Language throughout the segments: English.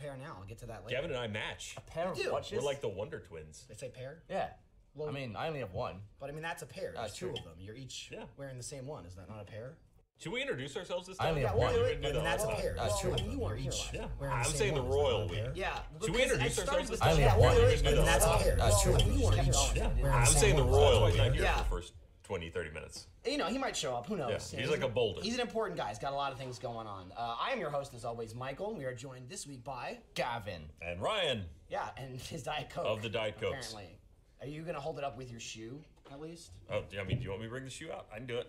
pair now. I'll get to that later. Gavin and I match. A pair of watches? We're like the Wonder Twins. They say pair? Yeah. Well, I mean, I only have one. But I mean, that's a pair. There's two true. of them. You're each Yeah. wearing the same one. Is that not a pair? Should we introduce ourselves this I time? only have Well, one. do We're it. gonna I do mean, that that's a all the pair. time. Well, true. I mean, you are each Yeah. wearing I'm the same saying the one. Is that royal not a we. pair? Yeah. Should we introduce ourselves this I time? only have Yeah, one. wait, We do and that that's all a the pair. time. That's true. You are each wearing I'm the same saying the one. royal That's we why here he's for the first 20, 30 minutes. You know, he might show up. Who knows? Yeah, he's like a boulder. He's an important guy. He's got a lot of things going on. I am your host, as always, Michael. We are joined this week by Gavin. And Ryan. Yeah, and his Diet Coke. Of the Diet Cokes. Apparently. Are you going to hold it up with your shoe, at least? Oh, I mean, do you want me to bring the shoe out? I can do it.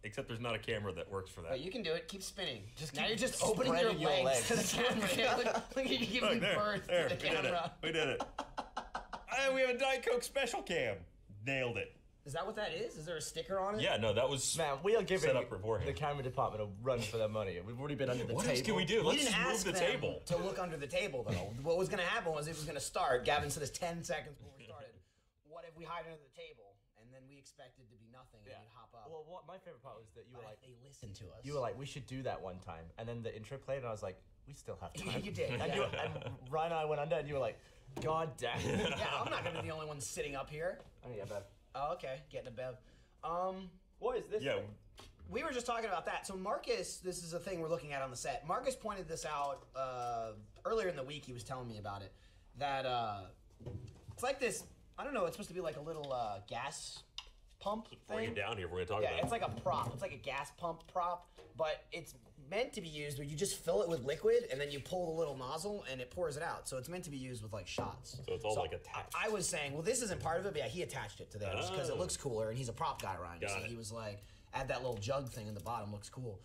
Except there's not a camera that works for that. But you can do it. Keep spinning. Just now keep you're just opening your spreading your legs to the legs. camera. Look at you giving birth to the camera. We did it. We have a Diet Coke special cam. Nailed it. Is that what that is? Is there a sticker on it? Yeah, no, that was Man, we are giving set up beforehand. the camera department a run for their money. We've already been under the What table. else can we do? We Let's didn't move ask the them table. to look under the table, though. What was going to happen was it was going to start. Gavin said us 10 seconds before we started. What if we hide under the table? And then we expected to be nothing and you'd hop up. Well, what my favorite part was that you were like, they listened to us. you were like, we should do that one time, and then the intro played, and I was like, we still have time. You did, And, yeah. and Ryan and I went under, and you were like, God damn. Yeah, I'm not going to be the only one sitting up here. Oh yeah, Bev. Oh, okay. Getting a bev. What is this? Yeah, We were just talking about that. So Marcus, this is a thing we're looking at on the set. Marcus pointed this out earlier in the week. He was telling me about it. That it's like this. I don't know. It's supposed to be like a little gas pump bring thing. it down here. We're going to talk Yeah, about it's like a prop. It's like a gas pump prop, but it's meant to be used where you just fill it with liquid and then you pull the little nozzle and it pours it out. So it's meant to be used with like shots. So it's all like attached. I was saying, well, this isn't part of it, but yeah, he attached it to there because it looks cooler, and he's a prop guy, Ryan. Got So it. he was like, add that little jug thing in the bottom, looks cool.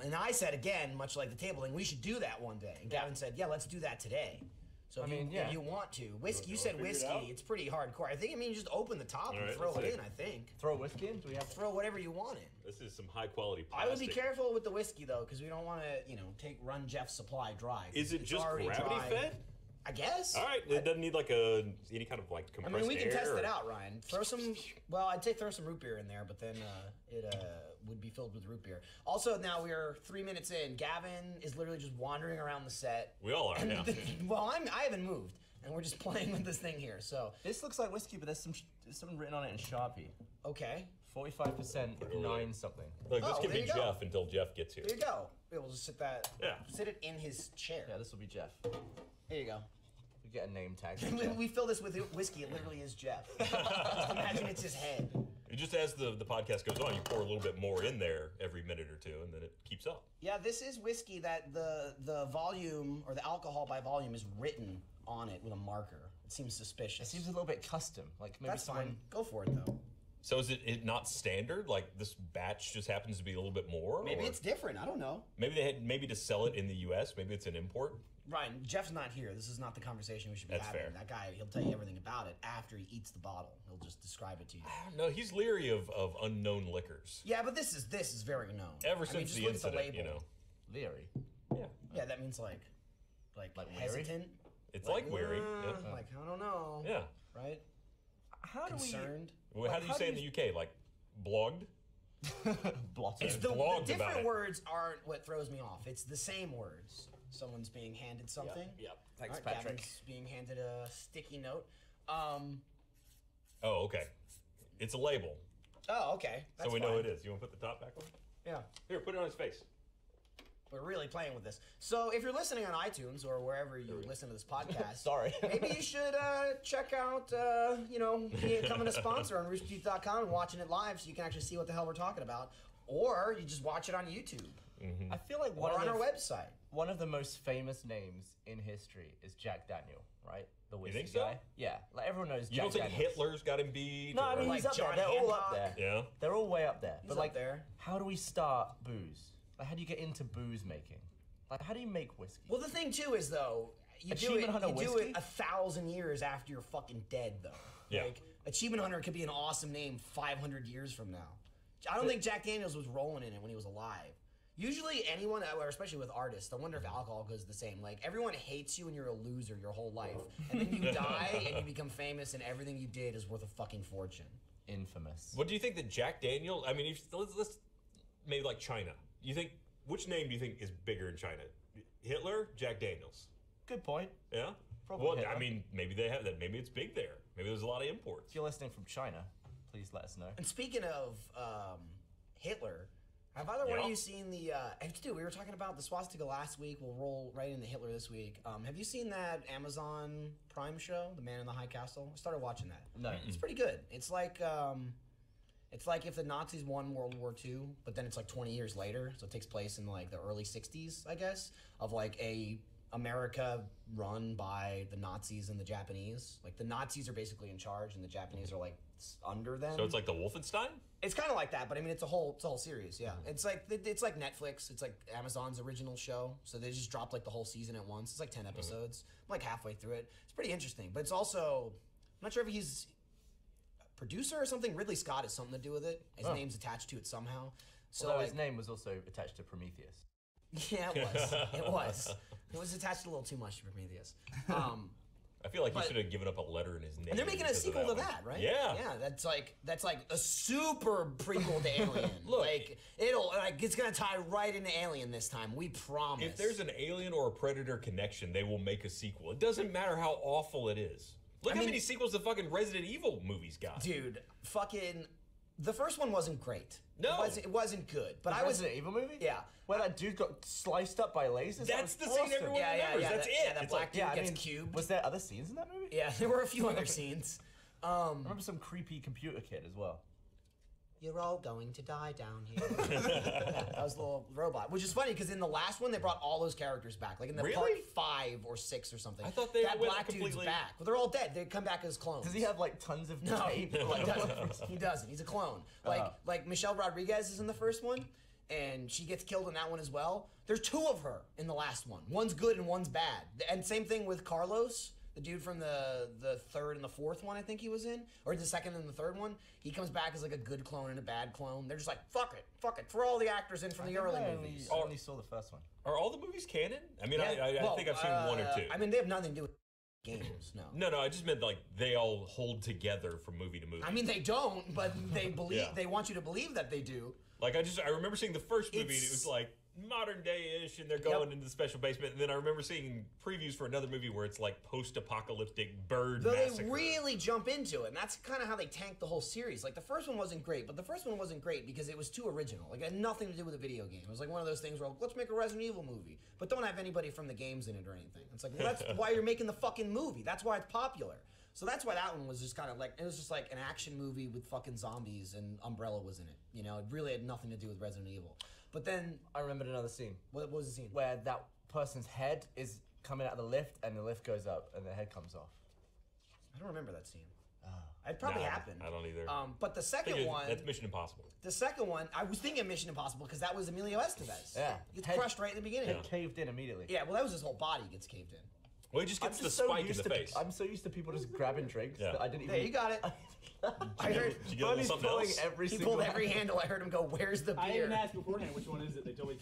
And I said again, much like the table thing, we should do that one day. And Gavin said, yeah, let's do that today. So if you want to. Whiskey, you said figure it whiskey, out? it's pretty hardcore. I think it means just open the top and right, throw let's it see. in, I think. Throw whiskey in? Do we have? Throw whatever you want in. This is some high quality I plastic. would be careful with the whiskey though, because we don't want to, run Jeff's supply dry. Is it It's just already gravity dry. fed? I guess. All right, it doesn't need like any kind of like I compressed mean, we can air test or- it out, Ryan. Throw some. Well, I'd say throw some root beer in there, but then it would be filled with root beer. Also, now we are 3 minutes in. Gavin is literally just wandering around the set. We all are now. Well, I haven't moved, and we're just playing with this thing here. So This looks like whiskey, but there's something written on it in Sharpie. okay, 45%, 9 something. Look, this Oh, can there be you go. Jeff until Jeff gets here. there you go. We'll just sit that. Yeah. Sit it in his chair. Yeah, this will be Jeff. There you go. We get a name tag. for Jeff. We fill this with whiskey. It literally is Jeff. Just imagine it's his head. Just as the podcast goes on, you pour a little bit more in there every minute or two, and then it keeps up. Yeah, this is whiskey that the volume or the alcohol by volume is written on it with a marker. It seems suspicious. It seems a little bit custom. Like maybe That's someone. fine. Go for it though. So is it not standard? Like this batch just happens to be a little bit more? Maybe or it's different. I don't know. maybe they had to sell it in the U.S. Maybe it's an import. Ryan, Jeff's not here. This is not the conversation we should be That's having. fair. That guy, he'll tell you everything about it after he eats the bottle. He'll just describe it to you. No, he's leery of unknown liquors. Yeah, but this is very known. Ever I mean, since just the look at incident, label. you know. Leery. Yeah, Yeah, that means like Like weary? hesitant. it's like weary. Like I don't know. Yeah. Right. How do Concerned. Well, how do you say in the UK? Like blogged? we? Blotted. It's the blogged about different it. words aren't what throws me off. It's the same words. Someone's being handed something. Yep. Thanks, All right, Patrick. Gavin's being handed a sticky note. Oh, okay. It's a label, Oh, okay. That's so we know fine. it is. You want to put the top back on? Yeah. Here, put it on his face. We're really playing with this. So if you're listening on iTunes or wherever you listen to this podcast, Sorry. maybe you should check out, becoming a sponsor on roosterteeth.com and watching it live so you can actually see what the hell we're talking about. Or you just watch it on YouTube I feel like or on our website. one of the most famous names in history is Jack Daniel, right? The whiskey think so? guy. Yeah, like everyone knows You Jack don't think Daniels. Hitler's got him beat? No, I mean or- he's Like up there. John They're all up Hancock. there. Yeah. They're all way up there. He's but up like, there. how do we start booze? Like, how do you get into booze making? Like, how do you make whiskey? Well, the thing too is though, you do Achievement Hunter it whiskey? 1,000 years after you're fucking dead though. Yeah. Like Achievement Hunter could be an awesome name 500 years from now. I don't think Jack Daniels was rolling in it when he was alive. Usually anyone, or especially with artists, I wonder if alcohol goes the same. Like everyone hates you and you're a loser your whole life, and then you die and you become famous and everything you did is worth a fucking fortune. Infamous. What do you think that Jack Daniel? I mean, let's maybe like China. You think which name do you think is bigger in China? Hitler, Jack Daniels? Good point. Yeah. Probably Well, Hitler. I mean, maybe they have that. Maybe it's big there. Maybe there's a lot of imports. If you're listening from China, please let us know. And speaking of Hitler, have either one of you seen the? Dude, we were talking about the swastika last week. We'll roll right into Hitler this week. Have you seen that Amazon Prime show, The Man in the High Castle? I started watching that. No. It's pretty good. It's like if the Nazis won World War II, but then it's like 20 years later, so it takes place in like the early 60s, I guess, of like a America run by the Nazis and the Japanese. Like the Nazis are basically in charge, and the Japanese are like under them. So it's like the Wolfenstein? It's kind of like that, but I mean, it's a whole series. Yeah, it's like Netflix. It's like Amazon's original show, so they just dropped like the whole season at once. It's like 10 episodes. I'm like halfway through it. It's pretty interesting, but it's also I'm not sure if he's a producer or something. Ridley Scott has something to do with it. His name's attached to it somehow. So Although like, his name was also attached to Prometheus. yeah, it was. It was attached a little too much to Prometheus. I feel like he should have given up a letter in his name. And they're making a sequel to that, right? Yeah. Yeah, that's like a super prequel to Alien. Look, it's gonna tie right into Alien this time. We promise. If there's an Alien or a Predator connection, they will make a sequel. It doesn't matter how awful it is. Look how many sequels the fucking Resident Evil movies got. Dude, fucking, the first one wasn't great. No. It wasn't good. But The Resident Evil movie? Yeah. Where that dude got sliced up by lasers? That's the was scene awesome. everyone remembers. That's it. Yeah, that It's black like, dude I gets mean, cubed. Was there other scenes in that movie? Yeah, there were a few other scenes. I remember some creepy computer kid as well. You're all going to die down here. That was the little robot. Which is funny because in the last one they brought all those characters back. Like in the part Really? 5 or 6 or something. I thought they that went black dude's completely- back. Well, they're all dead. They come back as clones. Does he have like tons of No, tape? he doesn't. He doesn't. He's a clone. Like Michelle Rodriguez is in the first one, and she gets killed in that one as well. There's 2 of her in the last one. One's good and one's bad. And same thing with Carlos, the dude from the third and the fourth one, I think he was in, or the second and the third one. He comes back as like a good clone and a bad clone. They're just like, fuck it, throw all the actors in from the early movies. I only saw the first one. Are all the movies canon? I mean, Yeah, I think I've seen 1 or 2. I mean, they have nothing to do with games, no. No, I just meant like they all hold together from movie to movie. I mean, they don't, but they believe. Yeah. They want you to believe that they do. Like I remember seeing the first movie and it was like modern day-ish and they're going into the special basement, and then I remember seeing previews for another movie where it's like post-apocalyptic bird Though massacre. they really jump into it, and that's kind of how they tanked the whole series. Like the first one wasn't great, but the first one wasn't great because it was too original. Like it had nothing to do with a video game. It was like one of those things where let's make a Resident Evil movie, but don't have anybody from the games in it or anything. It's like, well, that's why you're making the fucking movie. That's why it's popular. So that's why that one was just kind of like, it was just like an action movie with fucking zombies and Umbrella was in it. You know, it really had nothing to do with Resident Evil. But then, I remembered another scene what was the scene? where that person's head is coming out of the lift and the lift goes up and the head comes off. I don't remember that scene. It probably happened. I don't either. But the second one, That's Mission Impossible. the second one, I was thinking of Mission Impossible because that was Emilio Estevez. Yeah. He gets Head- crushed right in the beginning. Head caved in immediately. Yeah, well, that was his whole body gets caved in. Well, he just gets the just so spike in used the to- face. I'm so used to people just grabbing drinks Yeah. that I didn't even. There, you got it. I heard Did you get a little He's something pulling else? every he single pulled every hand. handle. I heard him go, "Where's the I beer?" didn't ask beforehand which one is it. They told me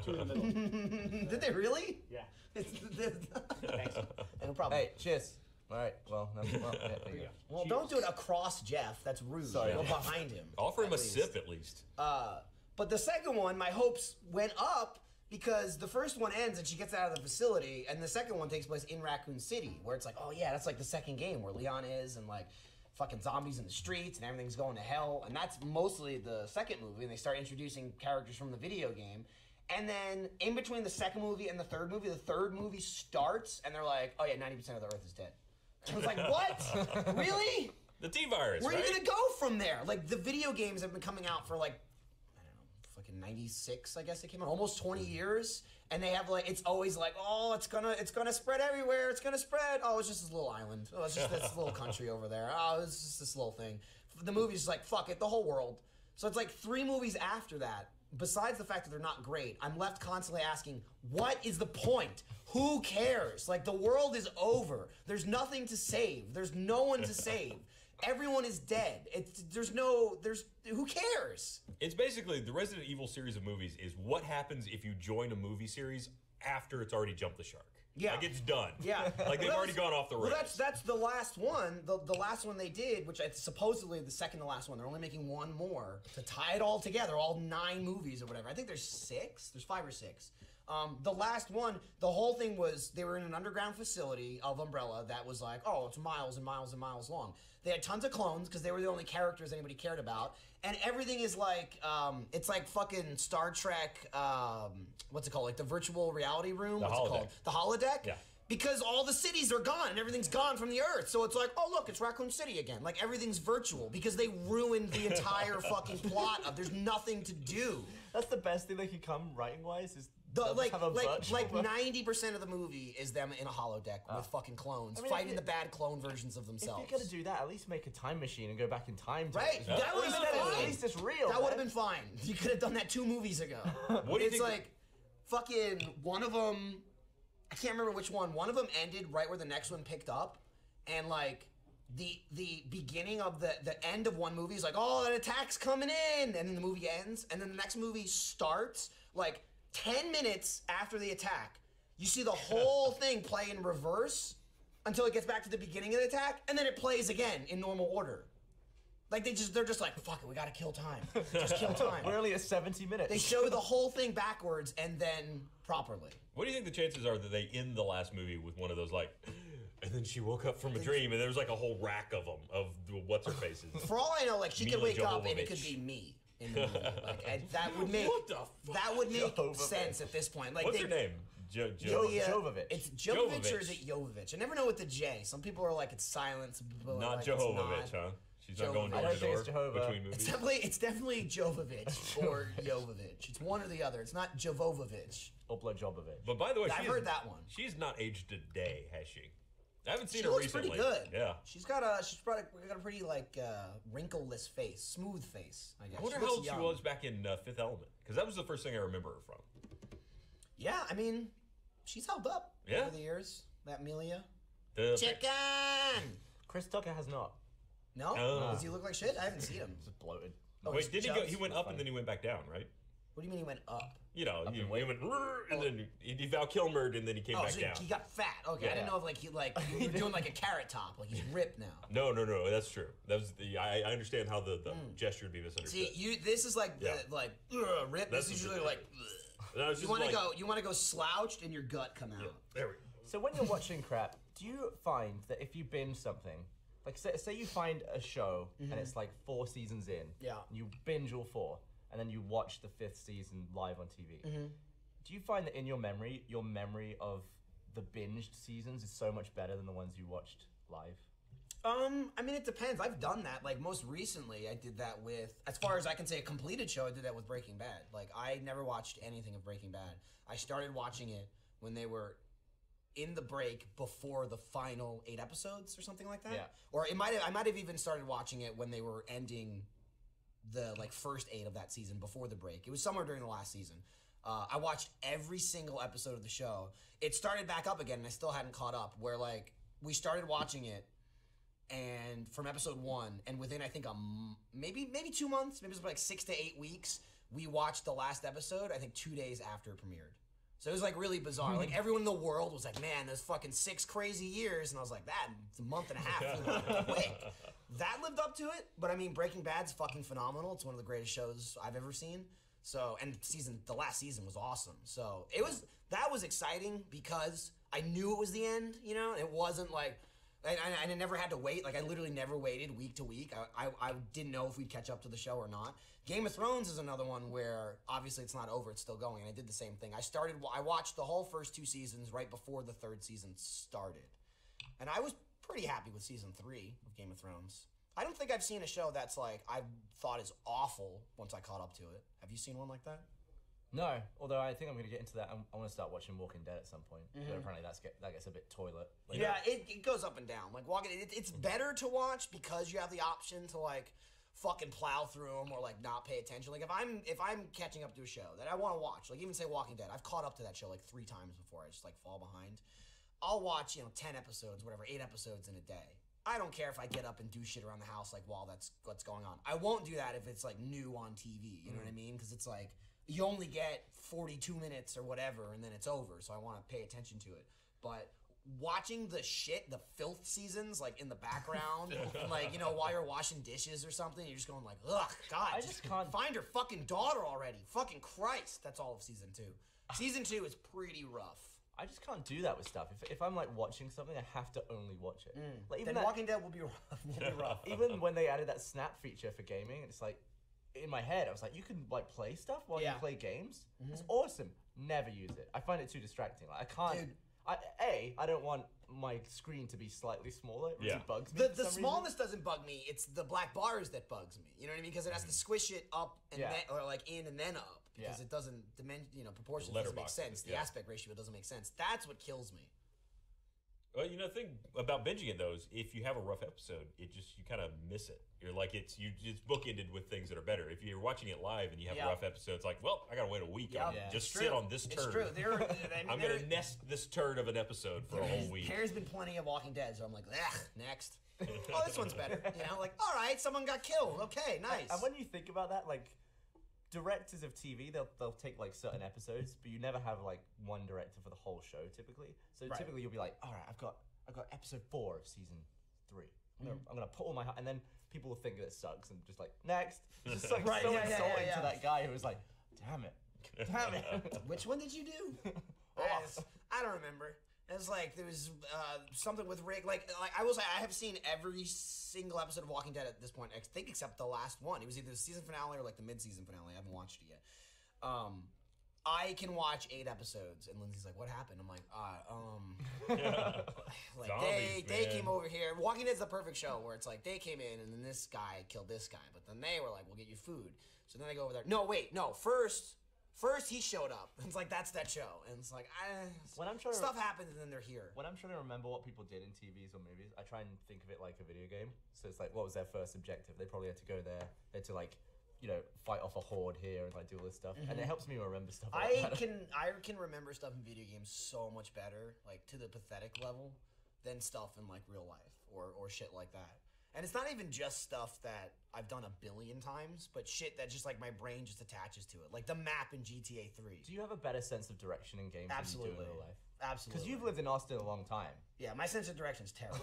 two in the middle. Did they really? Yeah. Thanks. And probably. Hey, cheers. All right. Well, there you go. Well, don't do it across Jeff. That's rude. Sorry. Go behind him. Offer him at a least. sip at least. But the second one, my hopes went up because the first one ends and she gets out of the facility, and the second one takes place in Raccoon City, where it's like, oh yeah, that's like the second game where Leon is, and like fucking zombies in the streets and everything's going to hell, and that's mostly the second movie, and they start introducing characters from the video game. And then in between the second movie and the third movie starts, and they're like, oh yeah, 90% of the Earth is dead. I was like, what? Really? The T-virus, Where are right? you gonna go from there? Like the video games have been coming out for like, I don't know, fucking 96, I guess they came out, almost 20 years, and they have like, it's always like, oh, it's gonna spread everywhere. It's gonna spread. Oh, it's just this little island. Oh, it's just this little country over there. Oh, it's just this little thing. The movie's just like, fuck it, the whole world. So it's like 3 movies after that. Besides the fact that they're not great, I'm left constantly asking, what is the point? Who cares? Like, the world is over. There's nothing to save. There's no one to save. Everyone is dead. Who cares? It's basically the Resident Evil series of movies is what happens if you join a movie series after it's already jumped the shark. Yeah. Like, it's done. Yeah. Like, they've Well, already gone off the rails. Well, that's the last one. The last one they did, which is supposedly the second to last one. They're only making one more to tie it all together, all 9 movies or whatever. I think there's 6. There's 5 or 6. The last one, the whole thing was they were in an underground facility of Umbrella that was like, oh, it's miles and miles and miles long. They had tons of clones because they were the only characters anybody cared about, and everything is like, it's like fucking Star Trek. What's it called? Like the virtual reality room. What's it called? The holodeck. Yeah. Because all the cities are gone and everything's gone from the Earth, so it's like, oh look, it's Raccoon City again. Like everything's virtual because they ruined the entire fucking plot of. There's nothing to do. That's the best thing they could come writing wise is. Like have a virtual 90% of the movie is them in a holodeck with fucking clones fighting the bad clone versions of themselves. If you're gonna do that, at least make a time machine and go back in time. Right, that would have been fine. At least it's real. That would have been fine. You could have done that 2 movies ago. What do you It's think? like fucking one of them. I can't remember which one. One of them ended right where the next one picked up, and like the beginning of the end of one movie is like, oh, an attack's coming in, and then the movie ends, and then the next movie starts like 10 minutes after the attack. You see the whole thing play in reverse until it gets back to the beginning of the attack, and then it plays again in normal order. Like they're just like, fuck it, we gotta kill time. Just kill time. We're only at 70 minutes. They show the whole thing backwards and then properly. What do you think the chances are that they end the last movie with one of those like, and then she woke up from a dream and there was like a whole rack of them of what's her faces? For all I know, like she could Mila wake up and it Jovovich. could be me in the movie. Like, and that would make Jovovich. sense at this point. Like What's her name? Jovovich. It's Jovovich or is Jovovich. it Jovovich? I never know with the J. Some people are like it's silent. Some people are Not like Jehovovich, it's not. huh? She's not going Jovovich. door I to don't think door it's Jehovah. between movies. It's definitely Jovovich or Jovovich. It's one or the other. It's not Jovovich. Or Blowjobovich. But by the way, I've heard that one. She's not aged a day, has she? I haven't seen She her looks recently. pretty good. Yeah. She's got a pretty like wrinkleless face, smooth face. I guess. I wonder She how looks old she young. was back in Fifth Element, because that was the first thing I remember her from. Yeah, I mean, she's held up Yeah. over the years. That Amelia. The- Chicken. Chris Tucker has not. No? No. Does he look like shit? I haven't seen him. Just bloated. Oh, Wait, he's did he go? just- He went up and then he went back down, right? What do you mean he went up? You know, he and went and then he Val Kilmered and then he came Oh, back so down. he got fat. Okay, I didn't Yeah. know if like he was doing like a carrot top, like he's ripped now. No, that's true. That was the. I understand how the gesture would be misunderstood. See, this is like Yeah. rip. That's This is the- usually like. And I was You just want to like, go? You want to go slouched and your gut come out. There we go. So when you're watching crap, do you find that if you binge something, like say you find a show and it's like 4 seasons in, Yeah. and you binge all 4, and then you watch the 5th season live on TV, do you find that in your memory of the binged seasons is so much better than the ones you watched live? I mean, it depends. I've done that. Like, most recently, I did that with, as far as I can say, a completed show, I did that with Breaking Bad. Like, I never watched anything of Breaking Bad. I started watching it when they were in the break before the final 8 episodes or something like that. Yeah. Or I might have even started watching it when they were ending the, like, first 8 of that season before the break. It was somewhere during the last season. I watched every single episode of the show. It started back up again, and I still hadn't caught up, where, like, we started watching it, and from episode 1, and within I think maybe 2 months, maybe it was like 6 to 8 weeks, we watched the last episode. I think 2 days after it premiered. So it was like really bizarre. Like everyone in the world was like, "Man, those fucking 6 crazy years," and I was like, "That it's a month and a half flew by quick." That lived up to it, but I mean, Breaking Bad's fucking phenomenal. It's one of the greatest shows I've ever seen. So, and the last season was awesome. So that was exciting because I knew it was the end. You know, it wasn't like. And I never had to wait. Like, I literally never waited week to week. I didn't know if we'd catch up to the show or not. Game of Thrones is another one where, obviously, it's not over. It's still going. And I did the same thing. I watched the whole first 2 seasons right before the 3rd season started. And I was pretty happy with season 3 of Game of Thrones. I don't think I've seen a show that's, like, I thought is awful once I caught up to it. Have you seen one like that? No, although I think I'm going to get into that. I want to start watching Walking Dead at some point. But apparently that gets a bit toilet. Like, Yeah, it goes up and down. Like it's better to watch because you have the option to like fucking plow through them or like not pay attention. Like if I'm catching up to a show that I want to watch, like even say Walking Dead, I've caught up to that show like 3 times before. I just like fall behind. I'll watch 10 episodes, whatever, 8 episodes in a day. I don't care if I get up and do shit around the house like while that's what's going on. I won't do that if it's like new on TV. You know what I mean? Because it's like you only get 42 minutes or whatever, and then it's over. So I want to pay attention to it. But watching the filth seasons, like in the background, and, like while you're washing dishes or something, you're just going like, ugh, God, I just can't find her fucking daughter already. Fucking Christ, that's all of season 2. Season 2 is pretty rough. I just can't do that with stuff. If I'm like watching something, I have to only watch it. Like even Then that, Walking Dead will be rough. even when they added that snap feature for gaming, it's like in my head, I was like, you can like play stuff while you play games. It's awesome. Never use it. I find it too distracting. Like I can't. Dude. I don't want my screen to be slightly smaller. It really bugs me. The smallness doesn't bug me. It's the black bars that bugs me. You know what I mean? Because it has to squish it up and then, or like in and then up. Because it doesn't proportions doesn't make sense. The aspect ratio doesn't make sense. That's what kills me. Well, the thing about binging it though is if you have a rough episode, you kind of miss it. You're like it's bookended with things that are better. If you're watching it live and you have a rough episode, it's like, well, I gotta wait a week. Just sit on this turd. It's true. I'm gonna nest this turd of an episode for a whole week. There's been plenty of Walking Dead, so I'm like, next. Oh, this one's better. Like, all right, someone got killed. Okay, nice. And when you think about that, like directors of TV, they'll take like certain episodes, but you never have like one director for the whole show typically. So typically you'll be like, all right, I've got episode 4 of season 3. I'm gonna put all my and then people will think that it sucks and just like next. It's just like so insulting to that guy who was like, damn it. Which one did you do? I don't remember. It was like there was something with Rick. Like I will say, I have seen every single episode of Walking Dead at this point. I think except the last one. It was either the season finale or like the mid-season finale. I haven't watched it yet. I can watch 8 episodes, and Lindsay's like, "What happened?" I'm like, like Zombies, they came over here. Walking Dead's the perfect show where it's like they came in, and then this guy killed this guy, but then they were like, "We'll get you food." So then they go over there. No, wait, no. First he showed up. It's like that's that show, and it's like when I'm trying stuff happens, and then they're here. When I'm trying to remember what people did in TVs or movies, I try and think of it like a video game. So it's like, what was their first objective? They probably had to go there. They had to like, fight off a horde here and like do all this stuff, and it helps me remember stuff. I can remember stuff in video games so much better, like to the pathetic level, than stuff in like real life or shit like that. And it's not even just stuff that I've done a billion times, but shit that just like my brain just attaches to it, like the map in GTA 3. Do you have a better sense of direction in games than you do in real life? Absolutely. Because you've lived in Austin a long time. Yeah, my sense of direction is terrible.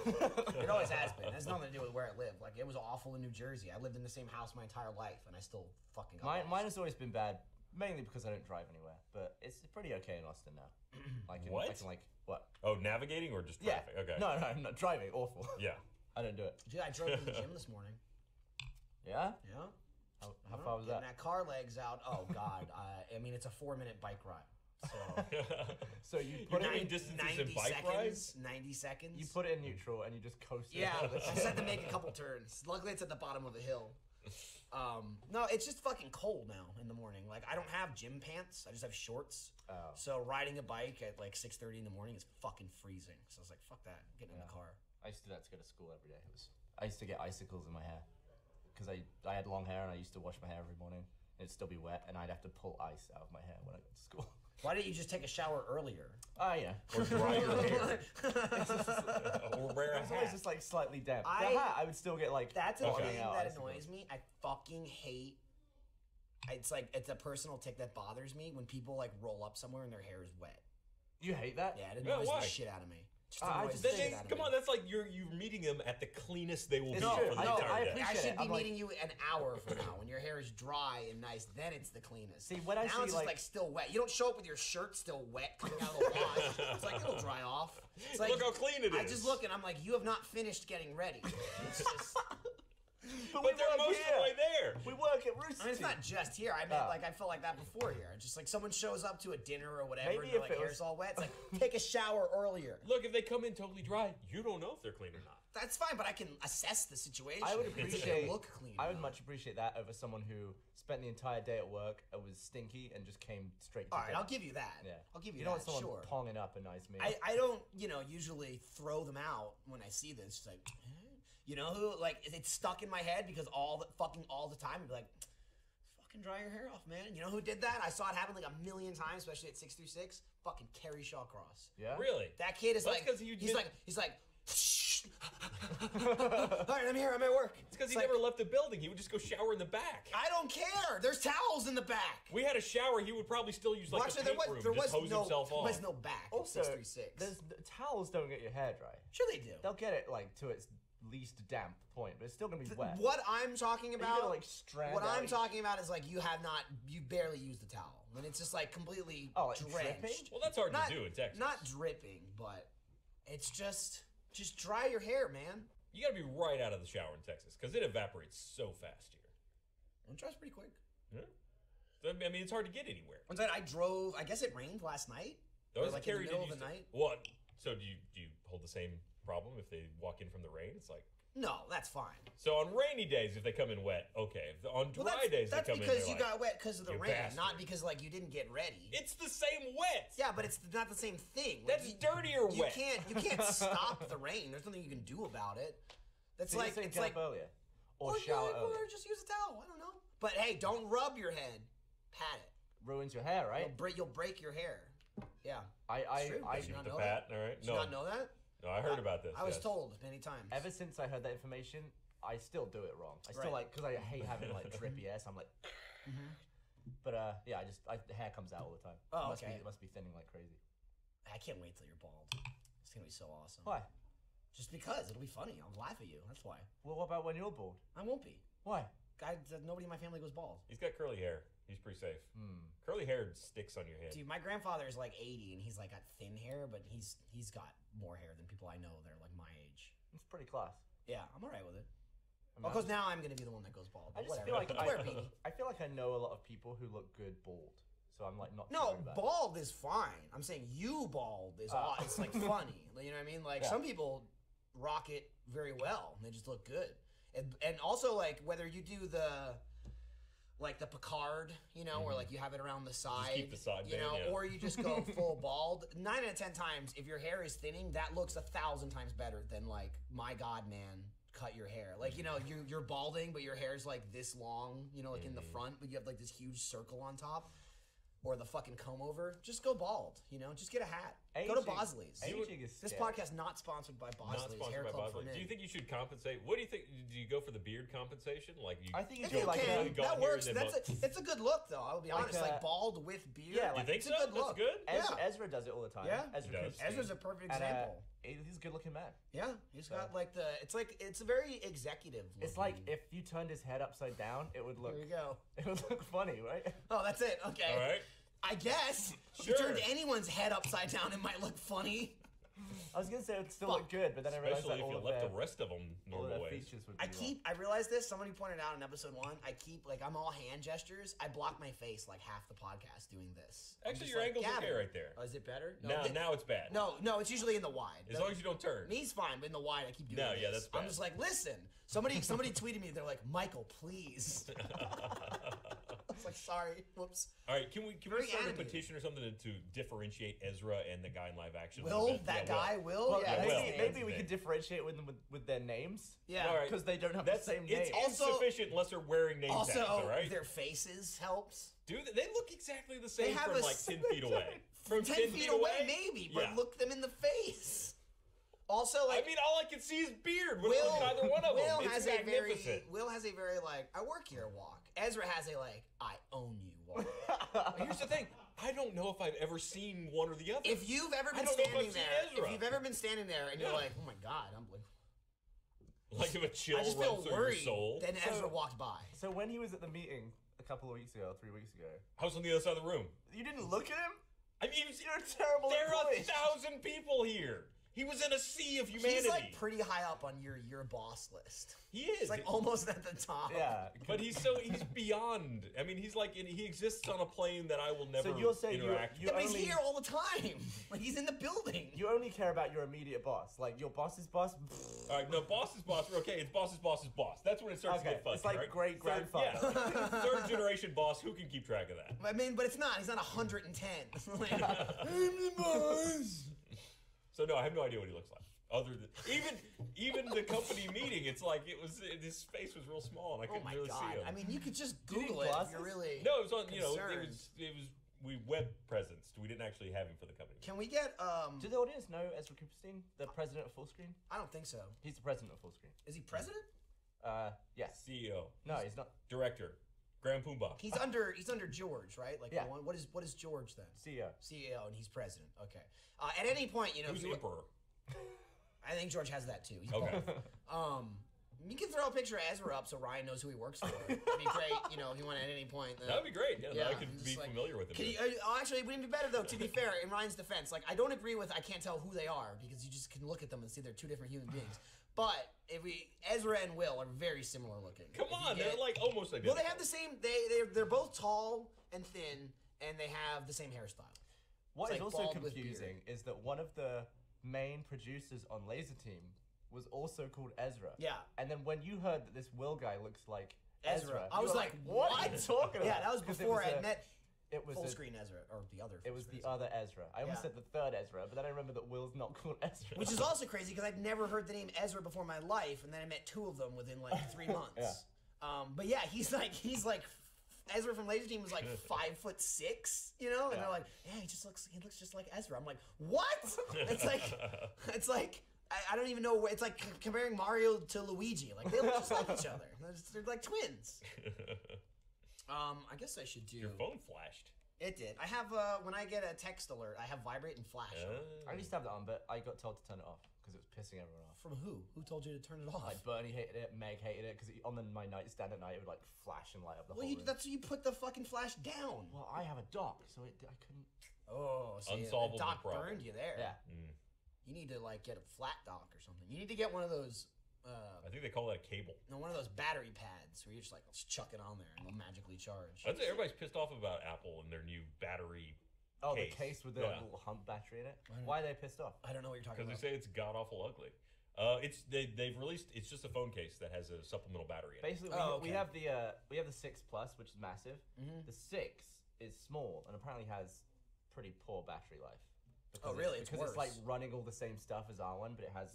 It always has been. It has nothing to do with where I live. Like, it was awful in New Jersey. I lived in the same house my entire life, and I still fucking got Mine has always been bad, mainly because I don't drive anywhere. But it's pretty okay in Austin now. What? What? Oh, navigating or just traffic? Yeah. Okay. No, I'm not driving. Awful. Yeah. I don't do it. Dude, I drove to the gym this morning. Yeah? Yeah. How far was that? Getting that car legs out. Oh, God. I mean, it's a 4-minute bike ride. So, so you put You're it doing in distances in bike rides? 90 seconds. You put it in neutral and you just coast it. Yeah, I just had to make a couple turns. Luckily, it's at the bottom of a hill. No, it's just fucking cold now in the morning. Like, I don't have gym pants. I just have shorts. Oh. So riding a bike at like 6:30 in the morning is fucking freezing. So I was like, fuck that. I'm getting in the car. I used to do that to go to school every day. I used to get icicles in my hair because I had long hair and I used to wash my hair every morning. It'd still be wet and I'd have to pull ice out of my hair when I got to school. Why didn't you just take a shower earlier? Oh, yeah. Or dry your hair. Or wear a It's always hat. just like slightly damp. The hat, I would still get like. That's a thing out that icicles. annoys me. I fucking hate. It's a personal tick that bothers me when people like roll up somewhere and their hair is wet. You hate that? Yeah, it annoys why? the shit out of me. Just I annoys just the think- shit out of Come me. on, that's like you're meeting them at the cleanest they will be No, for the no, entire I day. appreciate I should it. be I'm like- meeting you an hour from now when your hair is dry and nice. Then it's the cleanest. See, when I now see, it's just like still wet. You don't show up with your shirt still wet coming out of the wash. It's like it'll dry off. It's like, Look how clean it I is. just look and I'm like, you have not finished getting ready. It's just. But But they're most of the way there. We work at Rooster I mean, it's Teeth. not just here. I mean, like I felt like that before here. Just like someone shows up to a dinner or whatever, Maybe and their if like, it was- hair's all wet. It's like take a shower earlier. Look, if they come in totally dry, you don't know if they're clean or not. That's fine, but I can assess the situation. I would If they appreciate. look clean. I would enough. much appreciate that over someone who spent the entire day at work and was stinky and just came straight to All right, bed. I'll give you that. Yeah. I'll give you, You don't that. want someone Sure. ponging up a nice meal. I don't, usually throw them out when I see this. It's like, you know who, like, it's stuck in my head because all the time, I'd be like, fucking dry your hair off, man. You know who did that? I saw it happen like a million times, especially at 6 through 6. Fucking Kerry Shawcross. yeah. Really? That kid is That's like, 'cause you he's did- like, all right, I'm here, I'm at work. It's because he like, never left the building. He would just go shower in the back. I don't care. There's towels in the back. We had a shower. He would probably still use like Well, a actually, paint room, just hose himself there off. was no back. Also, at 6 through 6. the towels don't get your hair dry. Sure they do. They'll get it like to its least damp point, but it's still gonna be wet. What I'm talking You about, gotta, like, strand what out I'm each- talking about is like you barely used the towel. when it's just like completely like drenched. dripping? Well, that's hard Not- to do in Texas. Not dripping, but it's just dry your hair, man. You got to be right out of the shower in Texas because it evaporates so fast here. It dries pretty quick. Yeah. So, I mean, it's hard to get anywhere. One time I drove. I guess it rained last night. Those like in the Carrie middle did of the used to- night. What? So do you hold the same problem if they walk in from the rain? It's like. No, that's fine. So on rainy days, if they come in wet, okay. On dry days, that's they come in. because they're you like, got wet because of the "You rain, bastard." not because like you didn't get ready. It's the same wet. Yeah, but it's not the same thing. Like, That's dirtier you wet. You can't stop the rain. There's nothing you can do about it. That's So like you it's get like up earlier or or shower or earlier. just use a towel. I don't know. But hey, don't rub your head. Pat it. Ruins your hair, right? You'll break your hair. Yeah. I true. I Did you With not the know pat, all right? Did you not know that? No, I heard about this. I was yes. told many times. ever since I heard that information, I still do it wrong. I still Right. because I hate having like drippy ass. I'm like, but yeah, the hair comes out all the time. Oh, it okay. must be thinning like crazy. I can't wait till you're bald. It's gonna be so awesome. Why? Just because it'll be funny. I'll laugh at you. That's why. Well, what about when you're bald? I won't be. Why? Nobody in my family goes bald. He's got curly hair. He's pretty safe. Curly hair sticks on your head. Dude, my grandfather is like 80 and he's like got thin hair, but he's got more hair than people I know that are like my age. It's pretty class. Yeah, I'm alright with it. I mean, Because now I'm gonna be the one that goes bald. I But just whatever. feel like Wear a beanie. I feel like I know a lot of people who look good bald, so I'm like not. No, too worried about it. bald is fine. I'm saying you bald is odd. It's like funny. You know what I mean? Like Yeah. some people rock it very well and they just look good. And also like whether you do the Picard, you know, where like you have it around the side, keep the side you band, know, yeah. or you just go full bald. 9 out of 10 times, if your hair is thinning, that looks 1,000 times better than like, my God, man, cut your hair. Like, you know, you're balding, but your hair's like this long, you know, like in the front, but you have like this huge circle on top. Or the fucking comb over. Just go bald, you know? Just get a hat. Go to Aging- Bosley's. Aging is This scary. podcast not sponsored by Not Bosley's sponsored Hair by Club for Bosley. Men. Do you think you should compensate? What do you think? Do you go for the beard compensation? Like you? I think you If do you like can, a, go that here works. and then It's a good look, though. I'll be Like honest. Like bald with beard. Yeah, You like, think it's so? a good That's look. good. Ezra, Yeah. Ezra does it all the time. Yeah. Ezra He does. Kripstein. Ezra's a perfect And, example. he's a good-looking man. Yeah, he's got like it's a very executive look. It's like if you turned his head upside down, it would look. There you go. It would look funny, right? Oh, that's it. Okay. All right. I guess if Sure. you turned anyone's head upside down, it might look funny. I was gonna say it would still look good, but then I realized Especially that if all you of left their, the rest of them all of normal their ways. features would be I realized this. Somebody pointed out in episode 1. I keep I'm all hand gestures. I block my face like half the podcast doing this. I'm Actually, just your like, angle's okay Gavin. right there. Oh, is it better? Now it's bad. No, it's usually in the wide. As long as you don't turn. Me's fine, but in the wide, I keep doing No, this. yeah, that's I'm bad. just like, listen. Somebody tweeted me. They're like, Michael, please. I was like, sorry. Whoops. All right, can we Very start animated. a petition or something to differentiate Ezra and the guy in live action? a Will little bit? that Yeah, guy? Will? Well, Yeah, yeah, his Will. name. maybe we Name. could differentiate with them with their names. Yeah. All right. Because they don't have That's the same it's name. Also- insufficient unless they're wearing name Also, tags. All right. their faces helps. Dude, they look exactly the same have from a like 10 feet away. From 10 feet away, maybe, but Yeah. look them in the face. Also, like, I mean, all I can see is beard. When I Will, look at either one of Will them, has it's a very magnificent. Will has a very like I work here walk. Ezra has a like I own you walk. Here's the thing: I don't know if I've ever seen one or the other. If you've ever I been don't know if standing I've seen there, Ezra. if you've ever been standing there and you're Yeah. like, oh my god, I'm like if a chill I just runs feel through your worried. soul. Then So- Ezra walked by. So when he was at the meeting a couple of weeks ago, 3 weeks ago, I was on the other side of the room. you didn't look at him? I mean, You're a terrible there are employee. 1,000 people here. He was in a sea of humanity. He's like pretty high up on your boss list. he is. He's like almost at the top. Yeah. But he's beyond. I mean, he's like he exists on a plane that I will never So you're saying you interact Yeah, but he's only- here all the time. Like he's in the building. You only care about your immediate boss. Like your boss's boss. All right, no, boss's boss. Okay, it's boss's boss's boss. That's when it starts to Okay, get fuzzy. it's like right? great-grandfather. Yeah, third generation boss. Who can keep track of that? I mean, but it's not. He's not 110. Like, I'm the boss. So no, I have no idea what he looks like. Other than even the company meeting, it's like his face was real small and I Oh couldn't my really god. see him. I mean, you could just Do you need Google it if glasses? you're really. no, it was on. You know, concerned. it was we web presence. We didn't actually have him for the company. Can we get Do the audience know Ezra Cooperstein, the president of Fullscreen? I don't think so. He's the president of Fullscreen. Is he president? Yes. CEO, No, he's not. director, Grand Pumbaa. He's under George, right? Like Yeah. the one, what is George then? CEO. CEO, and he's president. Okay. At any point, you know, Who's if you- emperor? I think George has that too. He's Okay. both. You can throw a picture of Ezra up so Ryan knows who he works for. That'd be great, you know, if you want at any point. That would be great. Yeah, Yeah, I could be just like, familiar with him. Actually, it wouldn't be better though. To be fair, in Ryan's defense, like I don't agree with I can't tell who they are because you just can look at them and see they're two different human beings. But Ezra and Will are very similar looking. Come on, they're like almost identical. Well, they have the same. They're both tall and thin, and they have the same hairstyle. What is like also bald with confusing is that one of the main producers on Laser Team was also called Ezra. Yeah. And then when you heard that this Will guy looks like Ezra. I you was were like, what are you talking about? Yeah, that was 'Cause before I it was met it was full a- screen Ezra, or the other. It was the other Ezra. I almost said the third Ezra, but then I remember that Will's not called Ezra. Which is also crazy because I'd never heard the name Ezra before in my life, and then I met two of them within like 3 months. Yeah. But yeah, he's like Ezra from Laser Team was like 5'6", you know, and they're like, yeah, he looks just like Ezra. I'm like, what? it's like I don't even know. It's like comparing Mario to Luigi. Like they look just like each other. They're like twins. I guess I should do. Your phone flashed. It did. I have when I get a text alert, I have vibrate and flash. I used to have that on, but I got told to turn it off because it was pissing everyone off. From who? Who told you to turn it off? Like Bernie hated it, Meg hated it, because on my nightstand at night it would like flash and light up the whole room. That's you put the fucking flash down. Well, I have a dock, so I couldn't. Oh, so Unsolvable the dock problem. burned you there. Yeah. You need to like get a flat dock or something. You need to get one of those. I think they call that a cable. No, one of those battery pads where you just like chuck it on there and it'll magically charge. I'd say everybody's pissed off about Apple and their new battery. Oh, case. the case with the little hump battery in it. Why are they pissed off? I don't know what you're talking Because about. they say it's god awful ugly. They've released. It's just a phone case that has a supplemental battery in it. Basically, we have the 6 Plus, which is massive. The 6 is small and apparently has pretty poor battery life. Oh, really? It's because worse. it's like running all the same stuff as R1, but it has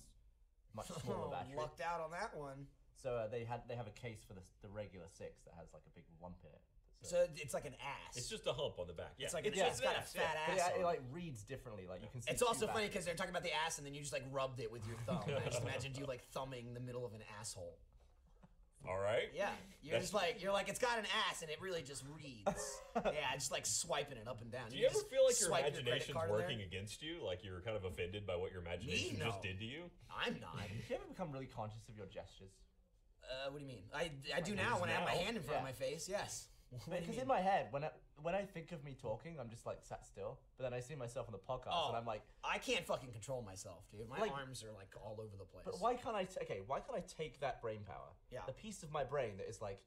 much smaller battery. Lucked out on that one. So they have a case for the regular 6 that has like a big lump in it. So it's like an ass. It's just a hump on the back. Yeah, It's like it's it's got a fat But ass. it like reads differently. Like you can see. It's also funny because they're talking about the ass and then you just like rubbed it with your thumb. I just imagined you like thumbing the middle of an asshole. All right. Yeah, you're like it's got an ass and it really just reads. Yeah, just like swiping it up and down. Do you ever just feel like your swipe credit imagination's card in there. working against you? Like you're kind of offended by what your imagination No. just did to you? I'm not. Do you ever become really conscious of your gestures? What do you mean? I do now when I have my hand in front of my face. Yes. Because in my head, when I think of me talking, I'm just like sat still. But then I see myself on the podcast, and I'm like, I can't fucking control myself, dude. My Like- arms are like all over the place. but why can't I? Why can't I take that brain power? Yeah. The piece of my brain that is like,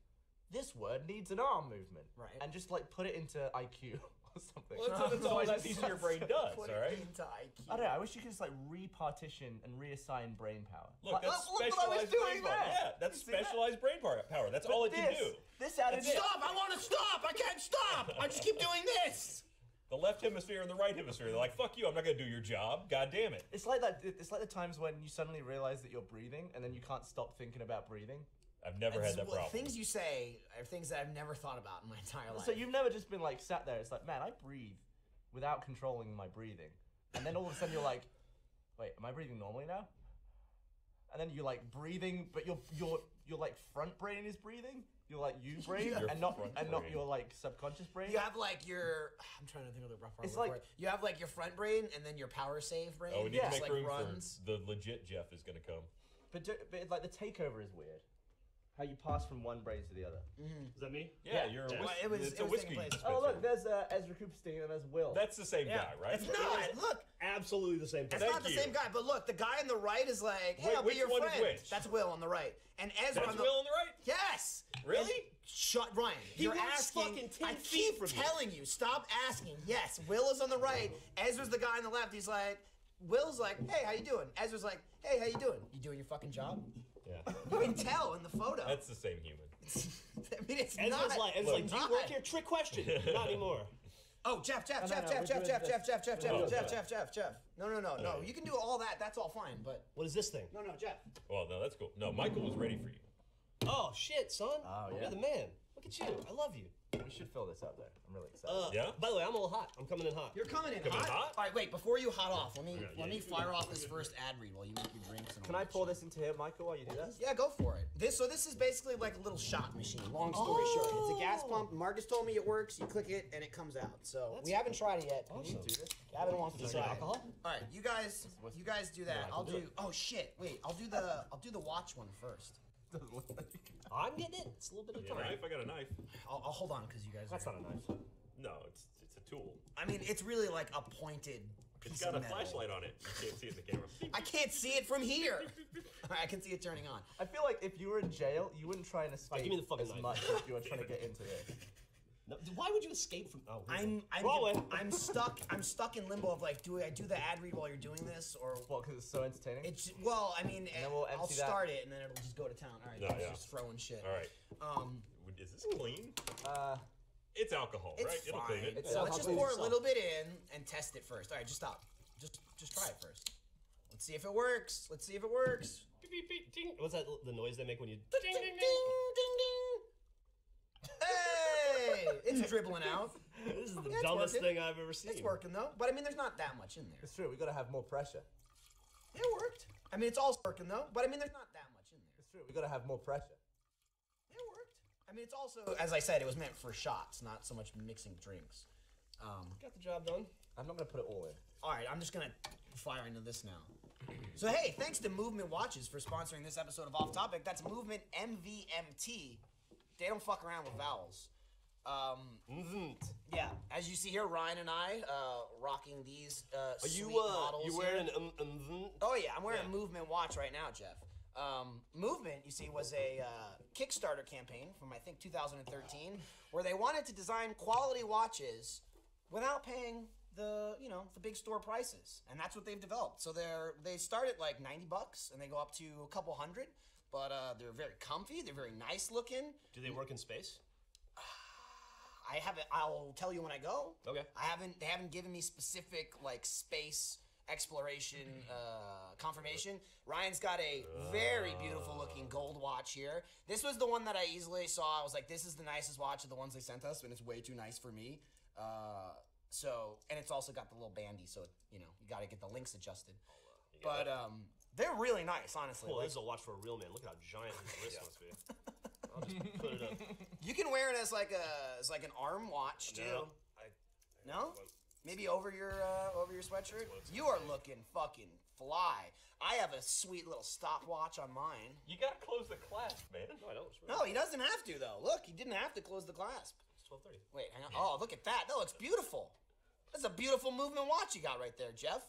this word needs an arm movement, Right. and just like put it into IQ or something. Well, that's all that piece of your brain does. Put All right. it into IQ. I don't know. I wish you could just like repartition and reassign brain power. Look, Like, that's look what I was specialized doing brain power. there. Yeah, that's You see that? specialized brain power. That's all it can do. This added it. Stop! I want to stop! I can't stop! I just keep doing this! The left hemisphere and the right hemisphere. They're like, fuck you, I'm not going to do your job. God damn it. It's like that. It's like the times when you suddenly realize that you're breathing, and then you can't stop thinking about breathing. I've never had that problem. Things you say are things that I've never thought about in my entire life. So you've never just been like sat there. It's like, man, I breathe without controlling my breathing, and then all of a sudden you're like, wait, am I breathing normally now? And then you're like breathing, but your like front brain is breathing. You're like you brain, Your and not front brain. your like subconscious brain. You have like your. I'm trying to think of the rough It's word for like- it. You have like your front brain and then your power save brain. Oh, we need Yeah. to make like room runs. for the legit Jeff is going to come. But like the takeover is weird. How you pass from one brain to the other. Is that me? Yeah, you're a Well, whiskey. It's a whiskey. taking place. dispenser. Oh look, there's Ezra Cooperstein and there's Will. That's the same guy, right? It's not. Look, Absolutely the same it's person. not the you. same guy. But look, the guy on the right is like, hey, Wait, I'll be which your one is friend. which? That's Will on the right, and Ezra That's on the. Will on the right? Yes. Really? And shut, Ryan. You're works asking. fucking 10 I feet keep from you. telling you. Stop asking. Yes, Will is on the right. Ezra's the guy on the left. He's like, Will's like, hey, how you doing? Ezra's like, hey, how you doing? You doing your fucking job? Yeah. You can tell in the photo. That's the same human. I mean, it's Ezra's not. like, do you not. work here? Trick question. Not anymore. Oh, Jeff. No, we're doing this. No. You can do all that. That's all fine. But What is this thing? no, Jeff. Well, no, that's cool. No, Michael was ready for you. Oh, shit, son. Oh, yeah. You're the man. Look at you. I love you. We should fill this up there. I'm really excited. Yeah? By the way, I'm a little hot. I'm coming in hot. You're coming in Coming hot. hot? All right, wait. Before you hot off, let me you fire off this first ad read while you make your drinks. And all Can I that pour shit. this into here, Michael, while you do that? Yeah, go for it. This is basically like a little shot machine. Long story short, it's a gas pump. Marcus told me it works. You click it and it comes out. So we haven't tried it yet. Awesome. Gavin wants to Is try there it. alcohol? All right, you guys do that. I can I'll do do. it. Oh shit! Wait, I'll do the watch one first. Doesn't look like you can. I'm getting it. It's a little bit of Yeah, time. knife. I got a knife. I'll hold on because you guys. That's not a knife. No, it's a tool. I mean, it's really like a pointed piece It's got of a metal. flashlight on it. You can't see it in the camera. I can't see it from here. I can see it turning on. I feel like if you were in jail, you wouldn't try and escape give me the fucking as knife. much as you were trying to get into it. No, why would you escape from? Oh, I'm stuck in limbo of like, do I do the ad read while you're doing this or? What? Because it's so entertaining. It's well, I mean, then we'll I'll empty that. start it and then it'll just go to town. All right, No, it's yeah. just throwing shit. All right. Is this clean? It's alcohol, It's right? It'll clean fine. it. It's So let's just alcohol. pour a little bit in and test it first. All right, just stop. Just try it first. Let's see if it works. Let's see if it works. Beep, beep, beep, ding. What's that? The noise they make when you? Ding ding ding. Hey, it's dribbling out. This is the It's dumbest working. thing I've ever seen. It's working though, but I mean, there's not that much in there. It's true. We gotta have more pressure. It worked. I mean, it's all working though, but I mean, there's not that much in there. It's true. We gotta have more pressure. It worked. I mean, it's also, as I said, it was meant for shots, not so much mixing drinks. Got the job done. I'm not gonna put it all in. All right, I'm just gonna fire into this now. So hey, thanks to Movement Watches for sponsoring this episode of Off Topic. That's Movement MVMT. They don't fuck around with vowels. Yeah, as you see here, Ryan and I rocking these sweet models. You here. wearing Oh yeah, I'm wearing a Movement watch right now, Jeff. Movement, you see, was a Kickstarter campaign from I think 2013, where they wanted to design quality watches without paying the big store prices, and that's what they've developed. So they start at like $90 and they go up to a couple hundred, but they're very comfy. They're very nice looking. Do they work in space? I haven't. I'll tell you when I go. Okay. They haven't given me specific like space exploration confirmation. Ryan's got a very beautiful looking gold watch here. This was the one that I easily saw. I was like, this is the nicest watch of the ones they sent us, and it's way too nice for me. And it's also got the little bandy, so you got to get the links adjusted. But they're really nice, honestly. Well, Like, this is a watch for a real man. Look at how giant his wrist must be. I'll just put it up. you can wear it as like an arm watch too. No? Maybe over your sweatshirt. You are looking fucking fly. I have a sweet little stopwatch on mine. You gotta close the clasp, man. No, I don't. It's No, he doesn't have to though. Look, he didn't have to close the clasp. 12:30. Wait, hang on. Oh, look at that. That looks beautiful. That's a beautiful Movement watch you got right there, Jeff.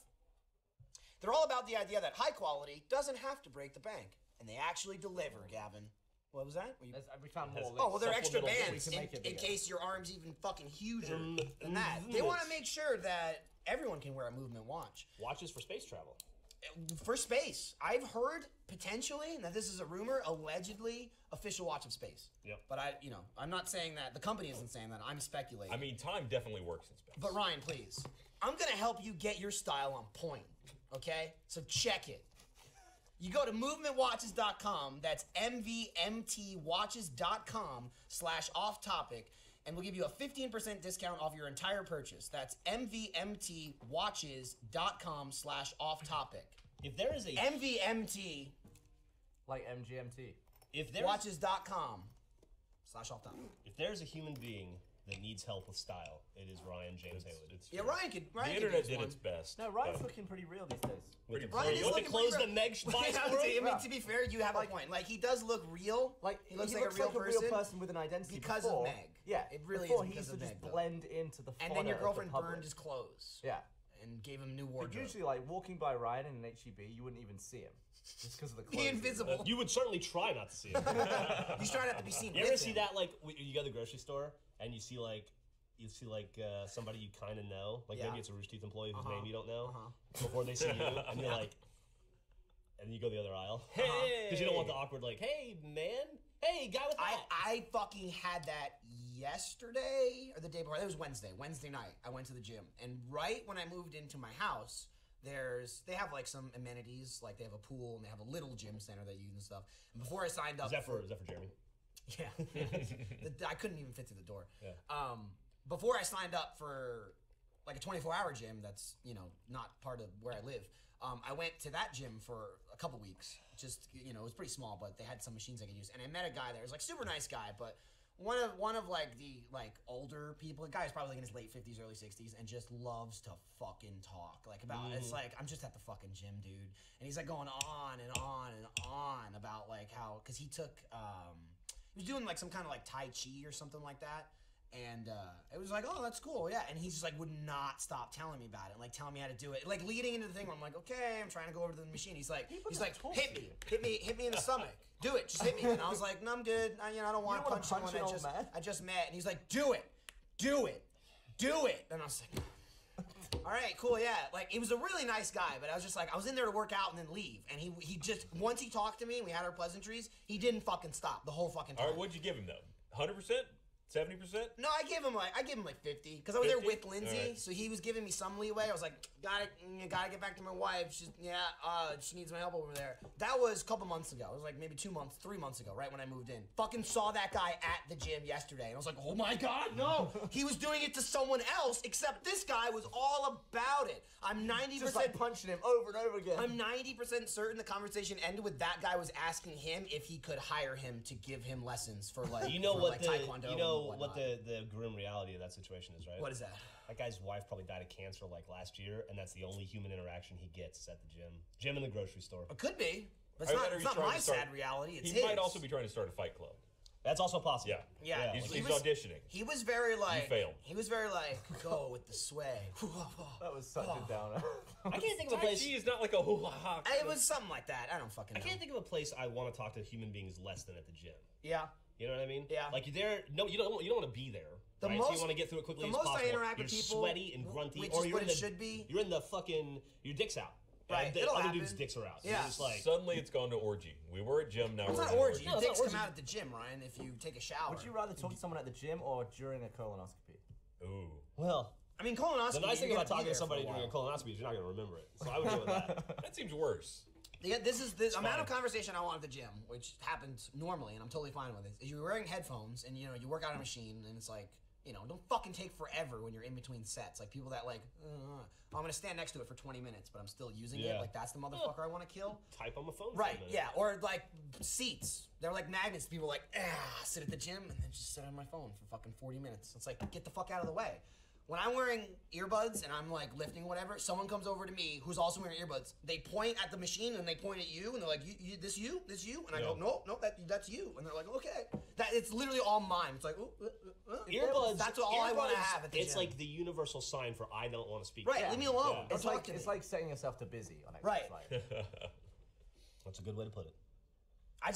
They're all about the idea that high quality doesn't have to break the bank, and they actually deliver, Gavin. What was that? We found more. Oh, well, they're extra supplemental bands we can in, make it in bigger. case your arm's even fucking huger than that. They want to make sure that everyone can wear a Movement watch. Watches for space travel. For space, I've heard potentially, now this is a rumor, allegedly official watch of space. Yep. But I'm not saying that. The company isn't saying that. I'm speculating. I mean, time definitely works in space. But Ryan, please, I'm gonna help you get your style on point. Okay? So check it. You go to movementwatches.com. That's mvmtwatches.com/off-topic, and we'll give you a 15% discount off your entire purchase. That's mvmtwatches.com/off-topic. If there is a MVMT Like MGMT. if there's watches.com/off-topic. if there's a human being that needs help with style, it is Ryan James Hayward. Yeah, Ryan could. The Ryan internet could use did one. its best. No, Ryan's but- looking pretty real these days. With the, Ryan is with the looking clothes pretty that Meg buys Yeah, for I him? mean, to be fair, you have a point. Like, he does look real. Like he looks he like, looks a real like person. a real person with an identity because before. of Meg. Yeah, It really before is he because used of to Meg, just though. blend into the. And then your fodder of the girlfriend public. burned his clothes. Yeah. And gave him new But wardrobe. usually, like walking by Ryan in an HEB, you wouldn't even see him, just because of the clothes. Be invisible. You would certainly try not to see him. He's trying not to be seen. You with ever see him. that, like, you go to the grocery store and you see somebody you kind of know, like Yeah. maybe it's a Rooster Teeth employee whose Uh-huh. name you don't know, Uh-huh. before they see you, and you're like, and you go the other aisle, Hey! because you don't want the awkward, like, hey man, hey guy with that. I fucking had that yesterday or the day before. It was Wednesday night. I went to the gym, and right when I moved into my house, they have like some amenities, like they have a pool and they have a little gym center that you use and stuff. And before I signed up, Is that for Jeremy? yeah, I couldn't even fit through the door. Yeah. Before I signed up for like a 24-hour gym that's not part of where I live, I went to that gym for a couple weeks. Just it was pretty small, but they had some machines I could use, and I met a guy there. He was like super nice guy, but one of like the older people. The guy's probably like in his late 50s, early 60s, and just loves to fucking talk like about. It's like I'm just at the fucking gym, dude, and he's like going on and on and on about like how because he took he was doing like some kind of like Tai Chi or something like that. And it was like, oh, that's cool, yeah. And he just like would not stop telling me about it, and, like telling me how to do it. Like leading into the thing where I'm like, okay, I'm trying to go over to the machine. He's like, hit me in the stomach. Do it, just hit me. And I was like, no, I'm good. I don't want to punch someone. I just met. And he's like, do it. And I was like, all right, cool, yeah. Like he was a really nice guy, but I was just like, I was in there to work out and then leave. And he just once he talked to me and we had our pleasantries, he didn't fucking stop the whole fucking time. All right, what'd you give him though? 100%? 70%? No, I gave him like 50 because I was 50? there with Lindsay, right. So he was giving me some leeway. I was like, gotta get back to my wife. She needs my help over there. That was a couple months ago. It was like maybe 2 months, 3 months ago, right when I moved in. Fucking saw that guy at the gym yesterday, and I was like, oh my god, no! He was doing it to someone else, except this guy was all about it. I'm 90% Just like punching him over and over again. I'm 90% certain the conversation ended with that guy was asking him if he could hire him to give him lessons for like taekwondo. You know what the grim reality of that situation is, right? What is that? That guy's wife probably died of cancer like last year, and that's the only human interaction he gets is at the gym. Gym in the grocery store. It could be. But it's not my sad reality. It's he might also be trying to start a fight club. That's also possible. Yeah. He's auditioning. He was very like. You failed. He was very like, go with the sway. That was such a downer. I can't think of a place. Tai Chi is not like a hoo-ha. It was something like that. I don't fucking know. I can't think of a place I want to talk to human beings less than at the gym. Yeah. You know what I mean? Yeah. Like you're there. No, you don't want to be there. The right? most, so you want to get through it quickly as possible. The most I interact with you're people, sweaty and grunty, which or is you're what in it the, should be. You're in the fucking your dick's out. Right. The It'll other happen. dude's dicks are out. So Yeah. you're just like Suddenly it's gone to orgy. We were at gym, now It's we're not at orgy. No, Your it's dicks not come orgy. out at the gym, Ryan, if you take a shower. Would you rather talk to someone at the gym or during a colonoscopy? Ooh. well. I mean, colonoscopy. The nice thing you're about gonna be talking to there somebody for a during a while. colonoscopy is you're not going to remember it. So I would go with that. That seems worse. Yeah, this is the amount fine. of conversation I want at the gym, which happens normally, and I'm totally fine with it. Is you're wearing headphones, and you work out on a machine, and it's like, don't fucking take forever when you're in between sets. Like people that like, I'm gonna stand next to it for 20 minutes, but I'm still using it. Yeah. Like that's the motherfucker I want to kill. Type on my phone. Right? For a minute. Yeah. Or like seats. They're like magnets. People are like, sit at the gym and then just sit on my phone for fucking 40 minutes. It's like, get the fuck out of the way. When I'm wearing earbuds and I'm like lifting or whatever, someone comes over to me who's also wearing earbuds. They point at the machine and they point at you and they're like, this you? And I go, no, that's you. And they're like, okay. It's literally all mine. It's like, Earbuds. That's all I want to have at the It's gym. like the universal sign for I don't want to speak. Right, to leave me you. alone. Yeah. Don't It's talk like to me. it's like setting yourself to busy on Xbox Right. Live. That's a good way to put it. I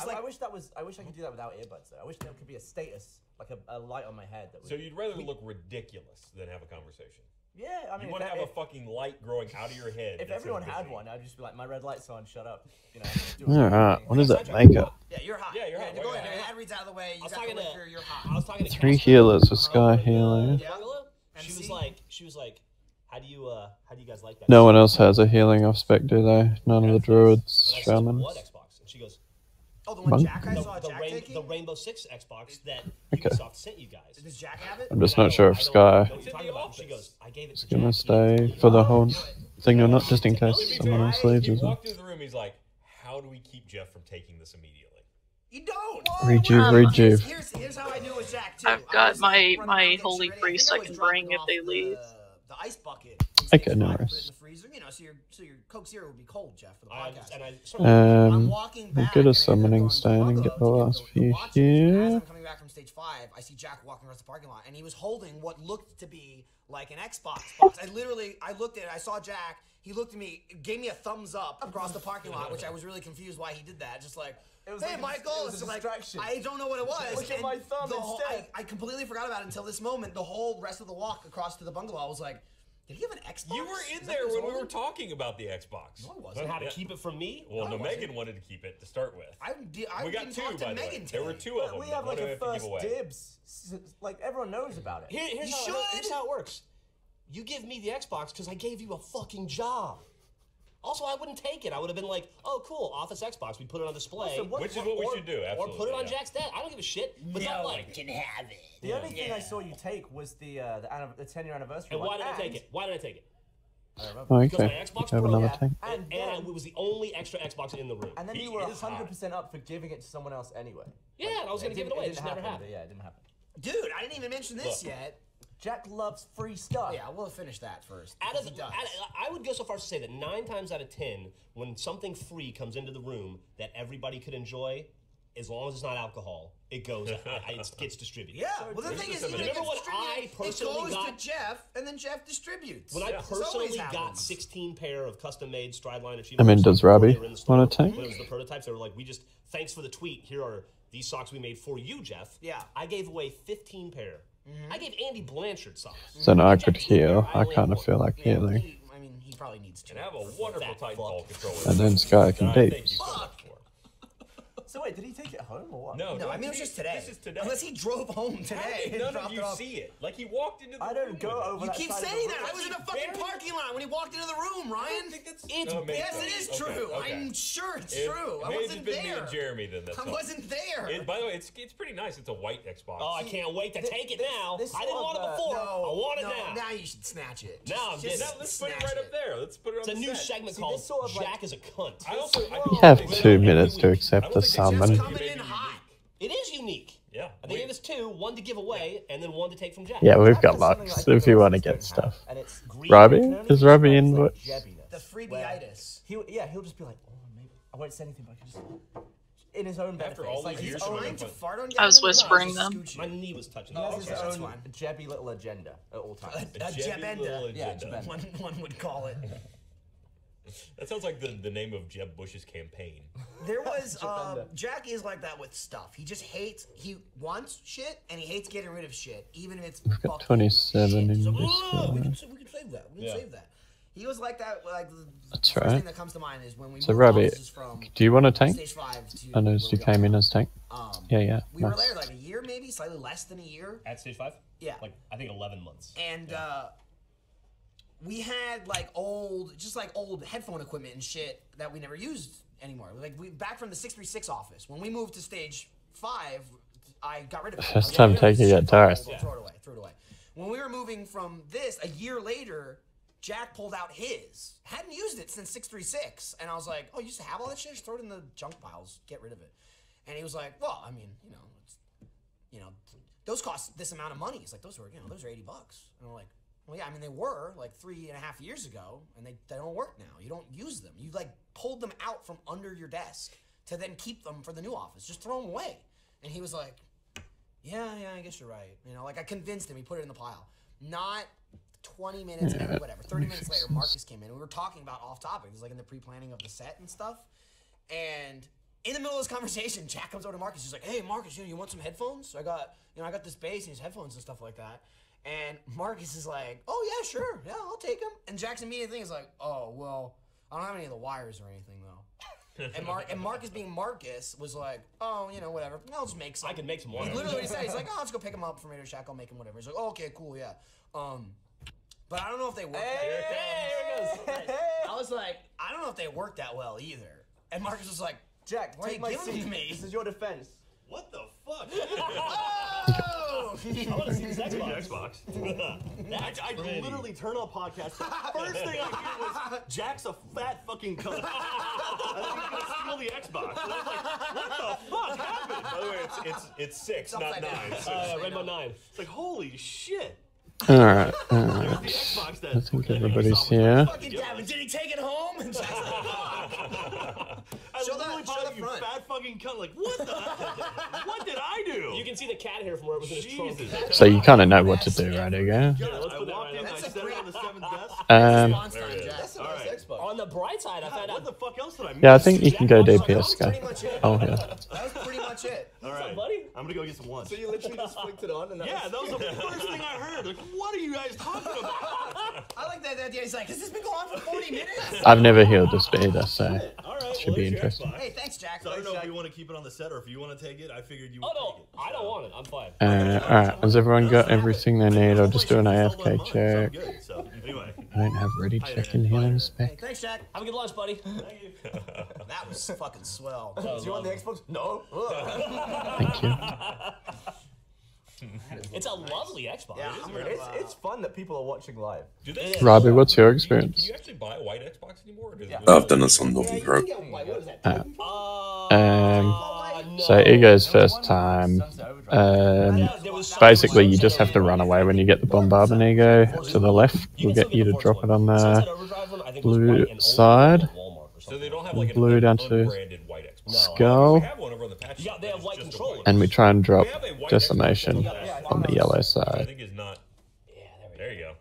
wish I could do that without earbuds though. I wish there could be a status, like a light on my head that would. So you'd rather look ridiculous than have a conversation. Yeah, I mean, You want to have a fucking light growing out of your head. if that's everyone so had busy. one, I'd just be like, my red light's on, shut up. Alright, what does that make up? Yeah, you're hot. Yeah, you're hot. Go Yeah. ahead. Your ad reads out of the way. You I was got the talking to- liquor. You're hot. I was talking to 3 Casper, healers, a sky healer. Yeah. Bungalow. She MC? was like, how do you guys like that? No one else has a healing aspect, do they? None of the druids, And I said, shamans. what Xbox? And she goes, Oh, the one Monk? Jack I saw Jack taking? the Rainbow Six Xbox that Okay. Ubisoft sent you guys. Does Jack have it? I'm just And I not go, sure I if don't Sky know what It's you're in talking the about. She office. goes, I gave it to is gonna Jack. stay for the whole thing or not, just in case To be someone fair, else leaves he or something. walked through the room, he's like, how do we keep Jeff from taking this immediately? You don't. Rejuve. Here's how I knew it was Jack too. I've I got was, like, my running around holy getting shit ready. priest I I think can was bring dropping if they off leave. The ice bucket. Okay, no Put it in worries. the freezer, so your Coke Zero would be cold, Jeff, for the I podcast. sort of I'm walking back. We'll get a and I end up summoning going to stone and Bungalow get the to last the few watches, and As here. I'm coming back from stage 5, I see Jack walking across the parking lot, and he was holding what looked to be like an Xbox box. I looked at it, I saw Jack. He looked at me, gave me a thumbs up across the parking lot, which I was really confused why he did that. Just like, It was hey, like a- Michael, it was it's a like, distraction. I don't know what it was. Look at And my thumb the whole- instead. I completely forgot about it until this moment. The whole rest of the walk across to the bungalow, I was like, did he have an Xbox? You were Is in that there what he was when we were holding? talking about the Xbox. No, I learn wasn't. how to Yeah. keep it from me. Well, no, I wasn't. Megan wanted to keep it to start with. I We got didn't 2, talk to by the way. Megan There were today. 2 of them. We have One like we a have to give first away. dibs. Like everyone knows about it. Here's how it works. You give me the Xbox because I gave you a fucking job. Also, I wouldn't take it. I would have been like, oh, cool, Office Xbox. We put it on display. Also, Which is what we should do, or absolutely. put it on yeah. Jack's desk. I don't give a shit. But not like. can have it. The only thing I saw you take was the 10-year anniversary. And one. why did I take it? Why did I take it? I don't remember. Oh, Because my okay. Xbox Have Pro, another yeah. tank. And then, it was the only extra Xbox in the room. and then He you were is hot. 100% up for giving it to someone else anyway. Yeah, and I was going to give it away. It just never happened. happened. Yeah, it didn't happen. Dude, I didn't even mention this yet. Jack loves free stuff. Yeah, we'll finish that first. I would go so far as to say that 9 times out of 10, when something free comes into the room that everybody could enjoy, as long as it's not alcohol, it goes. It gets distributed. Yeah. Well, the thing is, even remember when I personally it goes got to Jeff, and then Jeff distributes. when I This personally always got happens. 16 pair of custom-made Strideline achievements. I mean, does Robbie want to tank? When it was the prototypes, they were like, thanks for the tweet. Here are these socks we made for you, Jeff. Yeah. I gave away 15 pair. I gave Andy Blanchard socks. So now I could heal. I kind of feel like healing. I mean, he probably needs to. And have a wonderful Titanfall controller. And then Sky can Thank deep. you so much for. So wait, did he take it home or what? No, No, I mean, it was just today. This is today. Unless he drove home How today did and none of dropped you it off. see it? Like he walked into the I room don't go with it. over You that keep side of saying the that. room. I was in a fucking parking lot when he walked into the room, Ryan. It's Yes, it is true. Okay. I'm sure it's It true. I may have wasn't just been me there. and Jeremy then. That's I all. wasn't there. By the way, it's pretty nice. It's a white Xbox. Oh, I can't wait to take it now. this I didn't sort want of, it before. No, I want it no, now. Now you should snatch it. Now I'm getting Just it. Let's put it snatch right up there. Let's put it on It's a the new set. segment See, called this sort of like- Jack is a cunt. I also You have 2 minutes to accept the think it's summon. Jeff's Maybe coming in unique. hot. It is unique. Yeah. I think it is 2, 1 to give away, and then 1 to take from Jack. Yeah, we've Jack got has something locks I think if you the want to rest get don't stuff. have, and it's green. Robbie? It can only Is be Robbie described in as, what- Jebbiness, The freebie where itis. He'll just be like, oh, maybe I won't say anything, but I can just in his own benefit. After all It's like these his years own, of Trying to fart on I was Gavin? whispering No, them. just My scooch knee was touching. he has Oh, his okay. that's own fine. jebby little agenda at all times. A Jebby Jeb little Enda. Yeah, agenda. Jeb One would call it. That sounds like the name of Jeb Bush's campaign. There was Enda. Jack is like that with stuff. He just hates. He wants shit and he hates getting rid of shit, even if it's got fucking 27 shit. He's in like, this "Oh, we one. can save that. We can save that. He was like that. Like the That's first right. thing that comes to mind is when we So, moved Robbie, offices from do you want to tank? stage 5 to I noticed where you we came are in now. as tank. Yeah, We were nice. there like a year, maybe slightly less than a year, At stage 5? Yeah. Like, I think 11 months. and we had like old headphone equipment and shit that we never used anymore. Like back from the 636 office when we moved to stage 5, I got rid of it. First I was like, time "This taking shit, it, Taurus." Throw it away. When we were moving from this a year later, Jack pulled out his. Hadn't used it since 636, and I was like, "Oh, you used to have all that shit? Just throw it in the junk piles. Get rid of it." And he was like, "Well, I mean, those cost this amount of money." He's like, "Those were $80." And I'm like, "Well, yeah, I mean, they were like 3.5 years ago, and they don't work now. You don't use them. You like pulled them out from under your desk to then keep them for the new office. Just throw them away." And he was like, yeah, I guess you're right. Like I convinced him. He put it in the pile. Not 20 minutes, 30 minutes later, Marcus came in. We were talking about off topic. It was like in the pre-planning of the set and stuff. And in the middle of this conversation, Jack comes over to Marcus. He's like, "Hey, Marcus, you want some headphones? I got this bass and these headphones and stuff like that." And Marcus is like, "Oh yeah, sure, yeah, I'll take them." And Jack's immediate thing is like, "Oh well, I don't have any of the wires or anything though." And Marcus, being Marcus, was like, "Oh, whatever. I'll just make some." I can make some He wires. literally said, "He's like, oh, let's go pick them up from Radio Shack. I'll make them whatever." He's like, "Oh, okay, cool, yeah." But I don't know if they work. Here it goes. I was like, I don't know if they work that well either. And Marcus was like, Jack, "Why are take you my giving seat. to me?" This is your defense. What the fuck? "Oh!" I want to see this Xbox. Xbox. I literally turn on podcast. First thing I hear was Jack's a fat fucking cunt. I think he's gonna steal the Xbox. And I was like, what the fuck happened? By the way, it's 6, not upside 9. down. So Yeah, Rainbow 9. It's like, holy shit. Alright, There's the Xbox that I think everybody's here. Fucking Gavin, did he take it home? And Jack's like, I Show the- literally show thought the you front. fat fucking cunt. Like, what the? What did I do? You can see the cat hair from where it was in his trunk. Jesus. So you kind of know what to do, right, Ugo? Yeah, let's I put that walked right in, I now. That's a set it great- on the 7th desk. response time, there it is. Jack. That's a All nice right. Xbox. On the bright side, I found What out. the fuck else did I miss? Yeah, I think you can go DPS, That was pretty guy. much it. Oh, yeah. That was pretty much it. All right, buddy? I'm gonna go get some lunch. So you literally just flicked it on and that Yeah, that was the first thing I heard. Like, what are you guys talking about? I like that idea. He's like, "Has this been going on for 40 minutes?" I've never healed this either, so All right, should be there's your interesting. Xbox. Hey, thanks, Jack. So I don't know if Thanks, we want to keep it on the set or if you want to take it. I figured you Oh would no, take it. I don't want it. I'm fine. Alright, has everyone got everything they need? I'll just do an Sold on AFK mine, so I'm check. good. So anyway, I don't have ready check in healing Hey, spec. thanks, Jack. Have a good lunch, buddy. thank you. That was fucking swell. Do you want the Xbox? No. Thank you. It's a lovely Xbox. Yeah, I'm gonna, It's fun that people are watching live. Do they? Robbie, what's your Can experience? you actually buy a white Xbox anymore? Or does it After the son of you her. can get, like, what is that? So No. Ego's first time. Sunset Overdrive. Yeah, there was basically you just have to run away when you get the bombardment ego to the left. We'll get you to drop it on the blue side. So they don't have like Blue an down to unbranded white Xbox. skull. We have one over on the patch. Yeah, they have white controllers. And we try and drop We have a white decimation Xbox on the yellow I side. think is not. Yeah, There you go.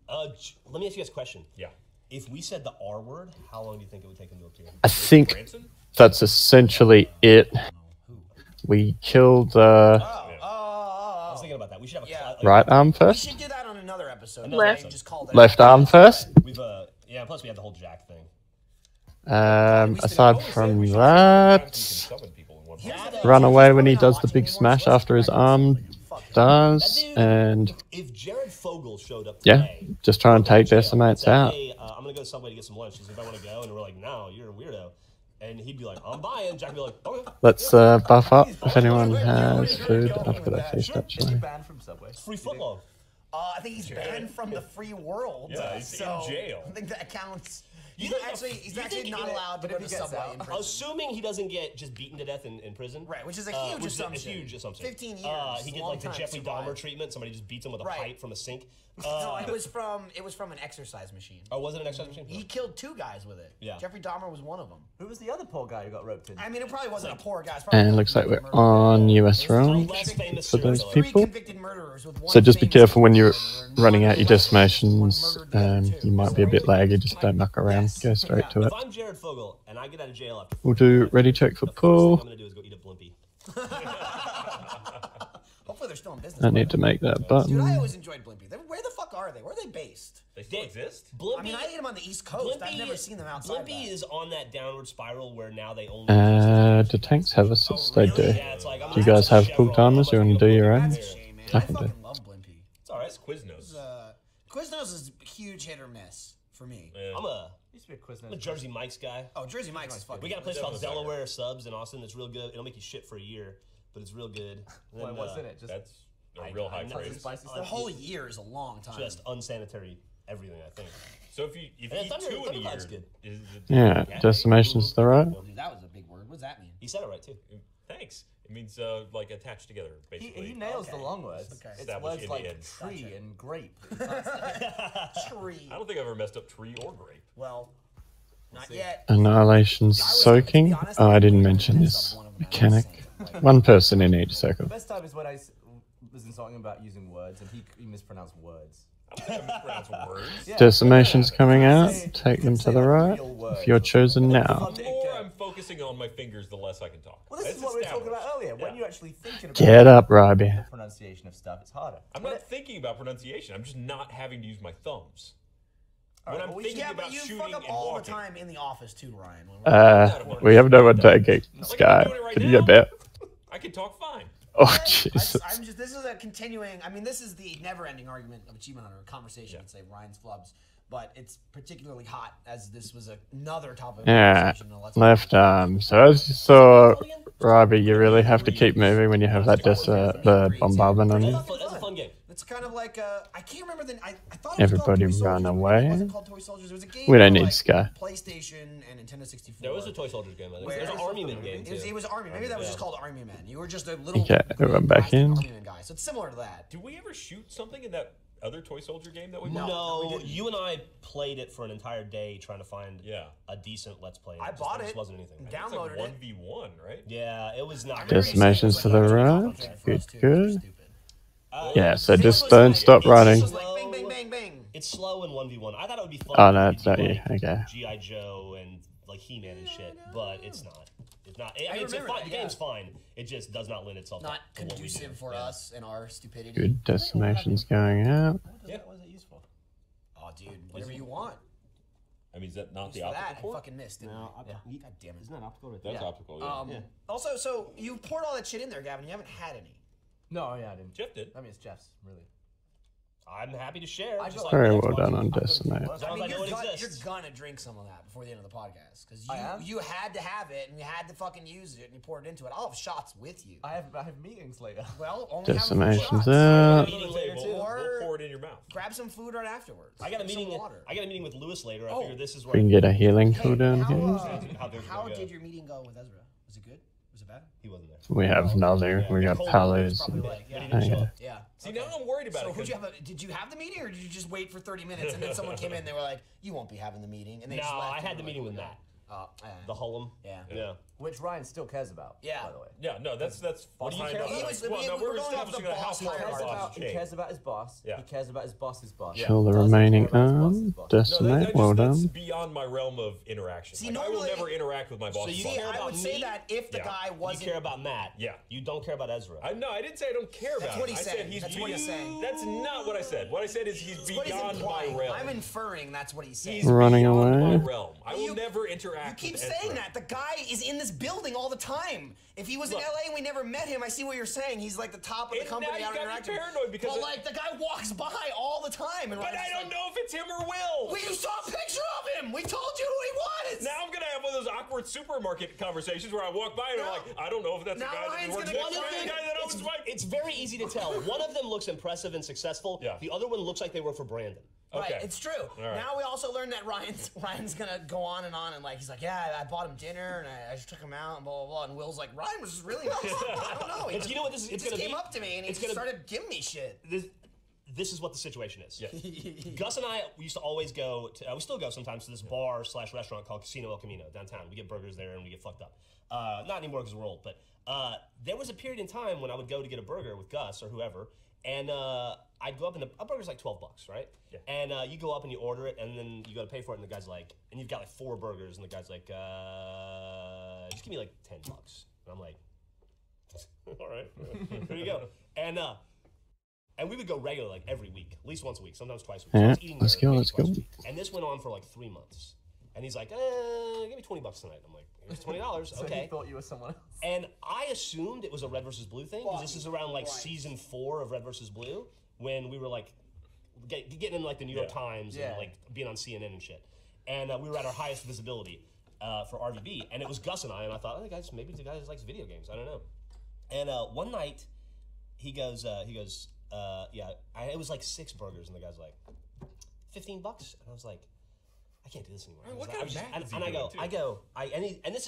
let me ask you guys a question. Yeah. If we said the R word, how long do you think it would take him to appear? I think Branson? that's essentially it. We killed the I was thinking about that. We should have a right arm We first. should do that on another episode. Left. Just called it Left out. arm first. We've yeah. Plus we have the whole Jack thing. Aside from that, Summon people in one place. run away when he does the big smash after his arm does, and If Jared Fogle showed up yeah, today, just try and take decimates said, out. hey, I'm gonna go to Subway to get some lunch. If I want to go, and we're like, no, you're a weirdo. And he'd be like, I'm buying. Jack would be like, okay. Let's buff up if anyone has food. I've got a feast Is actually. he banned from Subway? It's free footlong. I think he's banned from the free world. Yeah, he's in so jail. I think that counts. You He's think actually not in it- allowed to but go if to he gets Subway out- in prison. Assuming he doesn't get just beaten to death in prison. Right, which is a huge which is assumption. A huge assumption. 15 years. He a did long like the time to Jeffrey survive. Dahmer treatment. Somebody just beats him with a Right. pipe from a sink. No, it was from an exercise machine. Oh, was it an exercise machine? He killed 2 guys with it. Yeah. Jeffrey Dahmer was one of them. Who was the other poor guy who got roped in? I mean, it probably wasn't a poor guy. It's probably And a looks like we're murderer. on US road less famous for those serial Three people. convicted murderers with one So just be famous careful when you're serial murderer. running out your One murdered decimations. the other two. You might be a bit laggy. Just don't muck around. Go straight to it. If I'm Jared Fogle and I get out of jail after We'll do ready check for the first thing I'm pull. gonna do is go eat a blimpie. Hopefully they're still in business. I need to make that Dude, I button. always enjoyed Blimpie. Where the fuck are they? Where are they based? They still exist? Blimpie, I mean, I ate them on the East Coast. I've never seen them outside. Blimpie that. is on that downward spiral where now they only. Do tanks have assists? They do. Yeah, it's like, I'm Do you gonna guys have Chevron, pull timers? You I'm want to gonna do go your Blimpie own? That's a shame, man. I I can do. fucking love Blimpie. It's all right. That's Quiznos. Quiznos is huge hit or miss for me. Yeah. I'm a Used to be a quiz. Jersey Mike's guy. Oh, Jersey Mike's is fucking. We got a place That called was Delaware Subs in Austin that's real good. It'll make you shit for a year, but it's real good. And Wait, then, what's in it? Just That's a real high I'm not praise. just spicy A stuff. whole year is a long time. just unsanitary everything, I think. So if you And eat Thunder- 2 in a year, Thundercloud's good. is it, Yeah, decimation's the right. Dude, that was a big word. What does that mean? He said it right too. Thanks. It means like attached together, basically. He nails the Okay. long words. Okay. It's Establish words in the like end. tree Gotcha. and grape. Tree. I don't think I've ever messed up tree or grape. Well, not yet. Annihilation's soaking. Oh, I didn't mention this mechanic. One person in each circle. The best time is when I was insulting him about using words and he mispronounced words. I don't think I mispronounced words. Yeah. Decimation's coming out. Take them to the right. If you're chosen now. The more I'm focusing on my fingers, the less I can talk. Well, this That's is what we were talking about established. earlier. When Yeah. you're actually thinking about Get up, Robbie. the pronunciation of stuff, it's harder. I'm not thinking about pronunciation. I'm just not having to use my thumbs. When Alright, I'm well, we thinking Yeah, about but you shooting fuck up and all walking. the time in the office too, Ryan. When we're- We have no one taking Sky. Can you get back? I can talk fine. Oh, Jesus. I'm just. This is a continuing. I mean, this is the never-ending argument of Achievement Hunter conversation. I'd say Ryan's flubs, but it's particularly hot as this was another topic. Of Yeah, conversation. Now, let's- left arm. So as you saw, Robbie, you really have to keep moving when you have that the bombardment on you. That's a fun game. It's kind of like I can't remember the. I thought Everybody it was called Toy run Soldiers, away. It wasn't called Toy Soldiers. It was a game. We don't for, need like, Sky. PlayStation and Nintendo 64. There was a Toy Soldiers game. Where- There's an Army Man game too. It was Army. Maybe that was just Yeah. called Army Man. You were just a little. Okay, everyone back plastic in. Army Man guy. So it's similar to that. Did we ever shoot something in that other toy soldier game that we No. bought? No, we didn't. you and I played it for an entire day trying to find Yeah. a decent Let's Play. I Just- bought there just it. wasn't anything. Down- It's like Downloaded it. 1v1, right? Yeah, it was not. Decimations to the right. Good, good. Stupid. Yeah, so just don't stop running. It's like bang, bang, bang, bang. It's slow in 1v1. I thought it would be fun. Oh, no, if it's you not do, you. like, Okay. G.I. Joe and like He-Man and shit, but it's not. It's not. I I mean, it's remember fine. that, The yeah. game's fine. It just does not lend itself Not to what we do. conducive for Yeah. us and our stupidity. Good decimations going out. What is it used for? Oh, dude, whatever you want. I mean, is that not For the that, optical I port? fucking missed it. No, God damn it. Isn't that optical right That's there? optical, yeah. Also, so you poured all that shit in there, Gavin. You haven't had any. No, yeah, I didn't. Jeff did. I mean, it's Jeff's, really. I'm happy to share. I just got- like Very the well Xbox. done on I've got a few decimate. words. I mean, You're it gonna, exists. you're gonna drink some of that before the end of the podcast because I am? you had to have it and you had to fucking use it and you poured it into it. I'll have shots with you. I have meetings later. Well, only have Decimations shots. out. Meeting On the later table, too. we'll pour it in your mouth. Grab some food right afterwards. I got a Drink some meeting. water. I got a meeting with Lewis later. I Oh. figured this is where. We can get a healing Hey, cooldown how, here. How they're how gonna go. did your meeting go with Ezra? Was it good? Was it bad? He wasn't there. We have Nalu, we got Cold Palos. Probably and- like, But he yeah. didn't show up. Yeah. See, now I'm worried about So it. did you have the meeting, or did you just wait for 30 minutes and then someone came in and they were like, you won't be having the meeting? And they No, just left I and had were the like, meeting with "Oh, Matt. yeah. The Hullum. Yeah. Yeah. Which Ryan still cares about. Yeah. By the way. Yeah, no, that's What do you fine. care about? He was- Well, no, we were we're going off establishing the a how boss small our hierarchy. boss He change. cares about his boss. Yeah. He cares about his boss's boss. Kill the Doesn't remaining care about his boss's boss. No, decimate, well that's done. beyond my realm of interaction. See, Like, I will normally- never interact with my boss. you See, care I about would say me? that if the Yeah. guy You wasn't... care about Matt. Yeah. You don't care about Ezra. No, I didn't say I don't care about That's what him. he I said. said he's That's what he's saying. That's not what I said. What I said is he's What he's beyond my implying. realm. I'm inferring that's what he's saying. He's Running beyond away. my realm. I will You- never interact You keep with saying Ezra. that. The guy is in this building all the time. If he was Look. in LA and we never met him, I see what you're saying. He's like the top of the And company. now you I don't got me interact with. paranoid because Well, it- like the guy walks by all the time, and But Ryan's I just don't like, know if it's him or Will. Well, you saw a picture of him. We told you who he was. Now I'm gonna have one of those awkward supermarket conversations where I walk by and I'm No. like, I don't know if that's the Now guy that Ryan's works gonna next go to me, in. the guy that owns my. It's very easy to tell. One of them looks impressive and successful. Yeah. The other one looks like they work for Brandon. Right, Okay. it's true. right. Now we also learned that Ryan's gonna go on and like he's like, yeah, I bought him dinner and I just took him out and blah blah blah. And Will's like, Ryan was just really nice. I don't know. He You know what this is? He It's just gonna came be- up to me and he it's just gonna- started giving me shit. This is what the situation is. Yeah. Gus and I we used to always go to, we still go sometimes to this bar / restaurant called Casino El Camino downtown. We get burgers there and we get fucked up. Not anymore because we're old, but there was a period in time when I would go to get a burger with Gus or whoever, and I'd go up and a burger's like $12, right? Yeah. And you go up and you order it, and then you go to pay for it, and the guy's like, and you've got like 4 burgers, and the guy's like, just give me like $10. And I'm like, all right, here you go. And we would go regular, like every week, at least once a week, sometimes twice a week. So I Yeah, was eating let's there go, maybe let's twice a go. week. And this went on for like 3 months. And he's like, give me $20 tonight. I'm like, here's $20. So Okay. he thought you were someone else. And I assumed it was a Red versus Blue thing because this is around like season 4 of Red versus Blue when we were like getting in like the New York Yeah. Times Yeah. and like being on CNN and shit. And we were at our highest visibility for RVB, and it was Gus and I thought, oh, guys, maybe the guy just likes video games. I don't know. And one night, he goes, yeah, it was like 6 burgers, and the guy's like, $15, and I was like, I can't do this anymore. What I kind was of just- math is he and I doing, go, too? and this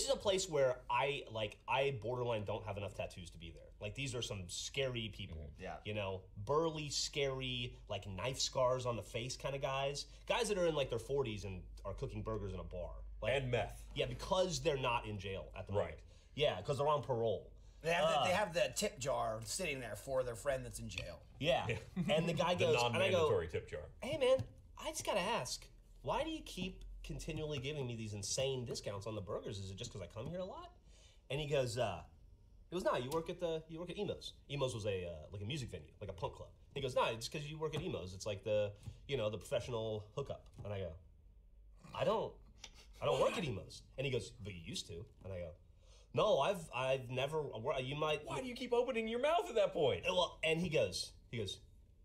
is a place where I borderline don't have enough tattoos to be there. Like these are some scary people. Yeah. You know, burly, scary, like knife scars on the face kind of guys. Guys that are in like their 40s and are cooking burgers in a bar. Like, And meth. Yeah, because they're not in jail at the moment. Right. Yeah, because they're on parole. They have the tip jar sitting there for their friend that's in jail. Yeah. And the guy The goes, and I go, non-mandatory tip jar. hey man, I just gotta ask, why do you keep continually giving me these insane discounts on the burgers? Is it just because I come here a lot? And he goes, no, you work at Emos. Emos was a like a music venue, like a punk club. He goes, no, it's because you work at Emos. It's like the professional hookup. And I go, I don't work at Emos. And he goes, but you used to. And I go, no, I've never. You might. Why do you keep opening your mouth at that point? Well, and he goes, you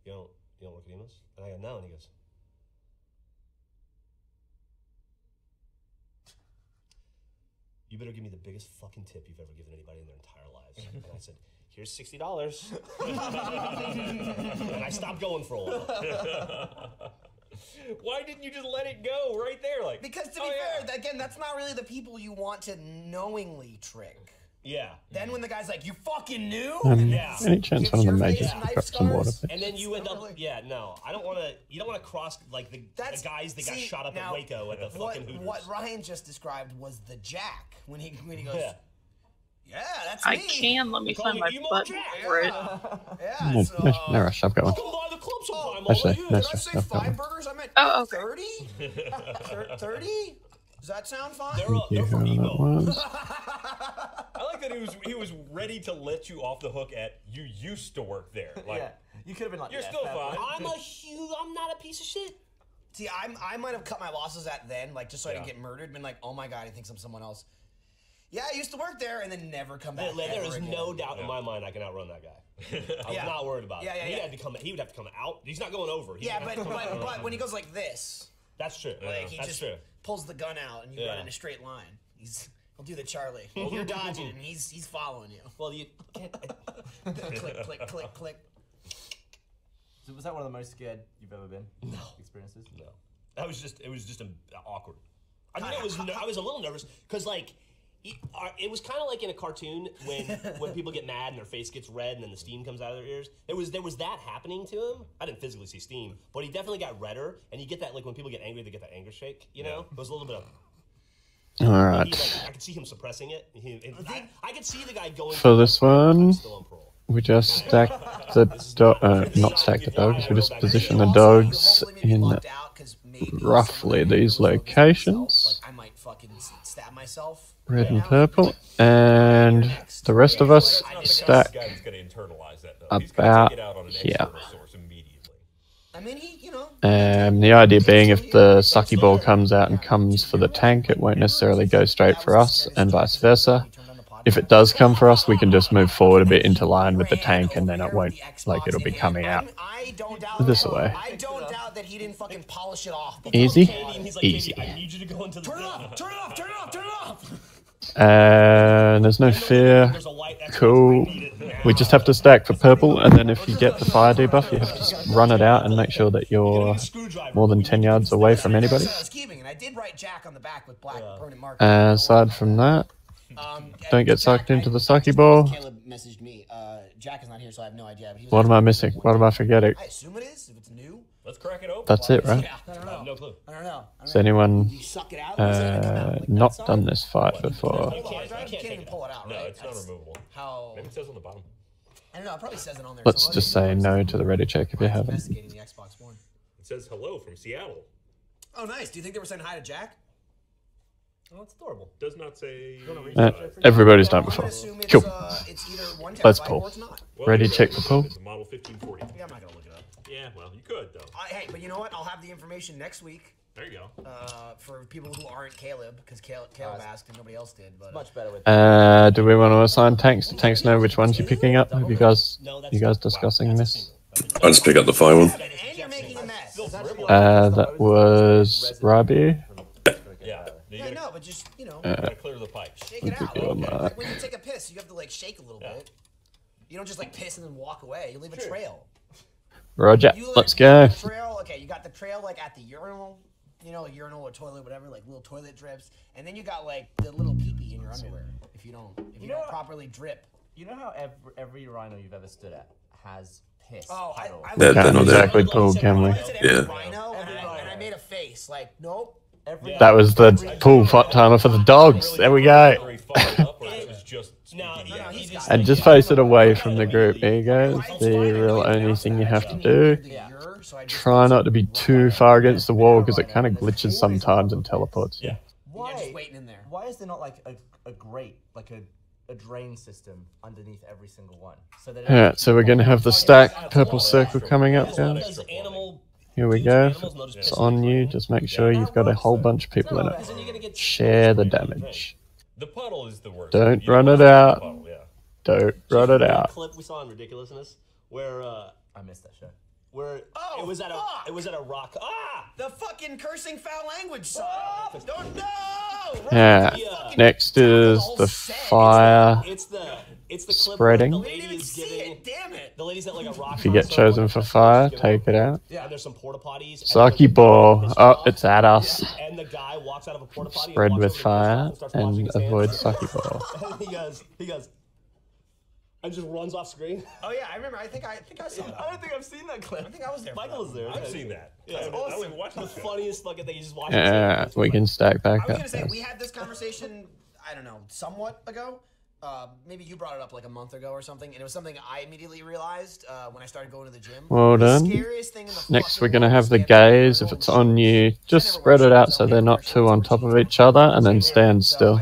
don't work at Emos? And I go, no. And he goes, you better give me the biggest fucking tip you've ever given anybody in their entire lives. And I said, here's $60. And I stopped going for a while. Why didn't you just let it go right there? Like, Because to be oh, yeah. fair, again, that's not really the people you want to knowingly trick. Yeah. Then when the guy's like, you fucking knew? Yeah. Any chance Gives one of the your mages face could knife drop some water, scars. please? And then you end up, Really? yeah, no, I don't want to. You don't want to cross like the guys that got see, shot up now, at Waco at the fucking Hooters. What Ryan just described was the jack when he goes, Yeah. yeah, that's I me. can. Let me Call find me my Emo button Jack. for it. Yeah, No, so, no rush, I've got one. Come by the club sometime. Actually, I'll let you. no did I stress, say I've got 5 one. burgers? I meant Oh, okay. 30? 30? Does that sound fine? They're Thank you, from whoever that Emo. was. I like that he was ready to let you off the hook at you used to work there. Like, Yeah. You could have been like, You're yeah, still fair fine. play. I'm not a piece of shit. See, I might have cut my losses at then, like just so I didn't Yeah. get murdered. Been like, oh my god, he thinks I'm someone else. Yeah, I used to work there, and then never come back. There ever is again. no doubt in my mind I can outrun that guy. I'm Yeah. not worried about it. Yeah, yeah, yeah. He would have to come out. He's not going over. He's Yeah, gonna but, have to come out. but when he goes like this, That's true. like he That's just true. pulls the gun out and you Yeah. run in a straight line. He'll do the Charlie. You're dodging and he's following you. Well, you can't. Click, click, click, click. So was that one of the most scared you've ever been? No. Experiences? No, it was just awkward. I mean, I was a little nervous because like It was kind of like in a cartoon when people get mad and their face gets red and then the steam comes out of their ears. There was that happening to him. I didn't physically see steam, but he definitely got redder. And you get that, like, when people get angry, they get that anger shake. You know, it was a little bit of. All right. I could see him suppressing it. I could see the guy going For this one, we just stack the not stack the dogs. We just position the dogs in roughly these locations. I might fucking stab myself. Red and purple, and the rest of us stack about here. I mean, The idea being, if the sucky ball comes out and comes for the tank, it won't necessarily go straight for us, and vice versa. If it does come for us, we can just move forward a bit into line with the tank, and then it won't, like, it'll be coming out this way. I don't doubt that he didn't fucking polish it off. Easy, easy. I need you to go into the Turn it off! Turn it off! Turn it off! Turn it off! And there's no fear. Cool. We just have to stack for purple, and then if you get the fire debuff, you have to just run it out and make sure that you're more than 10 yards away from anybody. Aside from that, don't get sucked into the sucky ball. Caleb messaged me. Jack is not here, so I have no idea. What am I missing? What am I forgetting? I assume it is, if it's new. Let's crack it open. That's it, right? Yeah, I don't know. No clue. I don't know. Has anyone Suck it out? not done this fight before? You can't even pull it out, No, right? it's not removable. How? Maybe it says on the bottom. I don't know. It probably says it on there. Let's just say no to the ready check if you haven't. Investigating the Xbox One. It says hello from Seattle. Oh, nice. Do you think they were saying hi to Jack? Oh, it's adorable. Does not say. Everybody's done before. Cool. It's either one Let's terabyte pull. or it's not. Well, Ready, you check know, for pull. It's a model 1540. Yeah, I'm not gonna look it up. Yeah, well, you could though. Hey, but you know what? I'll have the information next week. There you go. For people who aren't Caleb, because Caleb asked and nobody else did. But Much better with. Do we want to assign tanks? Do tanks know which ones you're picking up? Have you guys discussing this? I'll just pick up the fire one. and you're making a mess. That was Rabi. Yeah. Yeah, no, but just Gotta clear the pipe. shake it out. good mark. Like when you take a piss, you have to like shake a little bit. You don't just like piss and then walk away. You leave a trail. Roger. You, like, Let's go. Trail. Okay, you got the trail like at the urinal. You know, a urinal or toilet, whatever, like little toilet drips, and then you got like the little pee-pee in your underwear. If you don't properly drip. You know how every rhino you've ever stood at has piss. Oh, puddles? They're Can't not there. exactly pull, can we? I said every Yeah. rhino, and I made a face like, nope. That was the pull timer for the dogs. There we go. Very fired up, or it was just. And just face it away from the group. There you go. The real only thing you have to do. Try not to be too far against the wall because it kind of glitches sometimes and teleports you. Why? just waiting in there. Why is there not like a grate, like a drain system underneath every single one? So that. Alright, so we're going to have the stack purple circle coming up, guys. Here we go. It's on you. Just make sure you've got a whole bunch of people in it. Share the damage. The puddle is the worst. Don't You run don't it want out. the puddle, yeah. Don't run it out. Clip we saw in Ridiculousness where I missed that show. where it was at a rock. The fucking cursing foul language song. Don't know. Yeah. Next is the fire. It's the clip Spreading. where the We lady didn't even is see giving it. Damn it. the lady's at like a rock. If you get chosen for fire, take it out. Yeah, and there's some porta potties. Sucky ball. Oh, it's at us. And the guy walks out of a porta potty. Spread and with walks over to fire the starts washing and his hands. avoid sucky ball. And he goes, and just runs off screen. Oh yeah, I remember. I think I saw that. I don't think I've seen that clip. I think I was there. Michael was there. I've seen that. Yeah, I don't even watch the this show. funniest fucking thing. He just watches. Yeah, we can stack back I was up. gonna say guys. we had this conversation. I don't know, somewhat ago. Maybe you brought it up like a month ago or something, and it was something I immediately realized when I started going to the gym. Well done. The scariest thing in the Next, fucking we're going to world have is the standing there gaze. If it's on you, just spread it out so they're not too on top of each other, and then stand still.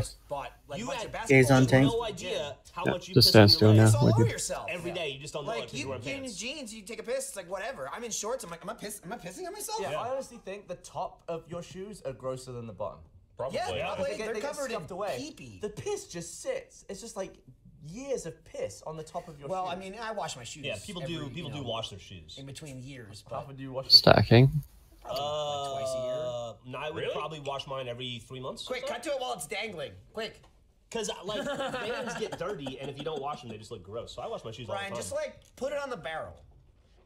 Gaze on tank. No idea how Yeah, much you just piss stand in your still now. legs. All We're over good. yourself. Every day, you just don't know Like it because you you're wearing get in pants. jeans, you take a piss. It's like whatever. I'm in shorts. I'm like, am I pissing on myself? Yeah, I honestly think the top of your shoes are grosser than the bottom. Probably. Yeah, probably. They They're get covered in stuffed away. pee-pee. The piss just sits. It's just like years of piss on the top of your Well, shoes. I mean, I wash my shoes. Yeah, people do every, wash their shoes. in between years, How but often do you wash your Stacking. probably like twice a year. No, I would Really? probably wash mine every 3 months. Quick, cut to it while it's dangling. Quick, Because like vans get dirty, and if you don't wash them, they just look gross. So I wash my shoes all the Brian, time. just like put it on the barrel.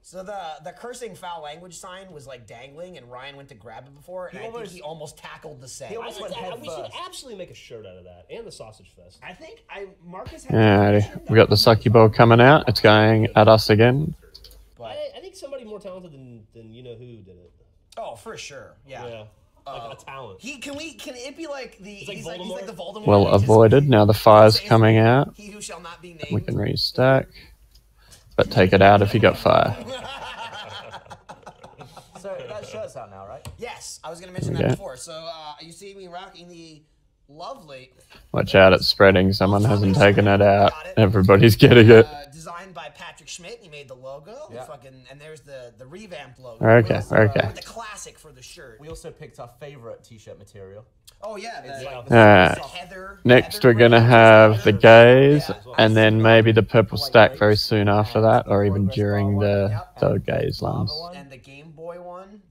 So the cursing foul language sign was like dangling, and Ryan went to grab it before, and I think he almost tackled the set. He almost went head We should first. absolutely make a shirt out of that, and the sausage fest. I think Marcus had Alrighty, we got the sucky ball coming out. It's going at us again. I think somebody more talented than you know who did it. Oh, for sure. Yeah. Like a talent. Can it be like the he's like the Voldemort? Well avoided. Now the fire's coming out. He who shall not be named. We can restack, but take it out if you got fire. So that shirt's out now, right? Yes, I was going to mention that before. So you see me rocking the lovely. Watch out, it's spreading. Someone hasn't taken it out. Everybody's getting it. Designed by Patrick Schmidt. He made the logo. Yeah. And there's the revamped logo. Okay, Also, okay. the classic for the shirt. We also picked our favorite t-shirt material. Oh yeah. Alright. Heather. Next, we're gonna have the gaze, and then maybe the purple stack very soon after that, or even during the gaze lines. And the Game Boy one.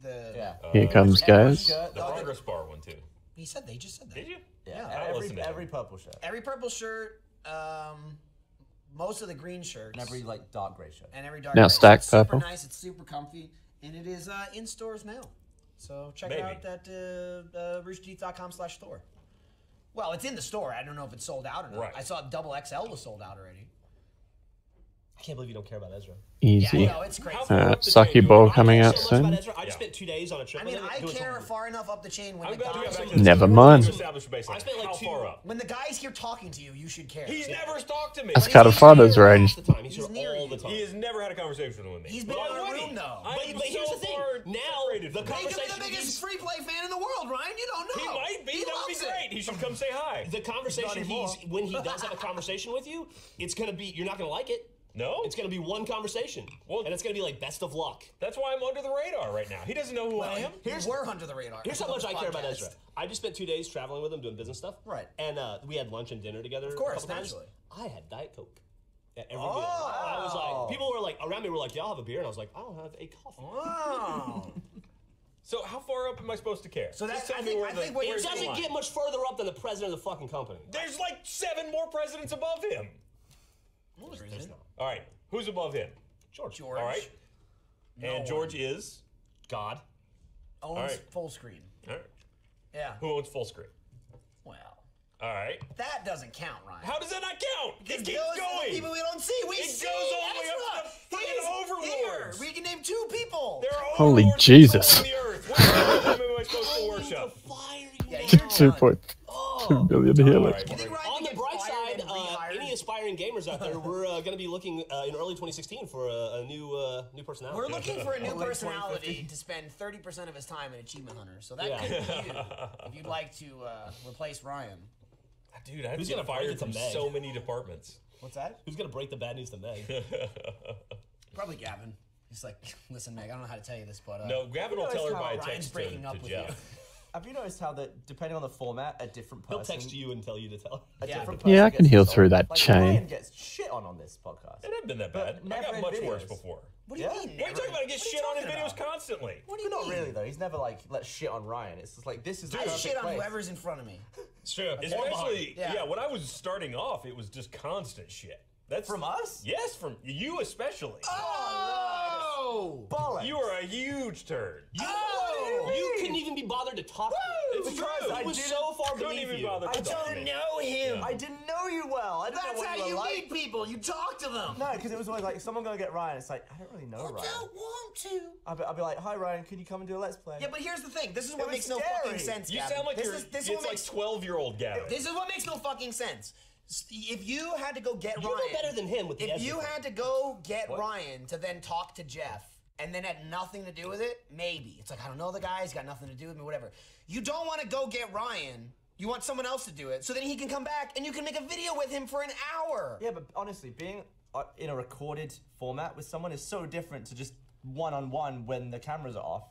Here comes gaze. The Progress Bar one too. He said they just said that. Did you? Yeah, every purple shirt. Every purple shirt. Most of the green shirts. And every like dark gray shirt. And every dark Now gray. stack It's purple. super nice. It's super comfy, and it is in stores now. So check it out at roosterteeth.com/store. Well, it's in the store. I don't know if it's sold out or not. Right. I saw double XL was sold out already. I can't believe you don't care about Ezra. Easy. Yeah, no, it's crazy. Sucky ball coming I out care so much about soon. Ezra. I just spent 2 days on a trip. I mean, with him I doing care something. far enough up the chain when I'm the glad we got guys back to the Never subject. mind. Establish the baseline. I spent like How two- far up? when the guy's here talking to you, you should care. He's never talked to me. That's kind of father's range. Half the time. He's He's here near all you. the time. He has never had a conversation with me. He's been Why in the would he? room, though. I But am here's so the thing. far Now, separated the from him. He could be conversation the biggest he's- free play fan in the world, Ryan. You don't know. He might be. He That would be loves it. great. He should come say hi. The conversation when he does have a conversation with you, it's gonna be you're not gonna like it. No? It's gonna be one conversation, Well- and it's gonna be like best of luck. That's why I'm under the radar right now. He doesn't know who I am. We're under the radar. Here's how much I care about Podcast. Ezra. I just spent 2 days traveling with him doing business stuff. Right. And we had lunch and dinner together. Of course, a couple times. naturally. I had Diet Coke at every meal. I was like, people were like around me were like, "Y'all have a beer?" And I was like, "I don't have a coffee." Wow. So how far up am I supposed to care? So Just that's tell I me think, where I the- think what you're where's the It doesn't line. get much further up than the president of the fucking company. There's like 7 more presidents above him. There's not. All right, who's above him? George. All right, and George is. God. owns right. full screen. All right. Yeah. Who owns full screen? Well, All right. that doesn't count, Ryan. How does that not count? It keeps Those are the going. people we don't see. We It see goes all the way up to Ezra. the He's freaking overlords. here. We can name 2 people. There are Holy overlords Jesus. controlling the earth. Which one of them am I supposed to worship? Yeah, you're 2.2 billion All healers. right. You think Ryan On can the get bright fired side, and rehired? any aspiring gamers out there, we're going to be looking in early 2016 for a new personality. We're looking for a new Late personality to spend 30% of his time in Achievement Hunter. So that Yeah. could be you if you'd like to replace Ryan. Dude, I Who's get gonna break fired it to from Meg? so many departments. What's that? Who's going to break the bad news to Meg? Probably Gavin. He's like, listen, Meg, I don't know how to tell you this, but No, Gavin will tell her by Ryan's text breaking to up with Jeff. you. Have you noticed how that depending on the format, a different person, He'll text you and tell you to tell. a Yeah. different Yeah, I person can gets heal insulted. through that like, chain. Ryan gets shit on this podcast. It hasn't been that But bad. I never got in much worse videos. before. What do you Yeah? mean? What are you talking about? I get What are you shit on in talking videos about? constantly. What do you But not mean? really though. He's never like let shit on Ryan. It's just like this is the I perfect shit on place. whoever's in front of me. It's true. Especially, Yeah. yeah, when I was starting off, it was just constant shit. That's From us? Yes, from you especially. Oh! Bollocks. You are a huge turd. You couldn't even be bothered to talk. It's Because true. I was didn't- so far Couldn't beneath even you. bother to I talk to don't me. know him. I didn't know you well. I didn't That's know what how you you were like. meet people. You talk to them. No, because it was always like someone gonna get Ryan. It's like I don't really know I Ryan. don't want to. I'll be like, hi Ryan, can you come and do a let's play? Yeah, but here's the thing. This is what was makes no scary. fucking sense, You Gavin. sound like this you're. is, this It's is what like makes 12-year-old Gavin. this is what makes no fucking sense. If you had to go get You Ryan, know better than him with the if Ezra you thing. had to go get Ryan to then talk to Jeff and then had nothing to do with it, maybe it's like I don't know the guy. He's got nothing to do with me. Whatever. You don't want to go get Ryan. You want someone else to do it, so then he can come back and you can make a video with him for an hour. Yeah, but honestly, being in a recorded format with someone is so different to just one-on-one when the cameras are off.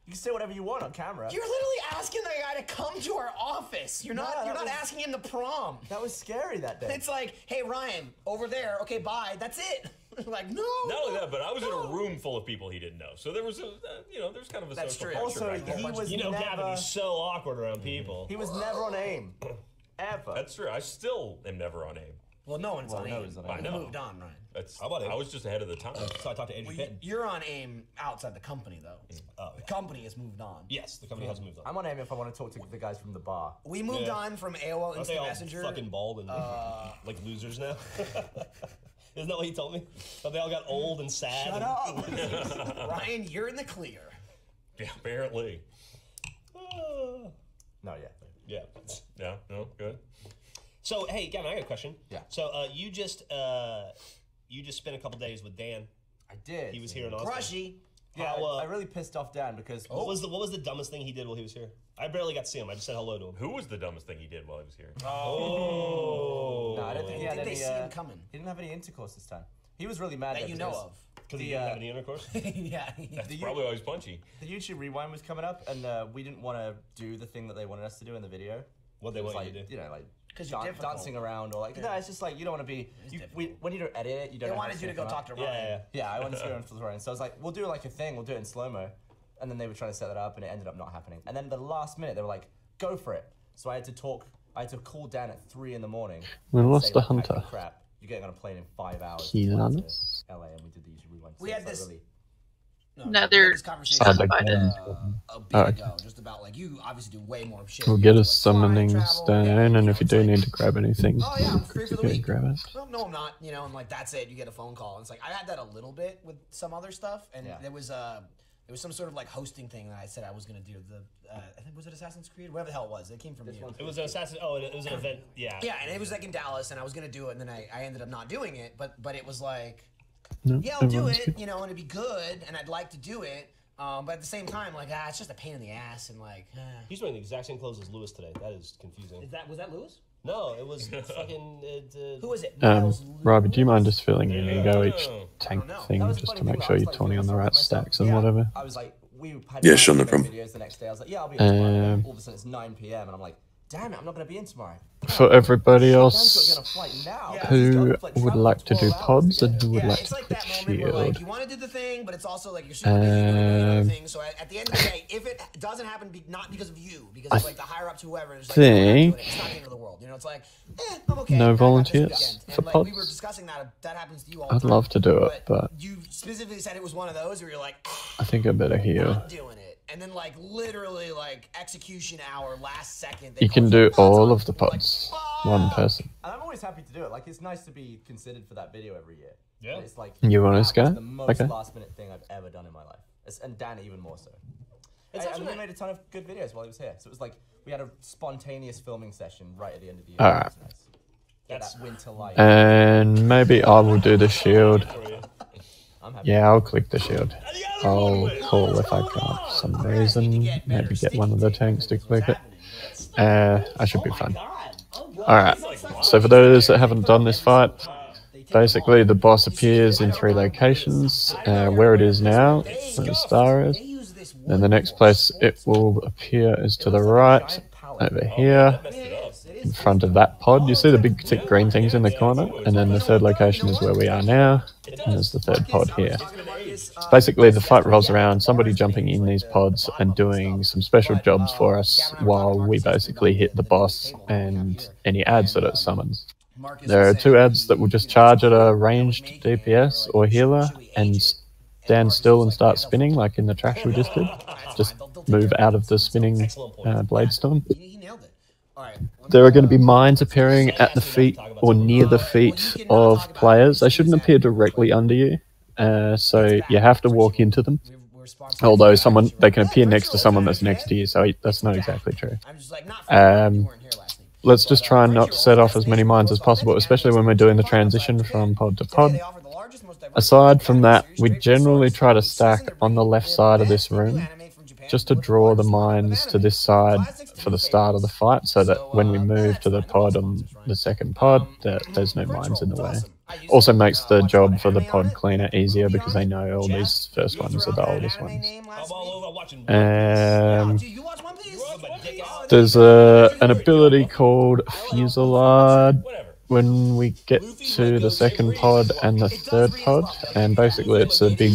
You can say whatever you want on camera. You're literally asking the guy to come to our office. You're not. No, You're that not was- asking him to prom. That was scary that day. It's like, hey Ryan, over there. Okay, bye. That's it. Like no. Not only that, but I was in a room full of people he didn't know, so there was a, there's kind of a That's social true. pressure Also, back there. he was You know, never. Gavin, he's so awkward around people. He was never on aim, ever. That's true. I still am never on aim. Well, no one's on no aim. one's on aim. I know. Moved on, Ryan. That's. How about I was just ahead of the time. So I talked to Andrew Pitton. You're on AIM outside the company, though. The company has moved on. Yes, the company has moved on. I'm on AIM if I want to talk to the guys from the bar. We moved on from AOL Aren't they Instant all Messenger. fucking bald and like losers now? Isn't that what he told me? That they all got old and sad. Shut up, Ryan. You're in the clear. Yeah, apparently. No, yeah. Yeah. Yeah. No. Good. So hey, Gavin, I got a question. Yeah. So you just spent a couple days with Dan. I did. He was here in Austin. Crushy. Yeah, How, I really pissed off Dan because what was the dumbest thing he did while he was here? I barely got to see him. I just said hello to him. Who was the dumbest thing he did while he was here? Oh. No, I don't think he had Did any. they see him coming? He didn't have any intercourse this time. He was really mad That you know of. Because he didn't have any intercourse? Yeah. That's probably why he's punchy. The YouTube Rewind was coming up, and we didn't want to do the thing that they wanted us to do in the video. What they It was want like, you to do? you know, like 'Cause you're difficult. dancing around or like no, it's just like you don't want to be. When you don't edit it, you don't. They know how wanted you to it's go gonna talk come to out. Ryan. Yeah, I wanted to go in for the Ryan. So I was like, we'll do like a thing. We'll do it in slow mo, and then they were trying to set that up, and it ended up not happening. And then the last minute, they were like, go for it. So I had to talk. I had to call Dan at 3 in the morning. We and lost say, a like, hunter. "Actually, crap. You're getting on a plane in 5 hours. He's to fly on to this. LA, and we did the YouTube Rewind. We So had it's, this- like, really. Another conversation subdivided. a bit ago, just about like you obviously do way more shit. We'll You get do, a like, summoning flying, travel, stone, and if you it's do like, need to grab anything, oh yeah, I'm free for the you week. grab it. Well, no, I'm not. You know, and like that's it. You get a phone call. And it's like I had that a little bit with some other stuff, and there was some sort of like hosting thing that I said I was gonna do. I think was it Assassin's Creed, whatever the hell it was. It came from you. It was an assassin. Oh, it was an event. Yeah. Yeah, and it was like in Dallas, and I was gonna do it, and then I ended up not doing it. But it was like, No, yeah, I'll do everyone's it. good. You know, and it'd be good, and I'd like to do it. But at the same time, like, it's just a pain in the ass, and like. He's wearing the exact same clothes as Lewis today. That is confusing. Was that Lewis? No, it was fucking. Who was it? Miles Robbie, do you mind just filling in and go each Oh. tank know. thing That was the just to funny make thing, sure I was you're like, turning on the I was right like to myself, stacks and yeah. whatever? I was like, we had Yeah, sure, no problem. videos the next day. I was like, yeah, I'll be in tomorrow. All of a sudden it's 9 p.m. and I'm like, damn it, I'm not gonna be in tomorrow. For everybody Dan's got else to get on a flight now. Yeah. who would travel like to do 12 hours pods to and get who would Yeah, like it's to like click that moment where like shield, you want to do the thing, but it's also like you're super busy doing another thing. So at the end of the day, if it doesn't happen, not because of you, because of like the higher ups, whoever, it's like no, we're not doing it. It's not the end of the world. You know, it's like, I'm okay. No I got this volunteers weekend. for And like we were pods? discussing that happens to you all the I'd time. love to do it, but you specifically said it was one of those where you're like, I think I better heal. not doing it. And then like literally like execution hour, last second. You can do all of the pods, one person. And I'm always happy to do it. Like, it's nice to be considered for that video every year. Yeah. But it's like, You want that us, guy? was the most Okay. last minute thing I've ever done in my life. And Dan even more so. And we made a ton of good videos while he was here. So it was like, we had a spontanear filming session right at the end of the year. Alright. It was nice. Get that winter light. And maybe I will do the shield. I'm happy. Yeah, I'll click the shield. I'll call if I can't for some reason. Maybe get one of the tanks to click it. I should be fine. Alright, so for those that haven't done this fight, basically the boss appears in 3 locations. Where it is now, where the star is. Then the next place it will appear is to the right, over here, in front of that pod. You see the big thick green things in the corner? And then the 3rd location is where we are now, and there's the 3rd pod here. Basically, the fight rolls around somebody jumping in these pods and doing some special jobs for us while we basically hit the boss and any ads that it summons. There are 2 ads that will just charge at a ranged DPS or healer and stand still and start spinning like in the trash we just did. Just move out of the spinning blade storm. He nailed it. All right. There are going to be mines appearing at the feet or near the feet of players. They shouldn't appear directly under you. So you have to walk into them. Although they can appear next to someone that's next to you, so that's not exactly true. Let's just try and not set off as many mines as possible, especially when we're doing the transition from pod to pod. Aside from that, we generally try to stack on the left side of this room, just to draw the mines to this side for the start of the fight, so that when we move to the pod on the 2nd pod, there's no mines in the way. Also makes the job for the pod cleaner easier because they know all these first ones are the oldest ones. There's an ability called Fusillade, when we get to the second pod and the third pod, and basically it's a big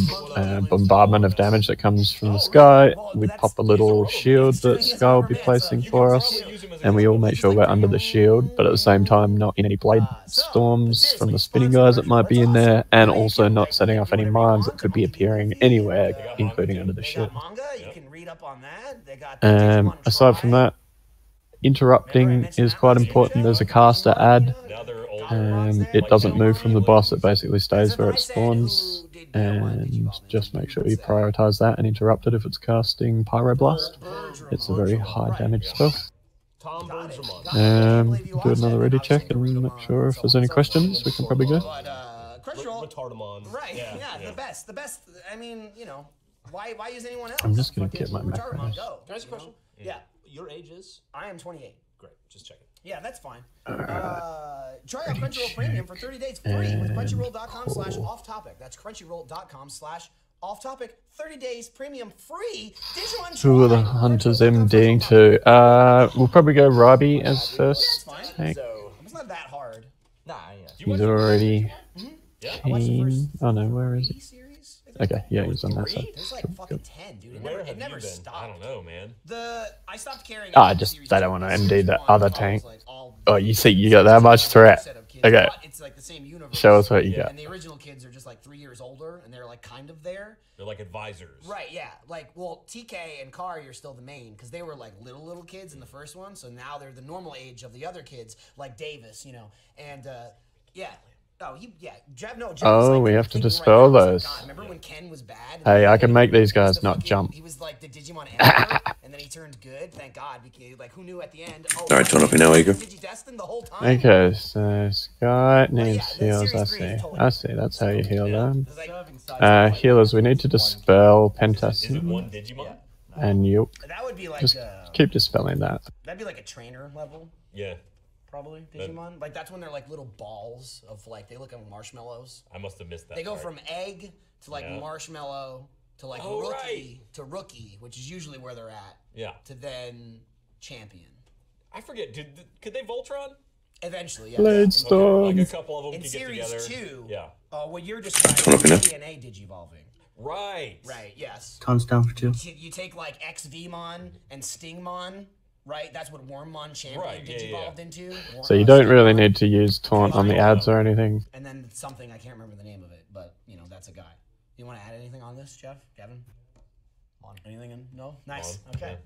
bombardment of damage that comes from the sky. We pop a little shield that Sky will be placing for us, and we all make sure we're under the shield, but at the same time not in any blade storms from the spinning guys that might be in there, and also not setting off any mines that could be appearing anywhere, including under the shield. Aside from that, interrupting is quite important. There's a caster ad, and it doesn't move from the boss. It basically stays where it spawns, and just make sure you prioritize that and interrupt it if it's casting Pyroblast. It's a very high damage spell. Do another ready check and make sure if there's any questions, we can probably go. Retardamon. Right, yeah, the best. I mean, you know, why use anyone else? I'm just going to get my macros. Can I ask a question? Yeah. Your age is? I am 28. Great, just checking. Yeah, that's fine. Try out Crunchyroll Premium for 30 days free with crunchyroll.com/offtopic. That's crunchyroll.com/offtopic. 30 days premium free. Who are the hunters MDing to? We'll probably go Robbie as first tank. It's not that hard. Nah, He's already keen. Oh no, where is he? Okay, yeah, he's on that side. There's like fucking 10, dude. It never stopped. I don't know, man. I stopped carrying. They don't want to MD the other tank. Oh, you see, you got that much threat. Okay. It's like the same universe. Show us what you got. And the original kids are just like 3 years older, and they're like kind of there. They're like advisors. Right, yeah. Like, well, TK and Kari are still the main, because they were like little kids in the first one, so now they're the normal age of the other kids, like Davis, you know. And, yeah. Oh, we have to dispel those. Remember when Ken was bad? Hey, I can make these guys not jump. He was like the Digimon Emperor, and then he turned good. Thank God. Because, like, who knew at the end? Oh, alright, turn off me now, Eager. Okay, so Sky needs heals. I see. That's how you heal them. Healers, we need to dispel Pentassin and Yoke. That would be like just keep dispelling that. That'd be like a trainer level. Yeah. Probably Digimon. Like that's when they're like little balls of like they look like marshmallows. I must have missed that. They go from egg to like marshmallow to like rookie, which is usually where they're at. Yeah. To then champion. I forget. Could they Voltron? Eventually, yeah. Blade-Storm. Like a couple of them in can series get together. 2. Yeah. What you're describing is DNA digivolving. Right. Right. Yes. Tons down for 2. You take like XVmon and Stingmon. Right, that's what Wormmon Champion digivolved into. So you don't really need to use Taunt on the ads or anything. And then something, I can't remember the name of it, but, you know, that's a guy. You want to add anything on this, Jeff? Gavin? Anything in? No? Nice. Okay.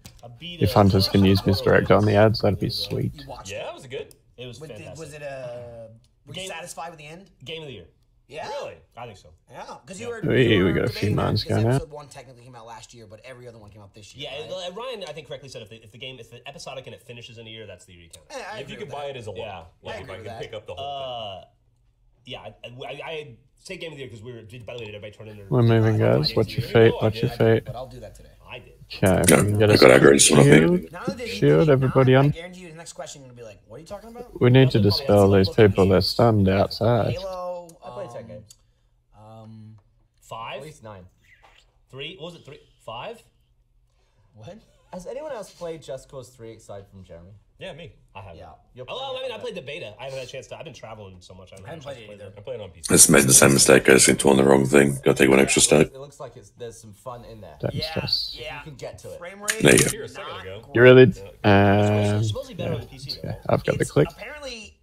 If hunters can use Misdirect on the ads, that'd be sweet. Yeah, that was good. It was fantastic. Was it were you satisfied with the end? Game of the year. Yeah. Really? I think so. Yeah, because you were. We got a few mines going out. Episode 1 technically came out last year, but every other one came out this year. Yeah, right? Ryan, I think correctly said if the episodic and it finishes in a year, that's the year you count. If you can buy it as a lot, like if I can pick up the whole thing. Yeah, I say game of the year because we were. By the way, did everybody turn in their? We're moving, guys. Watch your fate. Watch your fate. But I'll do that today. I did. Okay, we can get a shield. Everybody on. I guarantee you, the next question is gonna be like, "What are you talking about?" We need to dispel these people. They're stunned outside. Halo. I played 10 games. 5? At least 9. 3? What was it? 3? 5? What? Has anyone else played Just Cause 3 aside from Jeremy? Yeah, me. I haven't. Yeah. I played the beta. I haven't had a chance to. I've been traveling so much. I haven't played it either. I played it on PC. Let's make the same mistake. I just went on the wrong thing. Gotta take one extra step. It looks like there's some fun in there. Yeah. You can get to it. Frame rate. There you go. Here a second ago. You really? It's supposed to be better on the PC. Though. I've got the click. Apparently,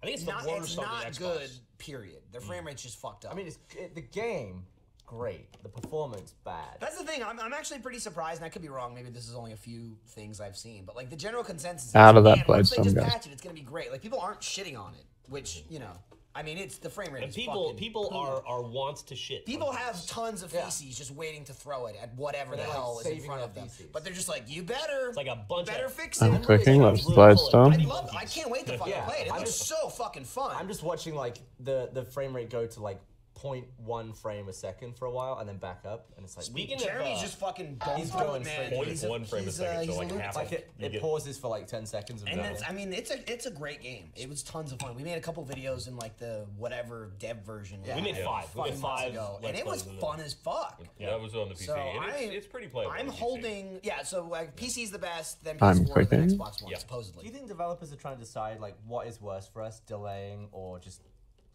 I think it's not Xbox. good. Period. Their frame rate's just fucked up. I mean, the game, great. The performance, bad. That's the thing. I'm actually pretty surprised, and I could be wrong. Maybe this is only a few things I've seen, but like the general consensus. Out of that once Blade-Storm, they just guys. patch it, it's gonna be great. Like people aren't shitting on it, which you know. I mean, it's the frame rate. And is people are wants to shit. People have tons of feces just waiting to throw it at whatever the hell is in front of them. But they're just like, you better. It's like a bunch better of. fix it. I'm clicking. Let's Blade-Storm. I can't wait to fucking play it. It looks so fucking fun. I'm just watching like the frame rate go to like 0.1 frame a second for a while and then back up, and it's like Speaking Jeremy's just fucking going he's through going it, straight man. through He's it. 0.1 frame a second, so like he's a half. like it pauses for like 10 seconds. And it's, I mean, it's a great game. It was tons of fun. We made a couple videos in like the whatever dev version. We made 5. We made 5 ago, and Let's it was Plays in fun as fuck. Yeah, that was on the PC. So and it's pretty playable. I'm on PC. holding, so like PC's the best, then I'm PS4, then clicking. Xbox One, Yeah. supposedly. Do you think developers are trying to decide like what is worse for us, delaying or just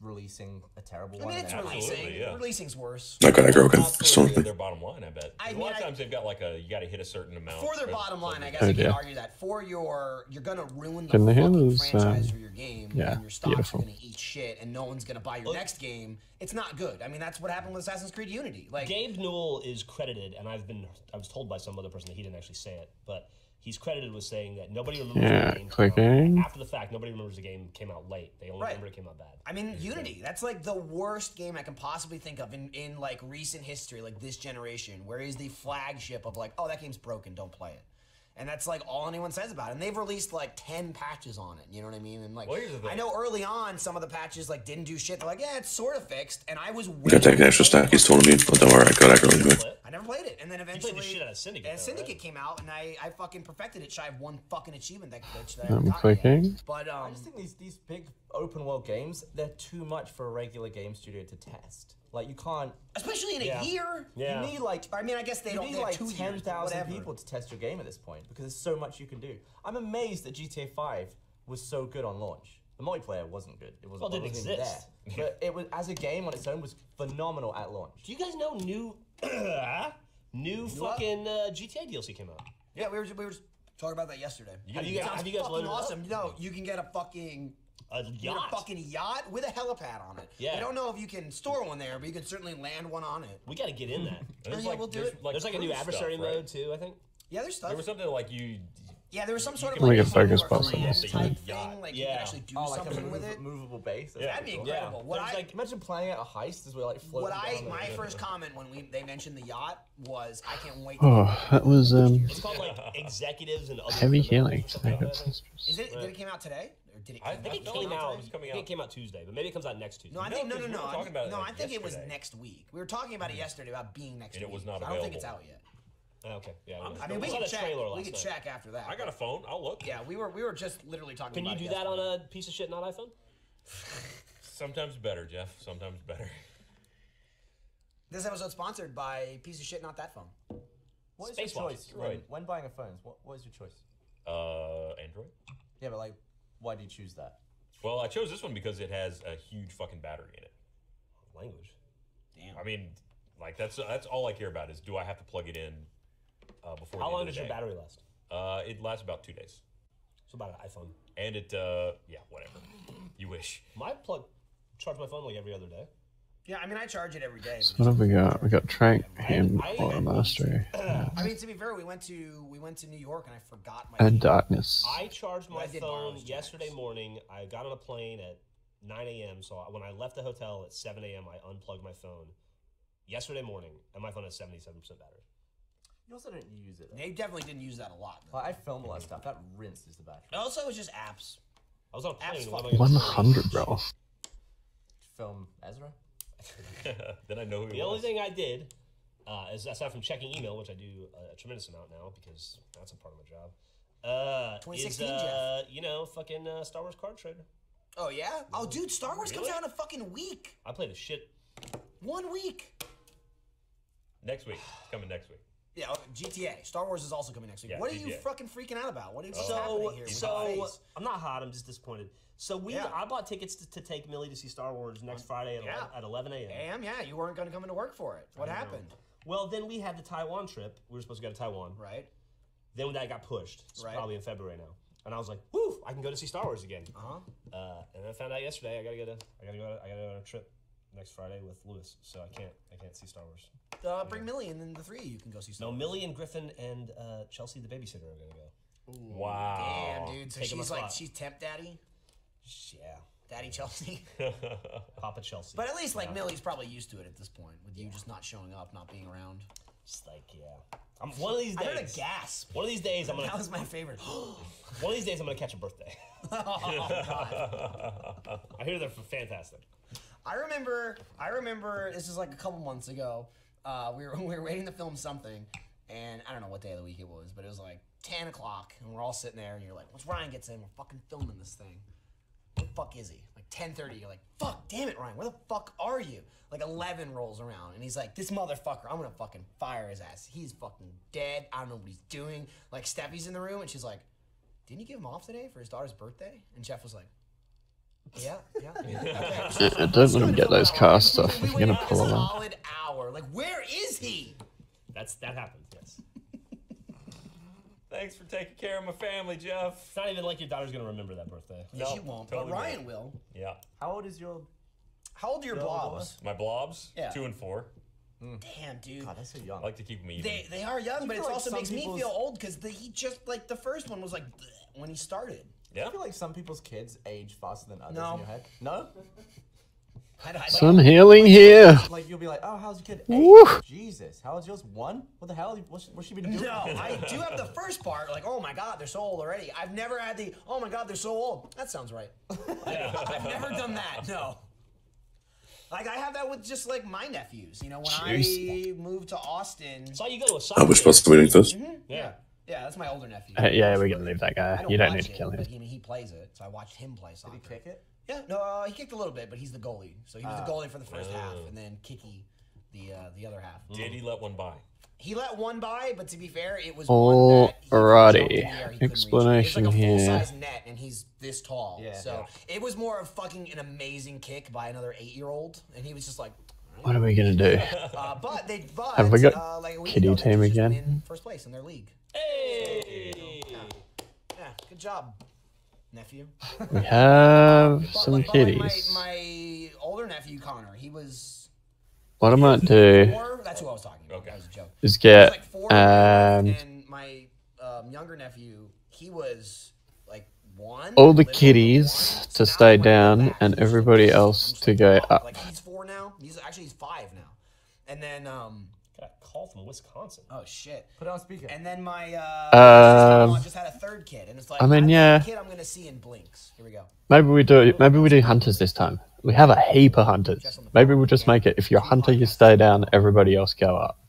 releasing a terrible I one? mean, it's and then- releasing. yeah. Releasing's worse. I got Aggro again. Also, Still their bottom line, I bet. I A mean, lot of times they've got like you got to hit a certain amount. For their or bottom line, something. I guess Oh, I can dear. argue that for you're gonna ruin the Can they hear fucking those, franchise for your game, yeah, and your stocks beautiful. are gonna eat shit, and no one's gonna buy your next game. It's not good. I mean, that's what happened with Assassin's Creed Unity. Like, Gabe Newell is credited, and I was told by some other person that he didn't actually say it, but he's credited with saying that nobody remembers Yeah, the game clicking. after the fact. Nobody remembers the game came out late. They only Right. remember it came out bad. I mean, Unity, that's like the worst game I can possibly think of in like recent history, like this generation, where is the flagship of like, oh, that game's broken, don't play it. And that's like all anyone says about it. And they've released like 10 patches on it, you know what I mean? And like, Well, here's the thing. I know early on some of the patches like didn't do shit. They're like, yeah, it's sort of fixed. And I was Gotta take an extra stack. He's told me, but don't worry, I got Aggro anyway. I never played it. And then You eventually, played the shit out of Syndicate. and though, Syndicate right? came out, and I fucking perfected it shy of one fucking achievement that I I'm haven't gotten yet. clicking. But I just think these big open world games, they're too much for a regular game studio to test. Like you can't. especially in Yeah. a year, Yeah. You need like. I mean, I guess they You don't need they have like 2 years, 10,000 whatever. people to test your game at this point because there's so much you can do. I'm amazed that GTA 5 was so good on launch. The multiplayer wasn't good. It wasn't, Well, it didn't wasn't even exist. there. But it was as a game on its own was phenomenal at launch. Do you guys know new fucking GTA DLC came out? Yeah, we were talking about that yesterday. Have you guys fucking loaded it up? awesome. No, you can get a fucking A get yacht. a fucking yacht with a helipad on it. Yeah. I don't know if you can store one there, but you can certainly land one on it. We got to get in that. There's Yeah, we'll do it. There's like a new cruise adversary stuff, right? mode too, I think. Yeah, there's stuff. There was something like you. Yeah, there was some sort of can like make a focus solar button on land this type thing. thing. Like you Yeah. can actually do Oh, like a something with it. movable base. That's That'd be pretty cool. incredible. What There's I like Imagine playing at a heist as we're like floating. what I down my the- first comment when they mentioned the yacht was I can't wait. Oh, that was it's called like executives and other heavy criminals healing. or something like that, I think. Is it? Did it came out today? Or did it? I Come I think it out? came out. It's coming I think out. it came out Tuesday, but maybe it comes out next Tuesday. No, I No, think no, 'cause we were talking about it, no. like, I think it was yesterday. next week. We were talking about it yesterday about being next And week. it was not I don't think it's available. out yet. Oh, okay, yeah. I mean, we saw can the check. trailer We last can night. check after that. I got a phone. I'll look. Yeah, we were just literally talking. Can you about do it that on yesterday. a piece of shit not iPhone? Sometimes better, Jeff. Sometimes better. This episode's sponsored by piece of shit, not that phone. What is your Space Watch, choice right. when buying a phone? What is your choice? Android. Yeah, but like, why do you choose that? Well, I chose this one because it has a huge fucking battery in it. Language. Damn. I mean, like that's all I care about is do I have to plug it in before? How the long end of does the your day? battery last? It lasts about 2 days, So about an iPhone. and it yeah, whatever. You wish. My plug charge my phone like every other day. Yeah, I mean, I charge it every day. So what have we got? We got Trank, him, or Mastery, I mean, to be fair, we went to New York and I forgot my. and Darkness. I charged my I did borrow phone his yesterday Jack's. morning. I got on a plane at 9 a.m. So when I left the hotel at 7 a.m., I unplugged my phone yesterday morning, and my phone has 77% battery. You also don't use it. They definitely didn't use that a lot. Though. Like, I film a lot of stuff. That rinses the battery. Also, it's just apps. I was on a plane. Apps What am I fuck- gonna do? 100, bro. Film Ezra. Then I know who. The it only was. thing I did, is aside from checking email, which I do a tremendous amount now because that's a part of my job, 2016, is, Jeff. you know, fucking Star Wars card trader. Oh yeah. Oh dude, Star Wars comes Really? out in a fucking week. I played a shit. 1 week. Next week. It's coming next week. Yeah, GTA. Star Wars is also coming next week. Yeah, what are you GTA. fucking freaking out about? What is what's So, happening here? so I'm not hot. I'm just disappointed. So Yeah. I bought tickets to take Millie to see Star Wars next Friday at 11 a.m. Damn, yeah, you weren't going to come into work for it. What happened? Well, then we had the Taiwan trip. We were supposed to go to Taiwan. Right. Then when that got pushed, it's Right. probably in February now. And I was like, "Woo! I can go to see Star Wars again." Uh-huh. And I found out yesterday I gotta go on a trip next Friday with Lewis, so I can't see Star Wars. Bring Millie and then the three of you can go see Star No, Wars. Millie and Griffin and Chelsea the babysitter are gonna go. Wow. Damn, dude. So Taking my she's like, spot. she's temp daddy? Yeah, Daddy Chelsea? Papa Chelsea. But at least, like, Millie's probably used to it at this point, with you just not showing up, not being around. Just like I'm one of these I days. heard a gasp. One of these days I'm That gonna. was my favorite. One of these days I'm gonna catch a birthday. Oh, God. I hear they're fantastic. I remember. This is like a couple months ago. We were waiting to film something, and I don't know what day of the week it was, but it was like 10 o'clock, and we're all sitting there, and you're like, once Ryan gets in, we're fucking filming this thing. Where the fuck is he? Like 10:30, you're like, fuck, damn it, Ryan, where the fuck are you? Like 11 rolls around, and he's like, this motherfucker, I'm gonna fucking fire his ass. He's fucking dead. I don't know what he's doing. Like Steffi's in the room, and she's like, didn't you give him off today for his daughter's birthday? And Jeff was like, yeah. Okay. Don't let him get those casts off. If you're gonna pull them out. Solid hour. Like, where is he? That happens. Yes. Thanks for taking care of my family, Jeff. It's not even like your daughter's gonna remember that birthday. Yeah, she won't. Totally but Ryan will. Yeah. How old is your? How old are your blobs? My blobs? Yeah. 2 and 4. Damn, dude. God, that's so young. I like to keep them even. They are young, but it like also some makes me people's- feel old because he just like the first one was like bleh when he started. Yeah. I feel like some people's kids age faster than others No. in your head. No? Some healing here. Like you'll be like, oh, how's your kid? Woo. 8? Jesus, how old's yours? 1? What the hell? What's she been doing? No, I do have the first part, like, oh my god, they're so old already. I've never had the, oh my god, they're so old. That sounds right. I've never done that, no. Like, I have that with just, like, my nephews. You know, when I moved to Austin. So you go to a Oh, soccer we're supposed to be doing this? Yeah, that's my older nephew. Yeah, we're gonna leave that guy. You don't watch need to it, kill him. But he plays it, so I watched him play soccer. Did he kick it? Yeah, no, he kicked a little bit, but he's the goalie. So he was the goalie for the first half, and then Kiki the other half. Did he let one by? He let one by, but to be fair, it was one that he jumped in the Alrighty. air, he couldn't Explanation reach. It's like a here. full-size net, and he's this tall. Yeah. So it was more of fucking an amazing kick by another 8-year-old, and he was just like. What are we gonna do? But Have we got like a week kitty ago, team they just again? went in first place in their league. Hey. Yeah, good job, nephew. We have But, some like, kitties. My older nephew Connor, he was. What I might do 4. That's who I was talking about. Okay. That was a joke. is He was get like 4, and my younger nephew, he was like 1. all the literally kitties 1. to Now stay he went down back and to everybody just else to go up. Like he's 4 now. He's 5 now. And then Got a call from Wisconsin. oh shit. Put it on speaker. And then my Um, just had a 3rd kid, and it's like I mean, yeah. the kid I'm gonna see in blinks. Here we go. Maybe we do hunters this time. We have a heap of hunters. Maybe we'll just make it, if you're a hunter, you stay down, everybody else go up.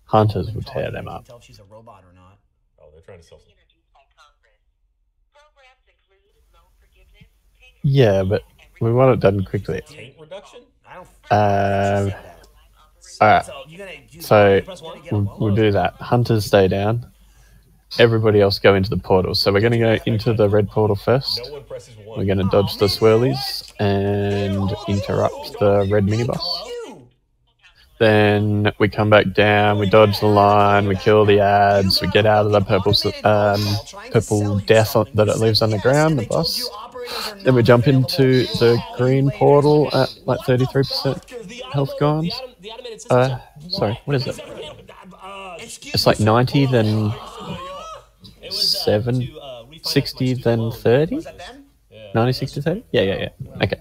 Hunters will tear them up. Tell if she's a robot or not. Oh, they're trying to sell. Yeah, but we want it done quickly. Taint reduction? I don't. Alright, So you're gonna do so press 1 to get we'll do that. Hunters stay down. Everybody else go into the portal. So we're going to go into the red portal first. No one presses 1. We're going to dodge the swirlies and interrupt the red mini-boss. Then we come back down, we dodge the line, we kill the ads, we get out of the purple death that it leaves on the ground, the boss. Then we jump into the green portal at like 33% health gone. Sorry, what is it? It's like 90, then 60, then 30? 90, 60, 30? Yeah. Okay.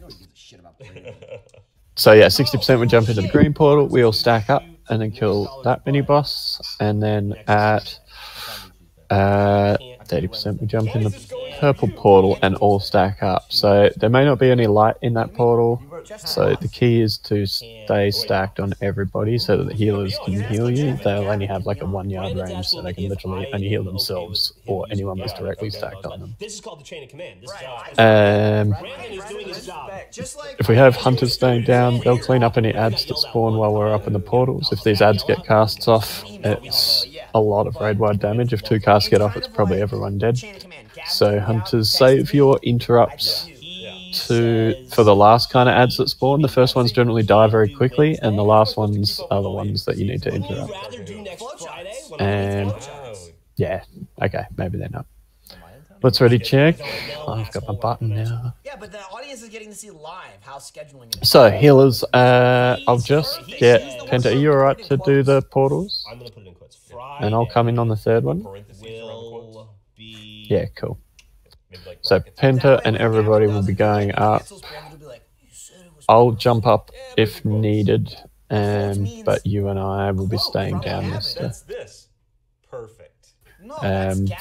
So yeah, 60% we jump into the green portal, we all stack up and then kill that mini boss, and then at 30% we jump in the purple portal and all stack up. So there may not be any light in that portal, so the key is to stay stacked on everybody so that the healers can heal you. They'll only have like a 1 yard range, so they can literally only heal themselves or anyone that's directly stacked on them. This is called the chain of command. This is Um, Brandon is doing his job. If we have hunters staying down, they'll clean up any ads that spawn while we're up in the portals. If these ads get casts off, it's a lot of raid-wide damage. If 2 casts get off, it's probably everyone dead. So hunters, save your interrupts for the last kind of ads that spawn. The first ones generally die very quickly, and the last ones are the ones that you need to interrupt. And yeah, okay, maybe they're not. Let's ready check. Oh, I've got my button now. Yeah, but the audience is getting to see live how scheduling it. So healers, I'll just get Penta. Are you alright to do the portals? I'm gonna put it in quotes. And I'll come in on the 3rd one. Will be. Yeah, cool. So Penta and everybody will be going up. I'll jump up if needed, but you and I will be staying down this. That's this. Perfect.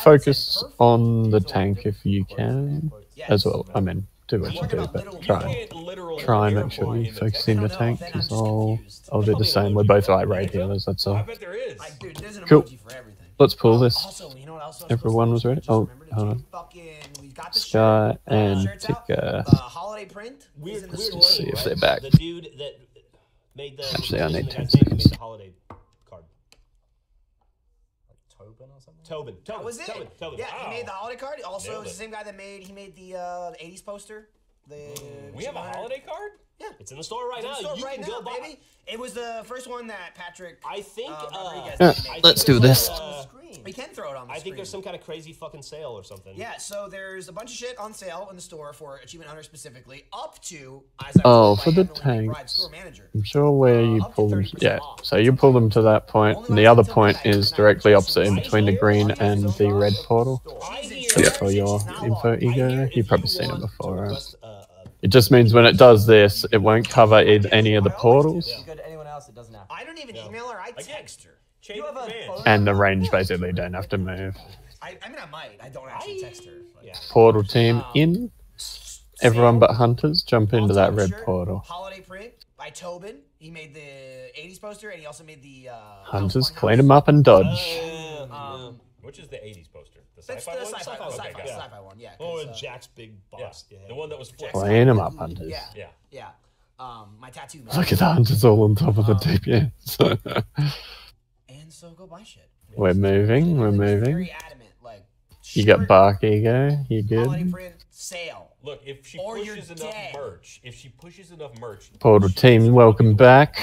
Focus on the tank if you can, as well. I mean, do what you do, but try Try and make sure you focus in the tank, because I'll do the same. We're both like raid healers, that's all. I bet there is. Like, dude, there's an Cool. emoji for everything. Let's pull this. Also, you know what else? Everyone was ready? Oh, hold on. We got the Sky shirt. and Shirts out. Tika. Holiday print. Weird, Is in the weird store. Let's see if they're back. The dude that made the Actually, I need the 10 guy that made seconds. the holiday card. Like Tobin or something? Tobin. That was it. Tobin. Yeah, he made the holiday card. Also, Nailed it's the it. same guy that made the 80s poster. We have a holiday card? Yeah. It's in the store right now. You right can now, go buy. baby. It was the first one that Patrick. I think. Rodriguez Yeah, made. let's do this. We can throw it on the I screen. think there's some kind of crazy fucking sale or something. Yeah, so there's a bunch of shit on sale in the store for Achievement Hunter specifically, up to as I Oh, was for told the by Emily McBride, tanks. store manager. I'm sure where you Up to pull them. 30% Yeah, off. so you pull them to that point, and the other point is directly opposite in between the green and the red portal. Just for your info ego. You've probably seen it before, right? It just means when it does this, it won't cover any of the portals, You go to anyone else, it doesn't happen. I don't even email her, I text her. Chain You of have a command. phone? and the range basically don't have to move. I mean, I might. I don't actually text her. Like, Yeah. Portal team in. Everyone but hunters jump into that red shirt, portal. Holiday print by Tobin. He made the 80s poster, and he also made the Hunters clean them up and dodge. Which is the 80s poster? The That's sci-fi the one? sci-fi, Okay, sci-fi, got it. sci-fi one. Yeah. Oh, 'cause, Jack's big boss. Yeah. The one that was flipped. Clean them up, hunters. Yeah. Yeah. Yeah. My tattoo. Look at the hunters all on top of the DPS. And so go buy shit. We're moving, we're Like, moving. Very adamant. Like You got shirt, Bark Ego, you holiday good? print sale. Look, if she Or you're pushes enough dead. merch, Portal team, welcome back.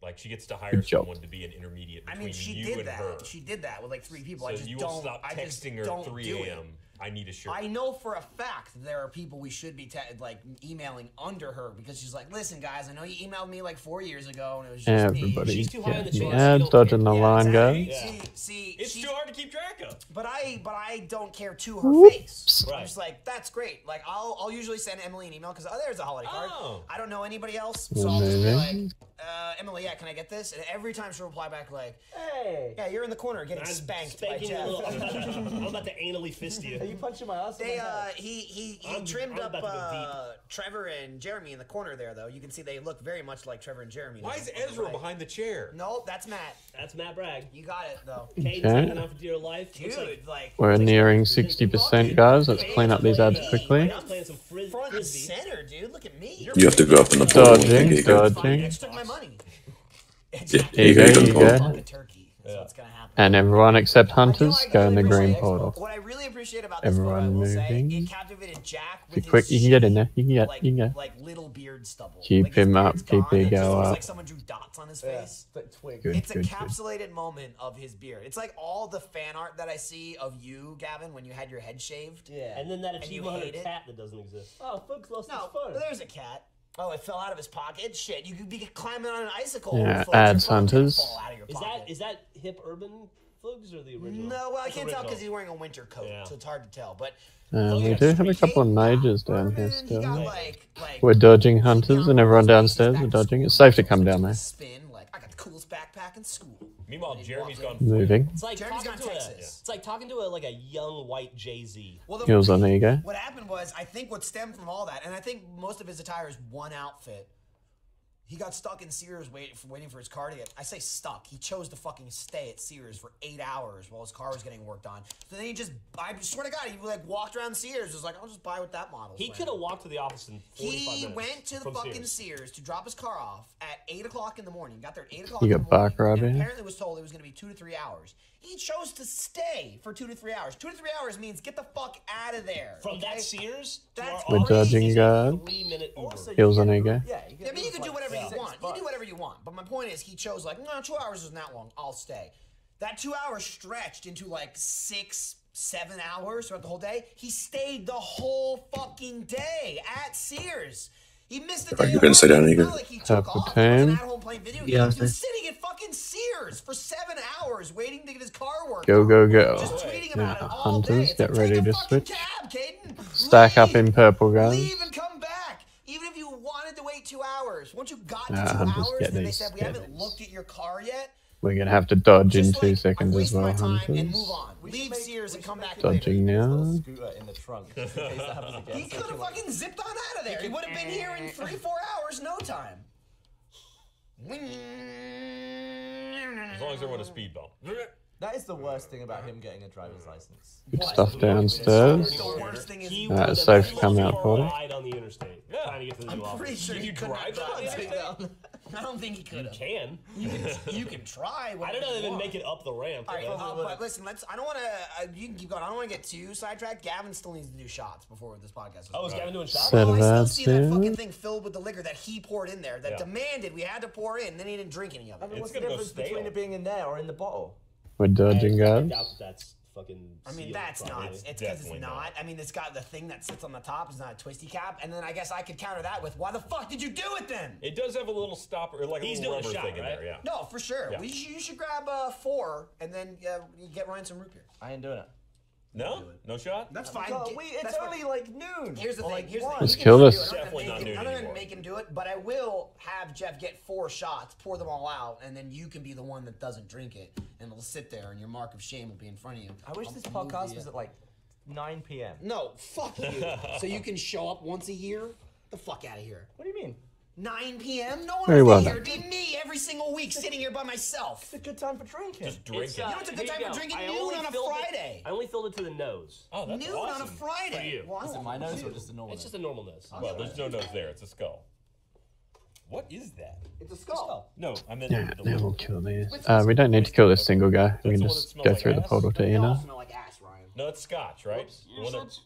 like she gets to hire Good job. someone to be an intermediate I between mean, she you did and that. her. She did that with like 3 people. So I just you don't. will stop I just texting her don't at 3 do it. a.m. I need a shirt. I know for a fact that there are people we should be like emailing under her because she's like, listen, guys, I know you emailed me like 4 years ago and it was just me. Everybody, She's too high on the chain. yeah, She don't dodging the Yeah, line, exactly. guys. See, it's she's- too hard to keep track of. But I don't care to her face. I'm Right. just like, that's great. Like I'll usually send Emily an email because there's a holiday card. Oh. I don't know anybody else, We're so I'll just be like, moving. Emily, yeah, can I get this? And every time she'll reply back like, Hey! yeah, you're in the corner getting I'm spanked spanking by you. Jeff. I'm about to anally fist you. Are you punching my ass? They he trimmed I'm up about to go Trevor and Jeremy in the corner there though. You can see they look very much like Trevor and Jeremy. Why there is on the Ezra right. behind the chair? No, that's Matt. That's Matt Bragg. You got it though. Caden's Okay. hanging off into your life. Dude, Looks like We're nearing 60%, guys. Let's clean up these ads quickly. I'm playing some Front and frisbee. center, dude. Look at me. You have to go up in the portal. Dodging, Okay, go. Fine, I dodging. just took my money. Yeah, Here you go, you here you go. go. Fucking turkey. That's what's gonna happen. And everyone except I feel hunters like go in the I really green appreciate- portal. What I really appreciate about this Everyone photo, I will say, moving. it captivated Jack Be with quick, his you can get in shitty, there. You can get, like, you can get. like little beard stubble. Keep Like, his him up, beard's keep gone, it it just go looks up. like someone drew dots on his Yeah, face. like twig. Good, It's a good, good. capsulated moment of his beard. It's like all the fan art that I see of you, Gavin, when you had your head shaved. Yeah. And then that And you Achievement Hunter hate it? cat that doesn't exist. Oh, Fook's lost No, his phone. there's a cat. Oh, it fell out of his pocket. Shit, you could be climbing on an icicle. Yeah, Folks, your ads phone's gonna hunters. fall out of your pocket. Is that hip urban Fugs or the original? No, well, I That's can't tell original. because he's wearing a winter coat, Yeah. so it's hard to tell. But We do have a couple of mages down here He still. got like We're dodging hunters and everyone downstairs are dodging. It's safe to come down there. spin. Like I got the coolest backpack in school. Meanwhile, Jeremy's gone. Moving. It's like Jeremy's talking gone to Texas. it's like talking to like a young white Jay-Z. Well, the, Heels on ego. what happened was, I think what stemmed from all that, and I think most of his attire is one outfit. He got stuck in Sears waiting for his car to get. I say stuck. He chose to fucking stay at Sears for 8 hours while his car was getting worked on. So then he just, I swear to God, he like walked around Sears. Was like, I'll just buy what that model. He could have walked to the office in 45 He minutes. went to the from fucking Sears. Sears to drop his car off at 8 o'clock in the morning. Got there at 8 o'clock You in the got morning. Barker up and here? apparently was told it was going to be 2 to 3 hours. He chose to stay for 2 to 3 hours. 2 to 3 hours means get the fuck out of there. From okay? that Sears to That's our We're dodging office, guys. 3-minute Uber. Also, Heels you on get- ego. Yeah, Yeah, I mean, you can do whatever you $6. want. You can do whatever you want. But my point is, he chose like, no, 2 hours isn't that long. I'll stay. That 2 hours stretched into like 6, 7 hours throughout the whole day. He stayed the whole fucking day at Sears. He missed the Are day. you gonna sit down, It's Eager? not like he took Couple off. He wasn't time. at home playing video Yeah, games. He was sir. sitting at fucking Sears for 7 hours waiting to get his car worked Go, on. go, go. Just tweeting Yeah, about it all day. hunters, It's get like, ready take a to fucking switch. cab, Caden. Stack up Leave. in purple, guys. Leave and come back. Even if you wanted to wait 2 hours. Once you got to 2 Hunters hours, get then they these, said, we get haven't these. looked at your car yet. We're gonna have to dodge in Just 2 like, seconds as well, and hunters. move on. Leave Sears and come back Dodging later. now. Scooter in the trunk. Just in case that happens again. He could have fucking zipped on out of there. He would have been here in 3-4 hours, no time. As long as everyone a speed bump. That is the worst thing about him getting a driver's license. Good stuff downstairs. The worst thing is Alright, safe to come out for it. Ride on the interstate. Yeah. Trying to get to the I'm new pretty office. sure Can he you could drive not on the drive interstate? I don't think he could have. Can. You can try. I don't know if they make it up the ramp. All right, but- but listen, I don't want to. You can keep going. I don't want to get too sidetracked. Gavin still needs to do shots before this podcast is Oh, is over. Gavin doing shots? Set Oh, of I still ads see that fucking here. thing filled with the liquor that he poured in there that Yeah. demanded we had to pour in, then he didn't drink any of I it. mean, It's what's the gonna go difference between stale. it being in there or in the bottle? We're dodging, I guys. doubt that's fucking. I mean, sealed that's not. properly. It's because it's Definitely not. not. I mean, it's got the thing that sits on the top. It's not a twisty cap. And then I guess I could counter that with, why the fuck did you do it then? It does have a little stopper, or like He's a little doing a rubber shot, thing right? in there, yeah. No, for sure. Yeah. You should grab 4 and then you get Ryan some root beer. I ain't doing it. No? No shot? That's fine. God, it's That's only like noon. Here's the Or thing. like Here's the 1. thing. Let's He kill can this. do it. Definitely not noon I'm not gonna anymore. make him do it, but I will have Jeff get 4 shots, pour them all out, and then you can be the one that doesn't drink it, and it'll sit there, and your mark of shame will be in front of you. I wish this I'll move podcast the- was at like 9 p.m. No, fuck you. So you can show up once a year? The fuck out of here. What do you mean? 9 p.m. No one Very will well be here. done. It'd be me every single week sitting here by myself. It's a good time for drinking. Just drink it. You know, it's a good Here time you for go. drinking I noon only on a filled it- Friday. I only filled it to the nose. Oh, that's Noon awesome. on a Friday. For you. Well, I Is it don't my want nose to. or just a normal It's nose? just a normal nose. Well, there's no nose there. It's a skull. What is that? It's a skull. No, I meant Yeah, the now little... we'll kill these. We don't need to kill this single guy. We can the one just that smells go like through the ass? portal to They all Eonar. smell like ass, Ryan. No, it's Scotch, right? The one that-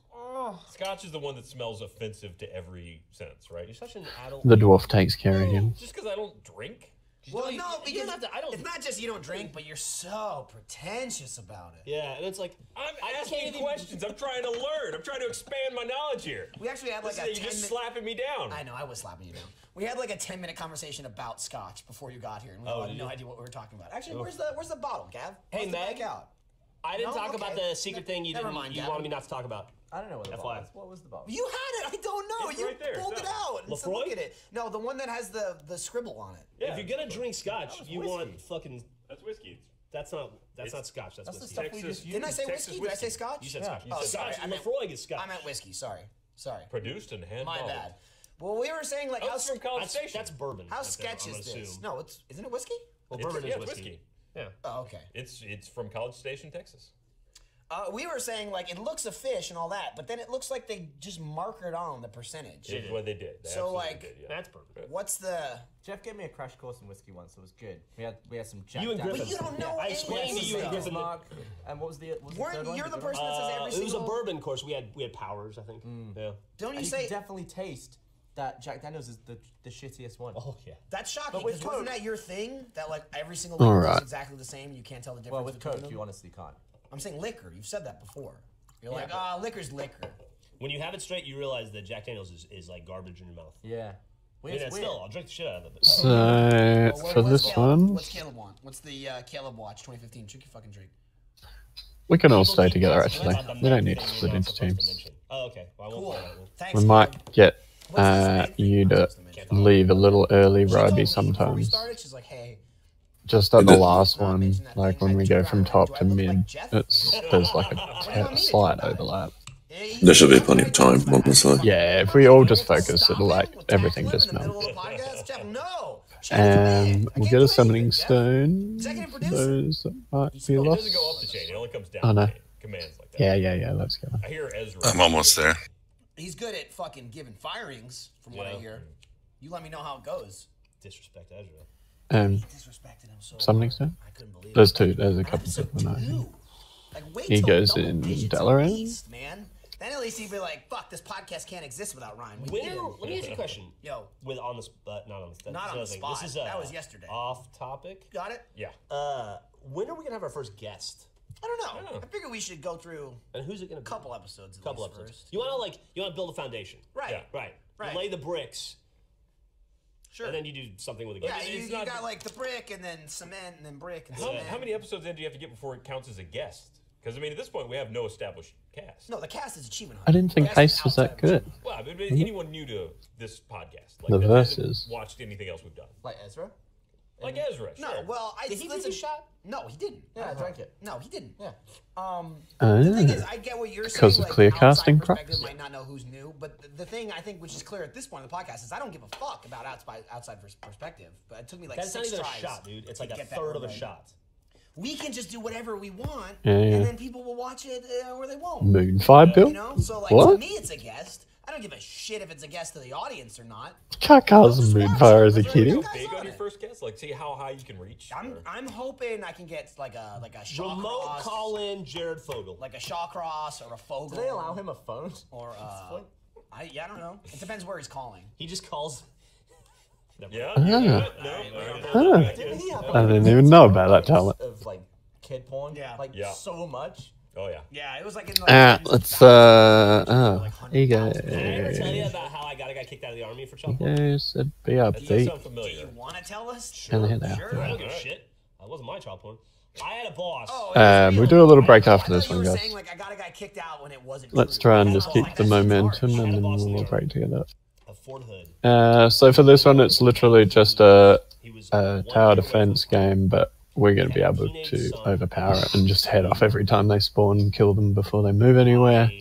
Scotch is the one that smells offensive to every sense, right? You're such an adult. The dwarf takes care of him. Just because I don't drink? Well, You no, don't because have to- I don't- it's not just you don't drink, but you're so pretentious about it. Yeah, and it's like I'm I asking can't even- questions. I'm trying to learn. I'm trying to expand my knowledge here. We actually had like This a is- 10 you're just minute... slapping me down. I know, I was slapping you down. We had like a 10-minute conversation about Scotch before you got here, and we all had no idea what we were talking about. Actually, where's the bottle, Gav? Hey, Where's the Meg. back out? I didn't No? talk about Okay. the secret thing you Never didn't. mind, You Gavin. wanted me not to talk about. I don't know what the FYI. bottle is. What was the bottle? You had it. I don't know. It's You right there. pulled it No. out. And said, look Lafroy? at it. No, the one that has the scribble on it. Yeah, If you're gonna drink scotch, was you whiskey. want fucking. That's whiskey. That's not It's- scotch. That's That's the whiskey. stuff we Texas- just used. Didn't I say Texas whiskey? Did I say whiskey. Scotch? You said Yeah. scotch. You Oh, said sorry, scotch. I meant- Lafroy is scotch. I meant whiskey. Sorry. Produced and hand My pulled. bad. Well, we were saying like Oh, how it's from College That's, Station. that's bourbon. how right there, sketch I'm is gonna this? assume. No, isn't it whiskey? Well, It's- bourbon yeah, is it's whiskey. whiskey. Yeah. Oh, okay. It's from College Station, Texas. We were saying like it looks a fish and all that, but then it looks like they just markered on the percentage. It's what they did. They So, absolutely like, did, yeah. That's bourbon. What's the? Jeff gave me a crash course in whiskey once. It was good. We had some Jack You and Daniels. Griffin. But you don't know I any explained to of you and this Griffin. stuff. Mark. And what was the third Weren't one? you're the good one? person that says every It was a single? bourbon course. We had powers, I think. Yeah. Don't you And you say can definitely taste that Jack Daniels is the shittiest one. Oh yeah. that's shocking? But with Because wasn't Coke- that your thing? That like every single All liquor right. is exactly the same. And you can't tell the difference Well, with between Coke, them. you honestly can't. I'm saying liquor. You've said that before. You're Yeah, like, but- liquor's liquor. When you have it straight, you realize that Jack Daniels is like garbage in your mouth. Yeah. I mean, it's still, I'll drink the shit out of it. So, Well, for what's this Caleb- one, what's Caleb want? What's the Caleb watch 2015? Drink your fucking drink. we can all People stay keep together, asking actually. about the We don't next need to thing split you're into not supposed to teams. mention. Oh, okay. Well, I won't Cool. play that one. Thanks. We Caleb. might get What's this main thing you you're to supposed mention? leave a little early, She told Roby, me before we sometimes. started, she's like, hey, Just at the last not one, mention that like thing. when I we go turned from around, top do to I look mid, like Jeff? there's like What do you want me a to slight do about it? overlap. There should be plenty of time, honestly. Yeah, if we all just focus, it'll like everything just melt. No. We'll get a summoning stone. Executive producer. Those that might be It doesn't lost. go up the chain. It only comes down Oh, no. the chain. Commands like that. Yeah, let's go. I hear Ezra. I'm almost there. He's good at fucking giving firings, from what I Yeah. hear. You let me know how it goes. Disrespect Ezra. Disrespected him so Summoning hard. stone? I couldn't believe There's it. two. There's a On couple episode people now. 2. Like, wait He till goes double in digits at Dalaran? least, man. Then at least he'd be like, fuck, this podcast can't exist without Ryan. We need him. Let me ask you a question. Yo, With on the spot, not on the spot. Not on the spot. This is That was yesterday. Off topic. got it? Yeah. When are we gonna have our first guest? I don't know. Yeah. I figure we should go through And who's it gonna a be? couple episodes. Couple at least episodes. First. You want to build a foundation. Right. Yeah. Right. Right. You lay the bricks, Sure. and then you do something with a yeah, guest. you it's not- got like the brick and then cement and then brick and How, cement. how many episodes in do you have to get before it counts as a guest? Because, I mean, at this point, we have no established cast. No, the cast is achievement. I didn't think The cast is Haste was that outside of good. Well, I mean, anyone new to this podcast. Like, The that hasn't verses. watched anything else we've done. Like Ezra? Like Ezra. No, sure. well, Did he take a shot? No, he didn't. Yeah, I drank it. No, he didn't. Yeah. The thing is, I get what you're saying. Because of like, clear outside casting perspective props? might not know who's new, but the thing I think which is clear at this point in the podcast is I don't give a fuck about outside perspective. But it took me like That's not 6 even a tries shot, dude. It's to like a get that third of a right. shot. We can just do whatever we want, Yeah, yeah. and then people will watch it or they won't. Moonfire Bill? You know, so like What? to me, it's a guest. I don't give a shit if it's a guest to the audience or not. Kakars and Moonfire as a Let's kitty. go Go big on your first guess? Like, see how high you can reach? or- I'm hoping I can get like a Shaw Remote cross, call in Jared Fogle. like a Shaw cross or a Fogel. Do they allow him a phone? Or I don't know. It depends where he's calling. He just calls. Yeah? Ah. No. Didn't he have I didn't even know about that talent. of like kid porn? Yeah. Like Yeah. so much. Oh, yeah. Yeah, it was like in Let's ego. Did I ever tell you about how I got a guy kicked out of the army for child porn? Ego said That does BRB. sound Do familiar. you want to tell us? And hit out. Sure. I don't give a shit. That wasn't my child porn. I had a boss. Oh, it was We real. do a little break I after thought this you one, were guys. saying like I got a guy kicked out when it wasn't. Let's true. try and I just thought, keep like, the that shit's momentum harsh. and then we'll break together. A Fort Hood. So for this one, it's literally just a He was tower one year defense away from game, but we're going to be able to overpower it and just head off every time they spawn and kill them before they move anywhere.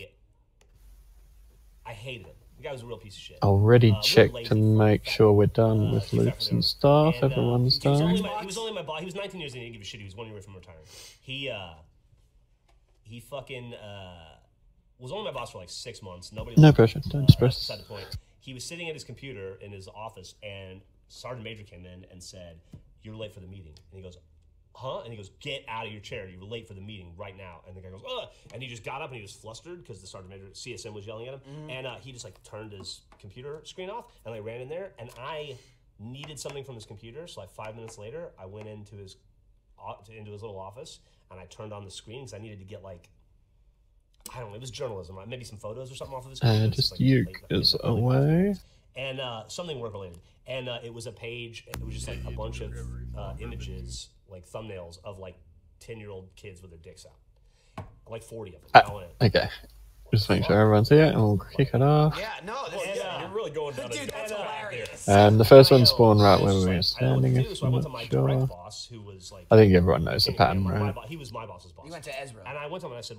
I hated him. The guy was a real piece of shit. Already real checked lazy to make sure we're done with he was loops actually and stuff. And, Everyone's he was only done. he was only my boss. He was 19 years and he didn't give a shit. He was 1 year away from retiring. He fucking was only my boss for like 6 months. Nobody. No liked him. pressure. Don't That's stress. beside the point. He was sitting at his computer in his office, and Sergeant Major came in and said, "You're late for the meeting." And he goes, "Huh?" And he goes, "Get out of your chair. You're late for the meeting right now." And the guy goes, "Ugh." And he just got up and he was flustered because the Sergeant Major, CSM, was yelling at him. And he just like turned his computer screen off, and I ran in there, and I needed something from his computer. So like 5 minutes later, I went into his little office, and I turned on the screen because I needed to get like, I don't know, it was journalism, right? Maybe some photos or something off of his computer. It's Just like Uke late- is early away. and something work related. And it was a page. It was just like a bunch of images, like thumbnails of like 10-year-old kids with their dicks out, like 40 of them. all in it. Okay. Just make sure everyone's here and we'll kick it off. Yeah, no, this is, You're really going down dude, a that's dark path here. hilarious. And the first one spawned right where we I were was just like, I don't know standing, what to do, if so I I'm went to not my sure. direct boss, who was like, I think everyone knows the anyway, pattern, my right? he was my boss's boss. You went to Ezra. And I went to him and I said,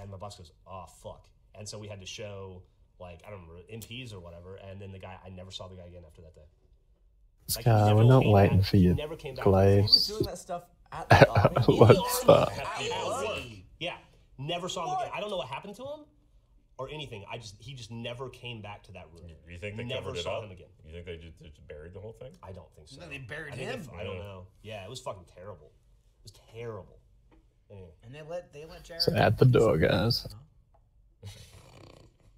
and my boss goes, "Oh, fuck." And so we had to show, like, I don't remember, MPs or whatever. And then I never saw the guy again after that day. Like, he Sky, never we're not came waiting back- for he you, never came back. He was Glaze. doing that stuff at the army. What's that? Yeah, never saw him again. I don't know what happened to him or anything. He just never came back to that room. You think they never covered it saw up? him again? You think they just buried the whole thing? I don't think so. No, they buried I think him. I don't know. Yeah, it was fucking terrible. It was terrible. Anyway. And they let Jared. So at the door, guys.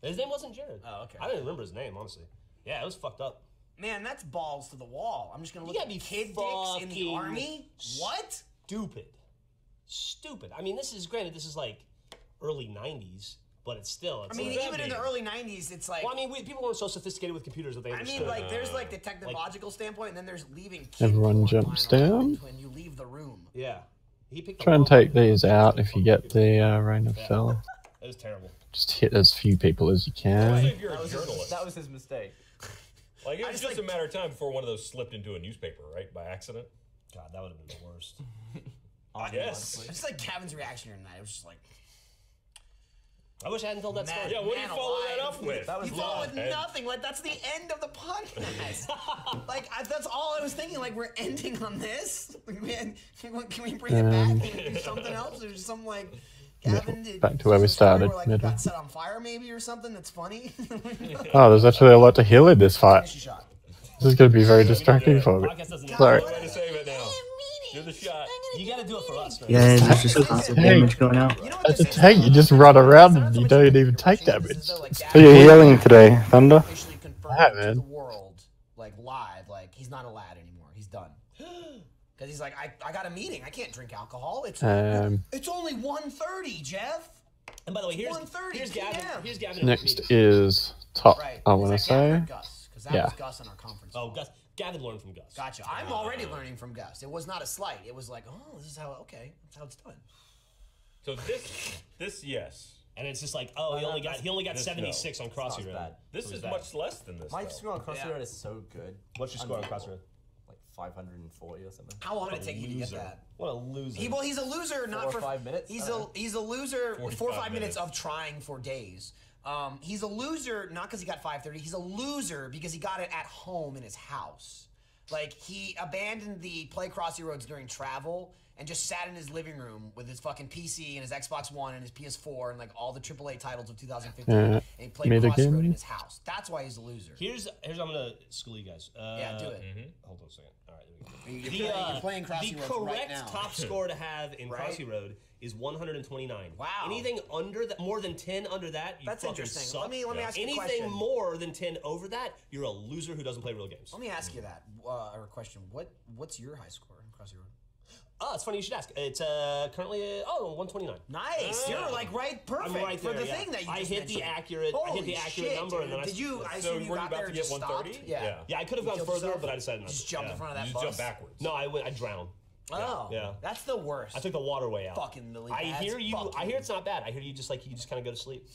His name wasn't Jared. Oh, okay. I don't even remember his name, honestly. Yeah, it was fucked up. Man, that's balls to the wall. I'm just gonna You look gotta at be kid dicks in the fucking army. What? Stupid. I mean, this is like early 90s, but it's still. It's I mean, like, even in the early '90s, it's like. well, I mean, people weren't so sophisticated with computers that they I understood. mean, like, there's like the technological standpoint, and then there's leaving. kid Everyone porn jumps lying down. around when you leave the room. Yeah. He picked the Try and wrong take one. these out if you get the Rain of Fell. It was terrible. Just hit as few people as you can. If you're a journalist. That was his mistake. Like, it I was just, just a matter of time before one of those slipped into a newspaper, right? By accident. God, that would have been the worst. Yes. It's like Kevin's reaction during that. It was just like. I wish I hadn't told that story. Yeah, what do you Man follow that alive. up with? That was You follow wild. with nothing. Like that's the end of the podcast. Like that's all I was thinking. Like we're ending on this. Like, man, can we bring it back? Can we do something else? Or something like Gavin did. Back to where we there's a story started, Where, like, you middle. got set on fire, maybe, or something. That's funny. Oh, there's actually a lot to heal in this fight. Finish your shot. This is going to be very distracting for me. Podcast doesn't Sorry. Way to save it now. Do the shot. You gotta do it for us, man. Yeah, there's just constant damage going out. You know what As this a is? tank, you just run around and you don't even take damage. Are you healing today, Thunder? Officially confirmed Yeah, to man. the world, like live, like he's not a lad anymore. He's done. Because he's like, I got a meeting. I can't drink alcohol. It's only 1:30, Jeff. And by the way, here's 1:30 Gavin. PM. Here's Gavin. Next is top, Right. I want to Is that Gavin say. or Gus? Because that Yeah. was Gus on our conference. Oh, call. Gavin learned from Gus. Gotcha. I'm already learning from Gus. It was not a slight. It was like, oh, this is how. Okay, that's how it's done. So this yes. And it's just like, oh, he only got This 76 on Not Crossy as Road. bad. This It was is bad. much less than this. My though. score on Crossy Yeah. Road is so good. What's your score on Crossy Road? 540 or something. How long did it take you to get that? What a loser. He's a loser not 4 or for 5 minutes. He's a loser 4 or 5 minutes minutes of trying for days. He's a loser not because he got 530. He's a loser because he got it at home in his house. Like he abandoned the play Crossy Roads during travel and just sat in his living room with his fucking PC and his Xbox One and his PS4 and like all the AAA titles of 2015 and he played Crossy Road in his house. That's why he's a loser. Here's I'm gonna school you guys. Yeah, do it. Hold on a second. All right, there we go. You're playing Crossy Roads correct right now. top score to have in Right? Crossy Road is 129. Wow. Anything under that, more than 10 under that, you That's fucking interesting. suck. Let me ask you a Anything question. more than 10 over that, you're a loser who doesn't play real games. Let me ask you that or a question. What's your high score in Crossy Road? Oh, it's funny you should ask. It's currently 129. Nice. You're like perfect I'm right there, for the yeah. thing that you I just hit the mentioned. accurate number, and then Did you? I So assume you were you got about there to and get just 130? stopped? Yeah. Yeah, I could have You gone killed further, yourself? but I decided not to. Just jumped in front of that You bus. just jump backwards. No, I drowned. Oh, Yeah. That's the worst. I took the waterway out. Fucking lily I pads. hear you. Fuck I hear it's not bad. I hear you just kind of go to sleep.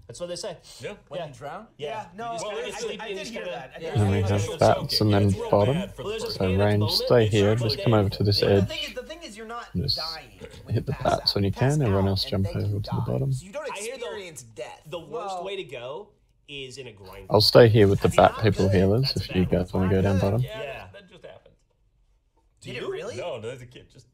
That's what they say. Yeah. When you drown? Yeah. No. You just kinda I go to sleep I and you did just hear kinda- that. I Yeah. did And we hear have that. bats and then It's real bottom. bad for the Well, there's a first So pain at the range, moment. stay here. Sure, Just but come over to this The edge. thing is, you're not Just dying. When hit the you pass bats out. when you pass can. Everyone out else and jump then you over to the die. bottom. So you don't I hear experience death. The worst way to go is in a grind. I'll stay here with the Have you bat not people good? healers That's if you bad. guys want to go down bottom. Yeah. That just happened. Did it really? No, there's a kid just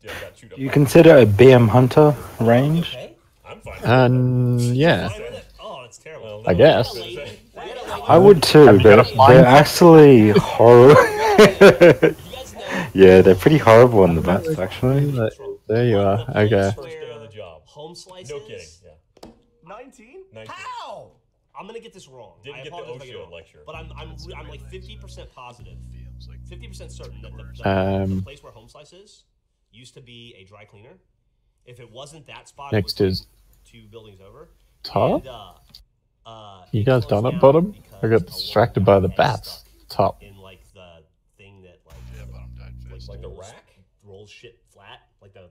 got chewed up. Do you consider a BM hunter range? Okay. I'm fine. Yeah, Fine with it? Oh, it's terrible. Well, I no, guess. We had a lady- I would too, but they're actually horrible. You guys know Yeah, they're pretty horrible on the bats, actually. There you are. Okay. First day on the job. home slices. No kidding. Yeah. 19? 19. How? I'm gonna get this wrong. Didn't I get the apologize if I get it OSHA wrong. lecture. But I'm like 50% positive, 50% certain that the place where home slice is used to be a dry cleaner. If it wasn't that spot, Next it was is like 2 buildings over. top. And, You it guys closed done at down bottom? because I a got lot distracted of by the heads bats. stuck Top. in like the thing that Like the rolls- rack? rolls shit flat, like the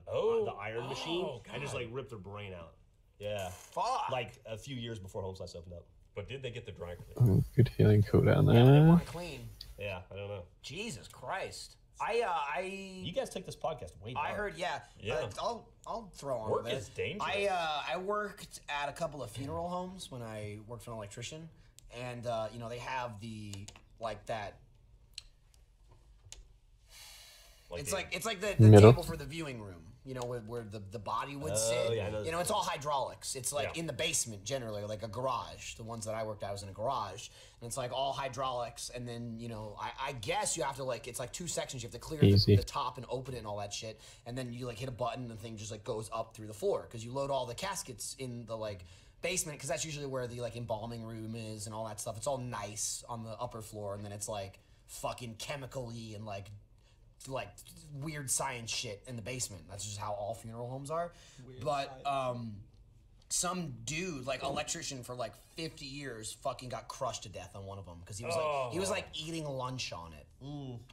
iron Oh, machine, God. and just like ripped their brain out. Yeah, Fuck. like a few years before home slice opened up. But did they get the dry cleaner? Oh, good healing cooldown Yeah, they there. weren't clean. Yeah, I don't know. Jesus Christ. You guys take this podcast way down. I heard, yeah. Yeah. I'll throw on Work with it. is dangerous. I worked at a couple of funeral homes when I worked for an electrician, and they have that. It's like the Middle. table for the viewing room. Where the body would sit. yeah, I know this It's all hydraulics. It's like Yeah. in the basement generally, like a garage. The ones that I worked at was in a garage, and it's like all hydraulics. And then I guess you have to it's like 2 sections. You have to clear Easy. the top and open it and all that shit. And then you hit a button and the thing just goes up through the floor because you load all the caskets in the basement because that's usually where the embalming room is and all that stuff. It's all nice on the upper floor, and then it's fucking chemically and weird science shit in the basement. That's just how all funeral homes are. Some dude, electrician for 50 years, fucking got crushed to death on one of them because he was eating lunch on it,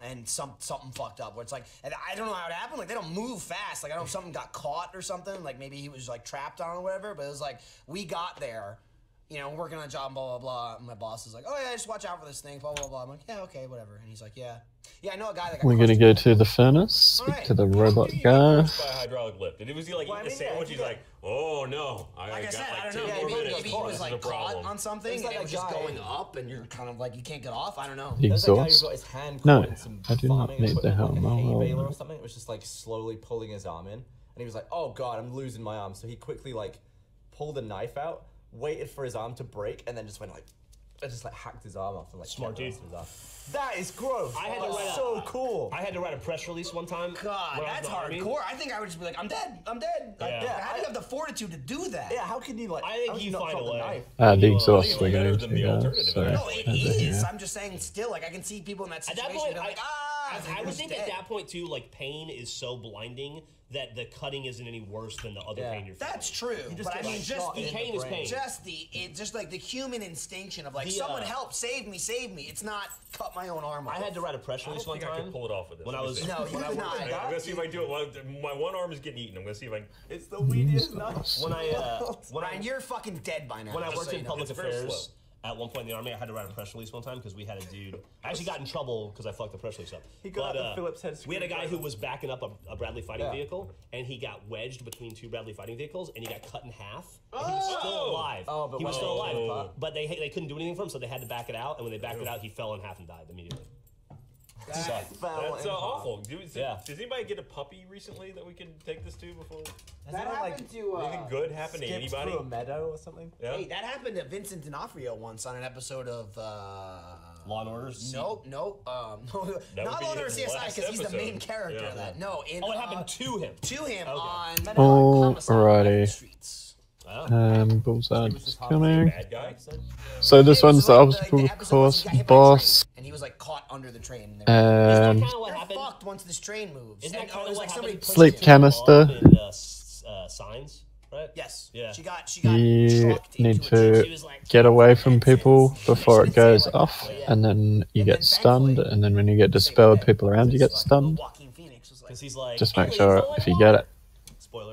and something fucked up. Where it's and I don't know how it happened. They don't move fast. I don't know if something got caught or something. Maybe he was trapped on or whatever. But it was we got there. Working on a job, blah, blah, blah. And my boss is like, oh, yeah, just watch out for this thing, blah, blah, blah. I'm like, yeah, okay, whatever. And he's like, yeah. Yeah, I know a guy that got We're gonna crushed go to to the furnace, speak Alright. to the robot He guy. got crushed by a hydraulic lift. And it was he eating I a mean, sandwich? yeah, He's like, oh no. Like I got said, I 10 don't know. more Maybe minutes. he was This is a caught problem. on something It's and it a was just guy- going up, and you're kind of you can't get off. I don't know. There's that guy who Exhaust. got his hand No, caught in some I do not farming need the equipment, helm. like a hay I'll- baler or something. It was just slowly pulling his arm in, and he was like, "Oh God, I'm losing my arm." So he quickly pulled a knife out, waited for his arm to break, and then just went I just hacked his arm off and Smart kept the dude. rest of his arm. That is gross. I had to write so cool. I had to write a press release one time. God, when I was that's in the Army. hardcore. I think I would just be I'm dead. I'm dead. Yeah. How do you have the fortitude to do that? Yeah, how can you I think how can you not find drop a the way. knife? The exhaust It's we're better going than to the go. alternative, So, No, it over is. here. I'm just saying still, I can see people in that At situation. that point, they're I I'm would think dead. at that point too, pain is so blinding that the cutting isn't any worse than the other Yeah. pain you're feeling. That's true. just But I get, mean, just shot the in the pain is brain. pain. just the human instinction of someone help, save me. It's not cut my own arm off. I had to write a press I release don't one think I time could pull it off with this. when I Let me was see. No, you could not. I'm gonna see if I can do it. My one arm is getting eaten. I'm gonna see if I can. It's the weediest knife. when I Ryan, you're fucking dead by now. when I just worked so in you know. public It's very affairs. At one point in the army, I had to write a press release one time because we had a dude. I actually got in trouble because I fucked the press release up. He got the Phillips head. We had a guy who was backing up a Bradley fighting vehicle, and he got wedged between 2 Bradley fighting vehicles, and he got cut in half. And he was still alive. He was still alive, but they couldn't do anything for him, so they had to back it out. And when they backed it out, he fell in half and died immediately. That's awful. Does anybody get a puppy recently that we can take this to before? That happened to anything good happen to anybody? Through a meadow or something? Yeah. Hey, that happened to Vincent D'Onofrio once on an episode of Law and Order. Nope. Not Law and Order CSI because he's the main character of that. No, it happened to him. To him on Alrighty. Streets. Bullseye's coming. So this one's the obstacle course boss. And he was like caught under the train. And They're fucked once this train moves. Isn't that kind of like somebody sleep canister. Signs, right? Yes. Yeah. She got You need to get away from people before it goes off, and then you get stunned, and then when you get dispelled, people around you get stunned. Just make sure if you get it,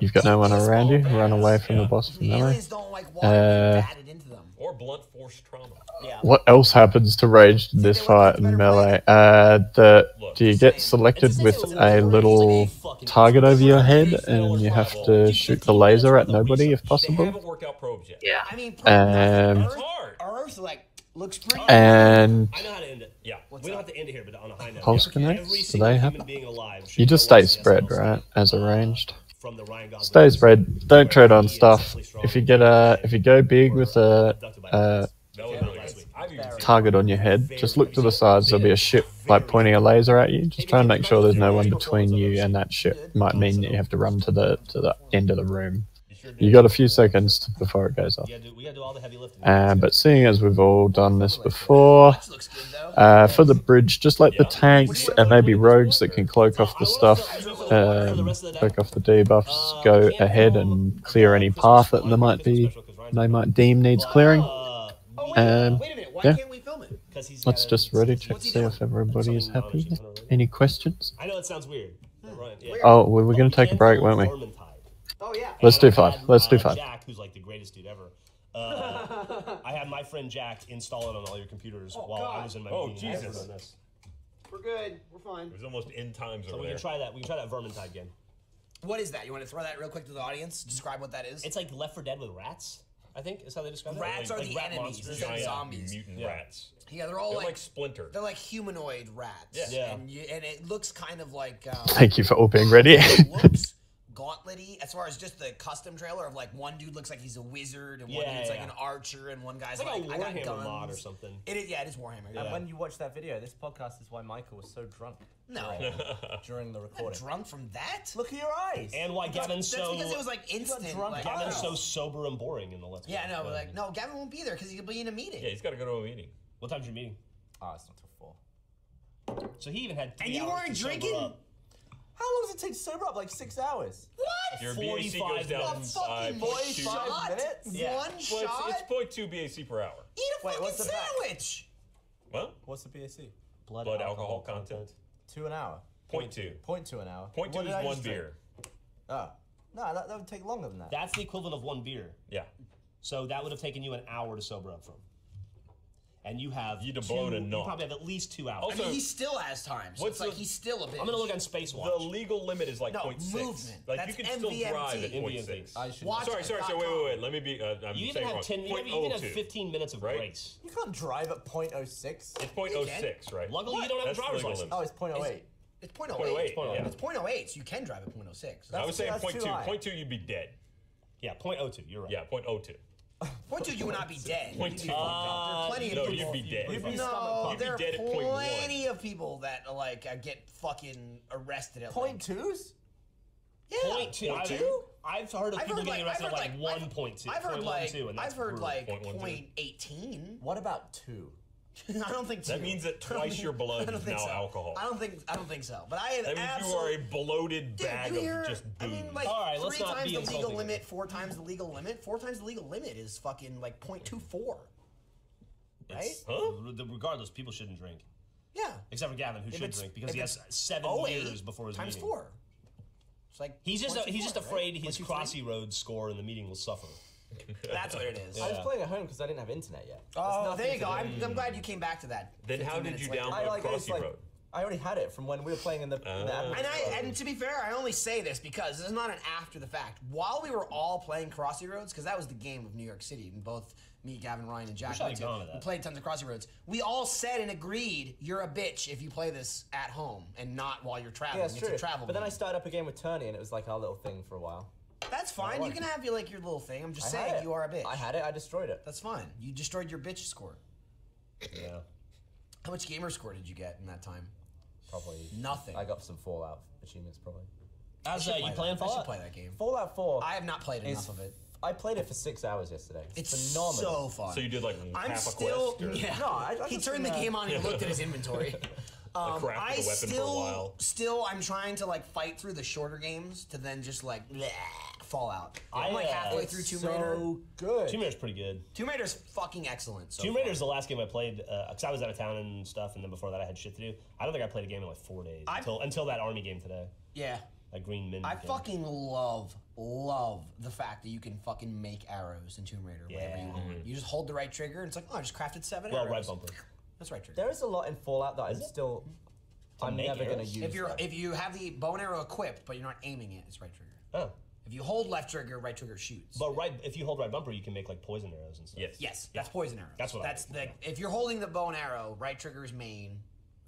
you've got no one around you. Run away from the boss from melee. Or blunt force trauma. What else happens to rage in this fight in melee? Do you get selected with a little target over your head, and you have to shoot the laser at nobody if possible? Yeah. I mean, Earth looks pretty. And I know how to end it. Yeah. We don't have to end it here, but on a high note. pulse connects, do they happen? You just stay spread, right? As arranged. Stay spread. Don't tread on stuff. If you go big with a target on your head, just look to the sides. There'll be a ship like pointing a laser at you. Just try and make sure there's no one between you and that ship. Might mean that you have to run to the end of the room. You got a few seconds before it goes off. We gotta do all the heavy lifting. But seeing as we've all done this before, for the bridge, just like the tanks and maybe rogues that can cloak off the stuff, cloak off the debuffs, go ahead and clear any path that they might deem needs clearing. Yeah. Let's just ready check to see if everybody is happy. Any questions? I know it sounds weird. Right, yeah. Oh, we were going to take a break, weren't we? Oh yeah. Let's do 5. Let's do 5. Jack, who's like the greatest dude ever. I had my friend Jack install it on all your computers while I was in my meeting. Jesus. We're good. We're fine. It was almost end times so over we there. can try that. We can try that Vermintide game. What is that? You want to throw that real quick to the audience? Describe what that is. It's like Left 4 Dead with rats. I think is how they describe it. Rats are the rat enemies. monsters. They're zombies. Mutant rats. Yeah, they're all like Splinter. They're like humanoid rats. Yeah. And it looks kind of like. Thank you for all being ready. Looks gauntlet-y as far as just the custom trailer of like one dude looks like he's a wizard and one dude's like an archer and one guy's it's like a I got Warhammer guns. mod or something. It is Warhammer. And when you watch that video, this podcast is why Michael was so drunk. No. During the recording. Drunk from that? Look at your eyes. And why Gavin's That's so because it was like instant. Like, Gavin's so sober and boring in the Let's Play. Yeah, no, but like no, Gavin won't be there because he'll be in a meeting. Yeah, he's got to go to a meeting. What time's your meeting? Oh, it's not till 4. So he even had 3 And you hours weren't to sober drinking? up. How long does it take to sober up? Like 6 hours. What? Your BAC goes down fucking 45 minutes? Yeah. One shot? It's 0.2 BAC per hour. Eat a fucking sandwich. Well, what's the BAC? Blood alcohol content. 2 an hour. 0.2. 0.2 an hour. 0.2 is 1 beer. Oh. No, that would take longer than that. That's the equivalent of 1 beer. Yeah. So that would have taken you an hour to sober up from. And you have You'd have blown a you knot. probably have at least 2 hours. I mean, he still has time. So it's like he's still a bit. I'm gonna look on Space Watch. The legal limit is like 0.6. Movement. Like That's you can still drive at MVMT. 0.6. Sorry. Wait. Let me be. I'm You even saying have wrong. 10. You even have 15 minutes of grace. You can't drive at 0.06. It's 0.06, right? Luckily, you don't have a driver's license. Oh, it's 0.08. It's 0.08. 0.08. It's 0.08, so you can drive at 0.06. I was saying that's 0.2. too high. 0.2, you'd be dead. Yeah, 0.02. You're right. Yeah, 0.02. 0.2, you would not be dead. 0.2. There are plenty of people. You'd be dead. No, there are dead at 0.1. plenty of people that like get fucking arrested at 0.2s? Yeah. 0.2. I've heard of people getting arrested at like 1.2. I've heard like 0.12. 0.18. What about 2? I don't think so. That means that twice your blood is now alcohol. I don't think so. But I have that means you are a bloated bag of just booze. I mean, like all right, let's 3 not times be the legal insulting. limit, 4 times the legal limit. 4 times the legal limit is fucking like 0.24. Right? Regardless, people shouldn't drink. Yeah. Except for Gavin, who should drink because he has 7 years before his times meeting. 4. It's like he's just afraid his 1, 2, 3. Crossy Road score in the meeting will suffer. That's what it is. I was playing at home because I didn't have internet yet. Oh, there you go. I'm glad you came back to that. Then how did you download Crossy Road? I already had it from when we were playing in the And to be fair, I only say this because this is not an after the fact. While we were all playing Crossy Roads, because that was the game of New York City, and both me, Gavin, Ryan, and Jack went to, we played tons of Crossy Roads. We all said and agreed, you're a bitch if you play this at home and not while you're traveling. Yeah, it's true. a travel but then game. I started up a game with Turney, and it was like our little thing for a while. That's fine. You can have your your little thing. I'm just saying you are a bitch. I had it. I destroyed it. That's fine. You destroyed your bitch score. Yeah. How much gamer score did you get in that time? Probably nothing. I got some Fallout achievements, probably. How's you playing Fallout? I should play that game. Fallout 4. I have not played enough of it. I played it for 6 hours yesterday. It's phenomenal. so fun. So you did like I'm half still, a quest? Or? Yeah. No, I he just, turned the game on and he looked at his inventory. crafted a weapon for a while. Still, I'm trying to like fight through the shorter games to then just like Fallout. I'm like halfway through Tomb Raider. So good. Tomb Raider's pretty good. Tomb Raider's fucking excellent. Tomb Raider's the last game I played because I was out of town and stuff, and then before that I had shit to do. I don't think I played a game in like 4 days until that army game today. Yeah. That Green Min. I fucking love the fact that you can fucking make arrows in Tomb Raider whenever you want. You just hold the right trigger and it's like, oh, I just crafted 7 arrows. right bumper. That's right trigger. There is a lot in Fallout that I'm never going to use. If you have the bow and arrow equipped but you're not aiming it, it's right trigger. Oh. If you hold left trigger, right trigger shoots. But if you hold right bumper, you can make like poison arrows and stuff. Yes, that's poison arrows. That's what. That's if you're holding the bow and arrow, right trigger is main.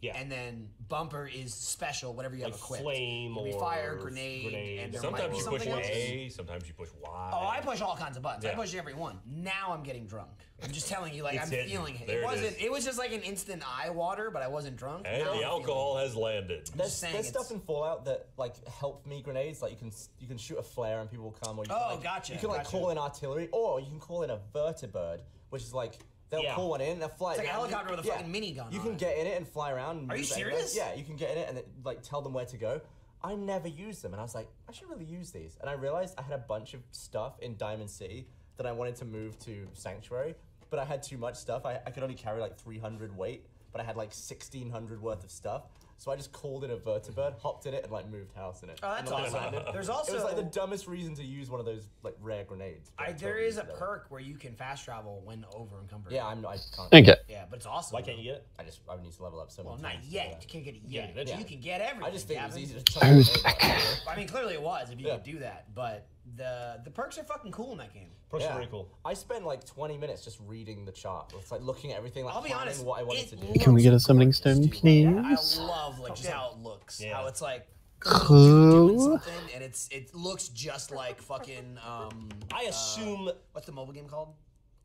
Yeah. And then bumper is special, whatever you have equipped. Flame or fire, grenade, and there sometimes might you be push something A, else. sometimes you push Y. Oh, I push all kinds of buttons. Yeah. I push every one. Now I'm getting drunk. I'm just telling you, like It's I'm hitting. feeling it. There It it wasn't. is. It was just like an instant eye water, but I wasn't drunk. And Now the I'm alcohol has landed. There's saying stuff in Fallout that like help me grenades. Like you can shoot a flare and people will come. Or you Oh, can, like, gotcha, You can like gotcha. call in artillery, or you can call in a vertibird, which is like they'll call one in, they'll fly. It's like a down. helicopter with a fucking minigun. You on can it. get in it and fly around. And Are you move anywhere. serious? Yeah, you can get in it and like tell them where to go. I never used them, and I was like, I should really use these. And I realized I had a bunch of stuff in Diamond City that I wanted to move to Sanctuary, but I had too much stuff. I could only carry like 300 weight, but I had like 1,600 worth of stuff. So I just called in a vertibird, hopped in it, and like moved house in it. Oh, that's And then I awesome. landed. There's also it was like the dumbest reason to use one of those like rare grenades. but I There totally is a used it. perk where you can fast travel when over encumbered. Yeah, I can't. Okay. Yeah, but it's awesome. Why can't you get it? I need to level up so Well, many not times to yet. do You that. can't get it Yeah, yet. eventually. You can get everything. I just think it was Gavin. easy to chuck I mean, clearly it was if you Yeah. could do that, but the perks are fucking cool in that game. Perks are very cool. I spent like 20 minutes just reading the chart. It's like looking at everything, like I'll be planning honest, what I wanted to do. Can we get a summoning stone, please? I love like just how it looks. Yeah. How it's like Cool. doing something, and it looks just like fucking. I assume what's the mobile game called?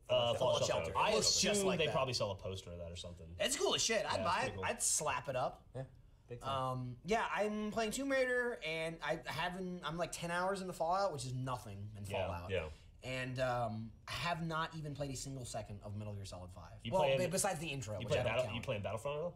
Fallout Shelter. I It looks assume just like they that. probably sell a poster of that or something. It's cool as shit. I'd Yeah, buy it's it. pretty cool. I'd slap it up. Yeah, big time. Yeah, I'm playing Tomb Raider, and I'm like 10 hours into Fallout, which is nothing in Fallout. Yeah. And I have not even played a single second of Metal Gear Solid 5. You Well, playing- besides the intro, You which I play don't count. You playing Battlefront at all?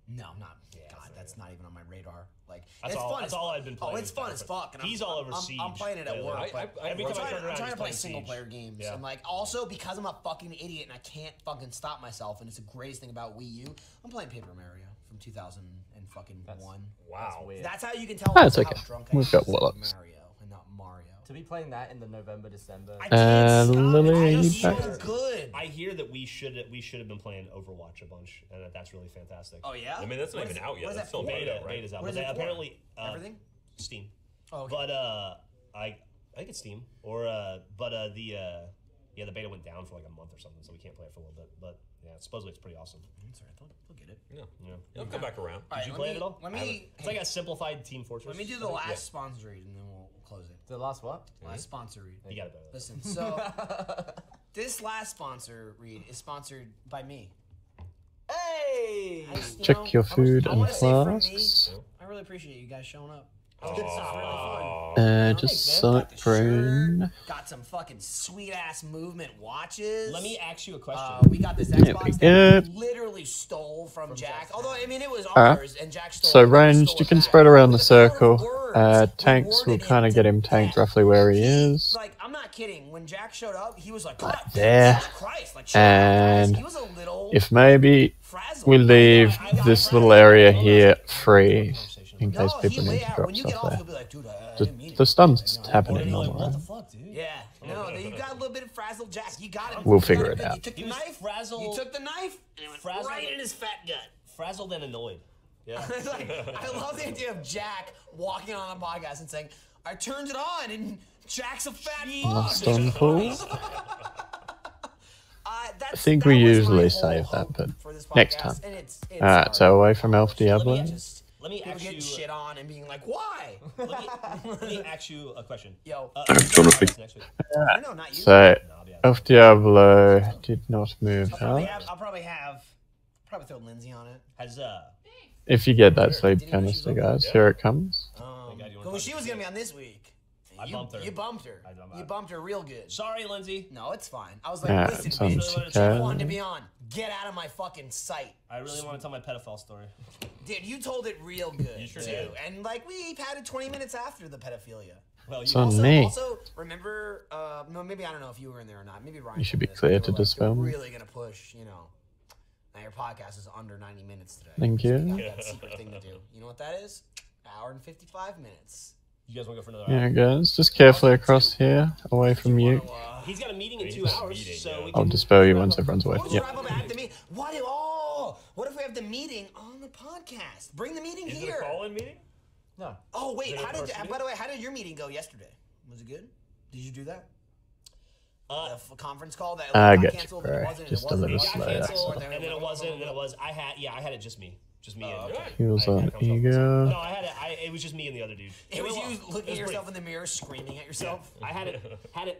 No, not. Yeah, God, that's not even on my radar. Like, That's it's all- fun. that's as- all I've been playing Oh, it's is fun as Battlefront. fuck. And He's I'm, all over I'm Siege playing it at lately. work. I- but I- Every I'm time I turn around, trying he's to play playing single Siege. player games, Yeah. and like also because I'm a fucking idiot and I can't fucking stop myself, and it's the greatest thing about Wii U. I'm playing Paper Mario from 2001. Wow. weird. That's how you can tell That's how okay. drunk I We've am. got It's like Wallets. Mario and not Mario. To be playing that in the November, December. I can't stop. Lily It's so back. good. I hear that we should have been playing Overwatch a bunch, and that's really fantastic. Oh yeah. I mean, that's not What even is- out yet. what is That's that still for? beta, right? Beta's out, What but is it for? apparently Everything. Steam. Oh, okay. But I think it's Steam or the beta went down for like a month or something, so we can't play it for a little bit. But yeah, supposedly it's pretty awesome. That's all right. They'll get it. Yeah. It'll come back around. All right, Did you let play me- it at all? Let I haven't. me. It's like a simplified Team Fortress. Let me do the last sponsor read and then we'll close it. The last what? Last sponsor read. You got it better. Listen, so this last sponsor read is sponsored by me. Hey! Check your food I and wanna say from me, flasks. I really appreciate you guys showing up. Oh. This is really fun. Just Got the Cyprin. shirt, got some fucking sweet ass movement watches. Let me ask you a question. We got this There we Xbox go. that we literally stole from Jack. Although I mean it was Alright. ours and Jack stole So it. We ranged, stole you it can back. spread around the With power of circle. words, we Tanks will worded kind of it get to him tanked death. roughly where he is. Like I'm not kidding. When Jack showed up, he was like, God, there. Jesus Christ, like chill out, guys. And He was a little if maybe frazzled. we leave this little area here free, in case No, people he need lay to out. drop When you get stuff off, there. he'll be like, dude, I The, didn't mean it. the stun's happening You're like, normal, what the right? fuck, dude? Yeah, no, you got a little bit of frazzled Jack. You got him. We'll You figure got it him. out. You took the He was knife. frazzled. You took the knife, and it went Frazzled. right in his fat gut. Frazzled and annoyed. Yeah. Like, I love the idea of Jack walking on a podcast and saying, "I turned it on, and Jack's a fat Lost fuck." on pools. I think we usually save that, but next time. Alright, so away from Elf Diablo. Let me People ask get you. shit on and being like, "Why?" Let me ask you a question. Yo, Don't know if we- Next week. no, not you. So, Elf Diablo did not move out. I'll probably throw Lindsay on it. Has If you get that sleep canister, guys, here it comes. Well, she was gonna be on this week. I bumped her. You bumped her. You bumped her real good. sorry, Lindsay. No, it's fine. I was like, Yeah, listen, it's on bitch, TK. you wanted to be on. Get out of my fucking sight. I really want to tell my pedophile story. Dude, you told it real good, You sure too. did. And, like, we had it 20 minutes after the pedophilia. Well, It's you on Also, me. also, remember, no, maybe I don't know if you were in there or not. Maybe Ryan. You should be told me this, clear but to they were dispel me. Really gonna push, you know. Now your podcast is under 90 minutes today. Thank So you. we got that secret thing to do. You know what that is? Hour and 55 minutes. You guys want to go for another Yeah, hour? guys, just carefully across here, away from you. He's got a meeting in He's 2 got a hours, meeting, so yeah. we I'll can dispel you once everyone's away. Let's Yep. wrap up at the meeting. What if we have the meeting on the podcast? Bring the meeting Is it here. a call-in meeting? No. Oh wait, Is it a person by the way, how did your meeting go yesterday? Was it good? Did you do that? The conference call that I got got you, canceled, bro. and it wasn't, Just it a wasn't, little it got slow. canceled, wasn't, and then it wasn't, and then it was. I had it just me. Just me and okay. He was I on had control. ego. No, I had it. It was just me and the other dude. It was went you well. looking It at was yourself in the mirror, screaming at yourself. I had it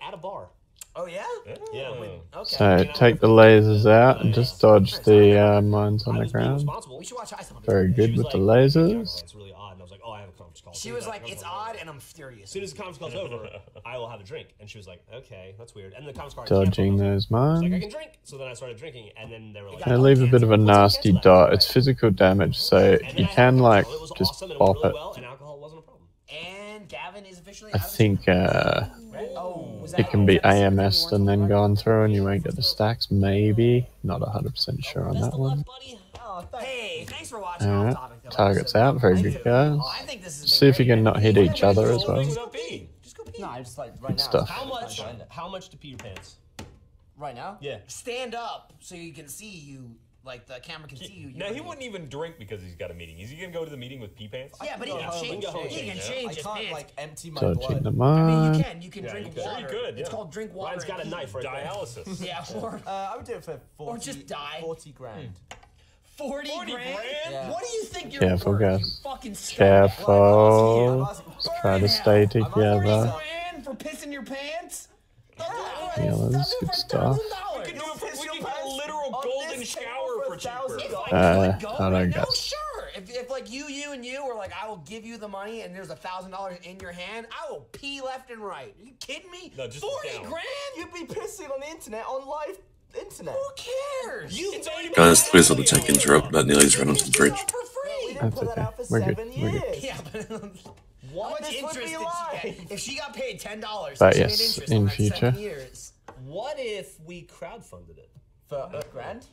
at a bar. Oh yeah. Yeah. Okay. So take the lasers out and just dodge the mines on I the was being ground. responsible. We should watch Ice on Very She good was with the like, lasers. It's really odd, and I was like, oh, I have a conference call. She was like, "It's odd," and I'm furious. As soon as the conference call's over, I will have a drink. And she was like, okay, that's weird. And the conference call Dodging those I was like, I mines. can drink. So then I started drinking, and then they were like, They leave a bit of a nasty dot. It's physical damage, so you can like just bop it. well, and alcohol wasn't a problem. And Gavin is officially. I think it can be AMS'd and then gone through, and you won't get the stacks. Maybe, not 100% sure on that one. Hey, thanks for watching. Alright, Off topic, though. targets out. Very good, guys. I think this is. See if you can not hit each other as well. Without peeing. Just go pee. No, I just like right now. stuff. How much to pee your pants? Right now? Yeah. Stand up so you can see you. Like the camera can see you. Now he wouldn't even drink because he's got a meeting. Is he gonna go to the meeting with pee pants? Yeah, but he go can home change. and change, He can yeah. change I his can't pants. like empty my Dodging the blood. I mean, you mine. can. You can Yeah, drink you can. water. Very good, It's yeah. called drink water. Ryan's got a and knife right there. Dialysis. Yeah, or I would do it for 40, just die. 40 grand. 40 grand. Yeah. What do you think you're Careful, worth? guys. You fucking scumbag. Careful. I'm asking- Let's try to stay 40 together. grand for pissing your pants? Yeah, that's good stuff. We can get a literal on golden this shower table for cheaper. $1,000. I don't know, guess. sure. If like you and you were like, I will give you the money and there's $1,000 in your hand, I will pee left and right. Are you kidding me? No, just 40 down. grand? You'd be pissing on the internet, on live internet. Who cares? It's already Guys, please let the tech interrupt. That nearly's run onto the bridge. For free. We didn't That's put that okay. out for We're good. 7 We're good. years. Yeah, but how What? much This would interest be did she live. get? If she got paid $10, But she made yes, interest in on that future. 7 years. What if we crowdfunded it? For a grand?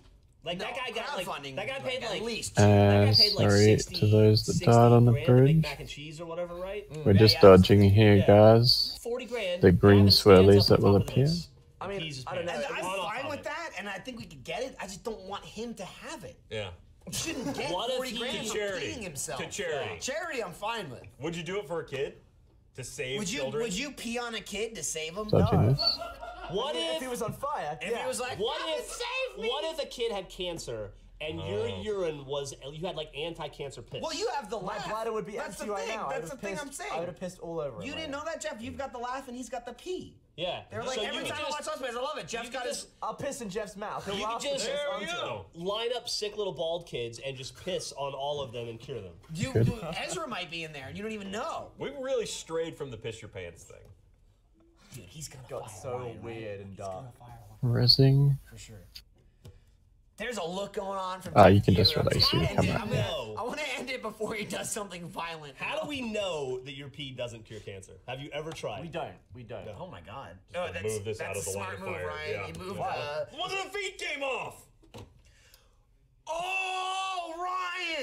Like that guy got like crowdfunding, that guy paid at like least. that guy paid like Sorry 60, to those that 60 died on the grand to make bridge. mac and cheese or whatever, right? We're just dodging here, Yeah. guys. 40 grand. The green Gavin stands swirlies up that on will top of appear. this. I mean, Pees his I don't know. pants. I'm On off fine of with it. that, and I think we could get it. I just don't want him to have it. Yeah. He shouldn't get What if 40 he- grand To for charity. peeing himself. To charity. Charity, I'm fine with. Would you do it for a kid? To save children? Would you pee on a kid to save him? Dodging this. What If if he was on fire, If yeah. he was like, what "Fucking if save me!" what if a kid had cancer and your urine was you had like anti-cancer piss? Well, you have the My laugh. bladder would be That's empty the right thing. now. That's the thing I'm saying. I would have pissed all over You him didn't right know that, Jeff? You've got the laugh and he's got the pee. Yeah. They're like, So every you time I could watch just- Husbands, I love it. Jeff's you got could his... just now. I'll piss in Jeff's mouth. He'll You could laugh just- and piss There we onto go. it. line up sick little bald kids and just piss on all of them and cure them. Ezra might be in there and you don't even know. We really strayed from the piss your pants thing. Dude, he's gonna Got fire so Ryan, weird and dark. Resing. for sure. There's a look going on from. Ah, you Jeff can just Hughes. release your camera. No. I want to end it before he does something violent. How do we know that your pee doesn't cure cancer? Have you ever tried? We don't. We don't. Oh my God! Just to move this out of the line smart of move, fire. Ryan. Yeah. You moved. One of the feet came off. Oh,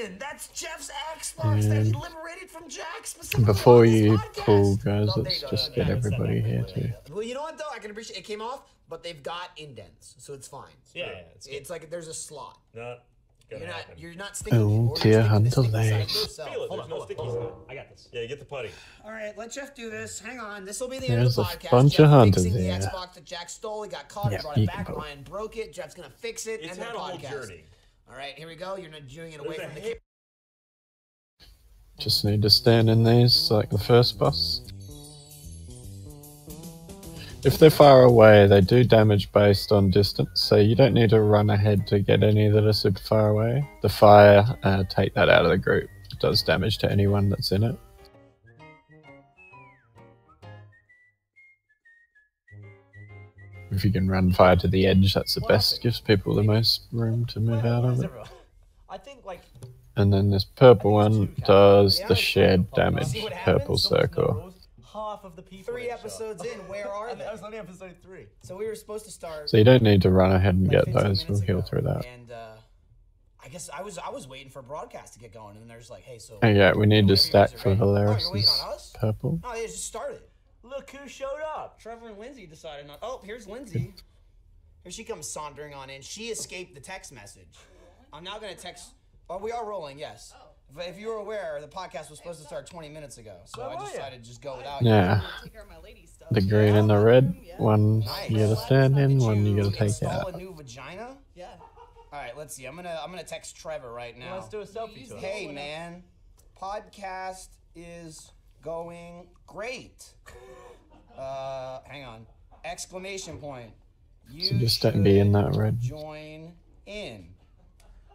listen, that's Jeff's Xbox that he liberated from Jack specifically. Before on this you podcast. pull, guys, Oh, there let's you go. just get everybody here too. Well, you know what though? I can appreciate it came off, but they've got indents, so it's fine. Yeah, It's like there's a slot. No. You're not sticking. Oh, dear Hunter Lane. Feel it. There's no stickies in it. I got this. Yeah, get the putty. All right, let Jeff do this. Hang on. This will be the end of There's the a podcast. bunch Jeff of hunters fixing here. the Xbox that Jack stole. He got caught. Yeah, He brought you it can back. go. Ryan broke it. Jeff's gonna fix it. It's and had the a whole podcast. journey. All right, here we go. You're not doing it away There's from a the camera. Just need to stand in these like the first boss. If they're far away, they do damage based on distance, so you don't need to run ahead to get any that are super far away. The fire, take that out of the group. It does damage to anyone that's in it. If you can run fire to the edge, that's the best. Gives people the most room to move out of it. I think like And then this purple one does the shared damage. Purple circle. half of the people. 3 episodes in, where are they? That was only episode 3. So we were supposed to start. So you don't need to run ahead and like get 15 those. We'll minutes heal ago. through that. And I guess I was waiting for broadcast to get going, and they're just like, hey, so. Oh yeah, we need to stack for Oh, you're waiting Valeris's on us? purple. Oh, they just started. Look who showed up. Trevor and Lindsay decided not. Oh, here's Lindsay. Here she comes sauntering on in. She escaped the text message. I'm now going to text. Oh, we are rolling, yes. If you were aware, the podcast was supposed to start 20 minutes ago, so I decided to just go without Yeah. The green and the red. One you gotta stand in, one you gotta take install out. a new vagina. Yeah. All right, let's see. I'm gonna text Trevor right now. Let's do a selfie to it. Hey man, podcast is going great. Hang on! Exclamation point. You So just don't be in that red. Join in.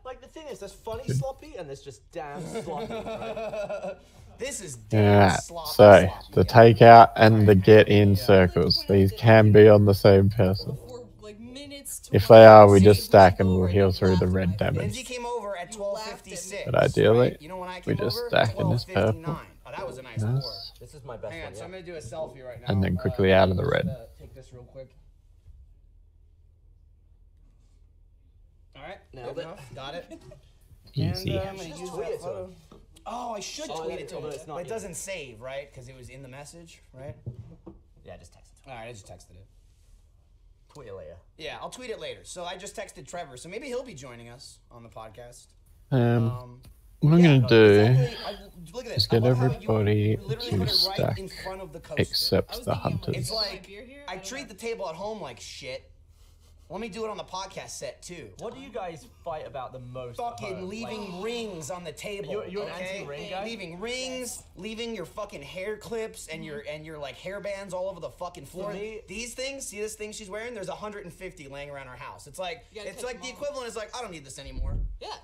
Like the thing is, there's funny sloppy and there's just damn sloppy. Right? This is damn Yeah, sloppy. so the take out and the get in circles. These can be on the same person. If they are, we just stack and we'll heal through the red Lindsay damage. came over at 12:56. But ideally, right? You know when I we came just over? stack in this 12:59. purple. Oh, that was a nice Nice. pour. This is my best Hang on, one. so Yeah. I'm gonna do a selfie right now. And then quickly out of the red. Take this real quick. All right, nailed it. Got it. Easy. And I'm gonna use tweet that it to photo. him. Oh, I should Oh, tweet it to but him. it's not But it here. doesn't save, right? Because it was in the message, right? Yeah, just text it to him. All right, I just texted it. Tweet it later. Yeah, I'll tweet it later. So I just texted Trevor, so maybe he'll be joining us on the podcast. What I'm gonna do Look at is this. I get love how everybody literally to put it right stack in front of the coaster. except the It's hunters. like I treat the table at home like shit. Let me do it on the podcast set too. What do you guys fight about the most? at Fucking home? leaving Like, rings on the table. You're an okay? anti-ring guy? Leaving rings, leaving your fucking hair clips and your like hair bands all over the fucking floor. me- These things, see this thing she's wearing? There's 150 laying around our house. It's like gotta it's catch like the them all. equivalent is like I don't need this anymore. Yeah.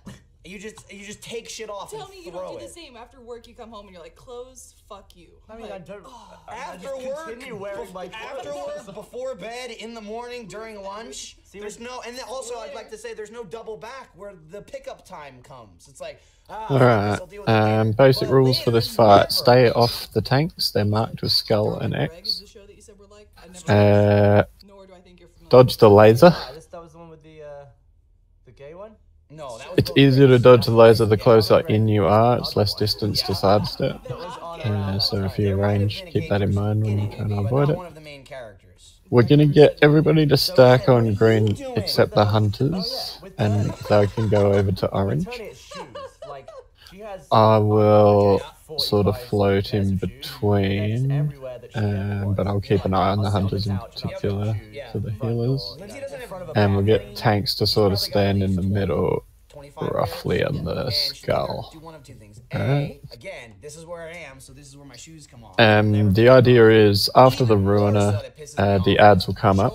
You just take shit off Tell and me you throw don't do it. the same. After work, you come home and you're like, clothes, fuck you. I mean, I don't. I After just work, continue wearing my after clothes. work, before bed, in the morning, during lunch. There's no, and then also I'd like to say there's no double back where the pickup time comes. It's like, Alright, I'll deal with it later. basic But rules for this Liz fight. never- Stay off the tanks, they're marked with skull and Greg is X. the show that you said we're like. I never nor do I think you're familiar. Dodge the laser. That was the one with the gay one. No, that was It's easier to dodge the laser the closer in you are, it's less distance to sidestep. So if you range, keep that in mind when you're trying to avoid it. One of the main characters. We're gonna get everybody to stack on green except the hunters, and they can go over to orange. Like, she has I will sort of float in between, but I'll keep an eye on the hunters in particular for the healers. And we'll get tanks to sort of stand in the middle, roughly on the skull. Do one of two things. Alright. Again, this is where I am, so this is where my shoes come off. The idea is after the ruiner, the ads will come up,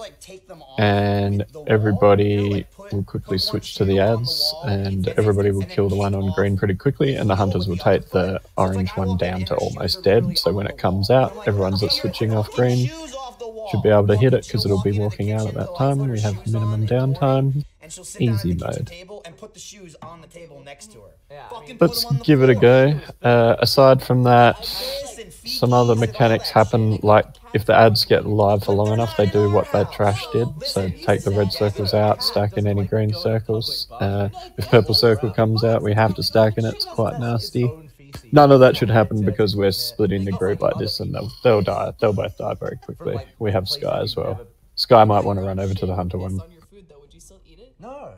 and everybody will quickly switch to the ads, and everybody will kill the one on green pretty quickly, and the hunters will take the orange one down to almost dead. So when it comes out, everyone's at switching off green, should be able to hit it because it'll be walking out at that time. We have minimum downtime. And she'll sit down Easy at the kitchen mode. table and put the shoes on the table next to her. Fucking Let's put 'em on the give it a floor. go. Aside from that, some other mechanics happen, like if the ads get live for long enough, they do what that trash did. So take the red circles out, stack in any green circles. If purple circle comes out, we have to stack in it. It's quite nasty. None of that should happen because we're splitting the group like this, and they'll die. They'll both die very quickly. We have Sky as well. Sky might want to run over to the hunter one. No.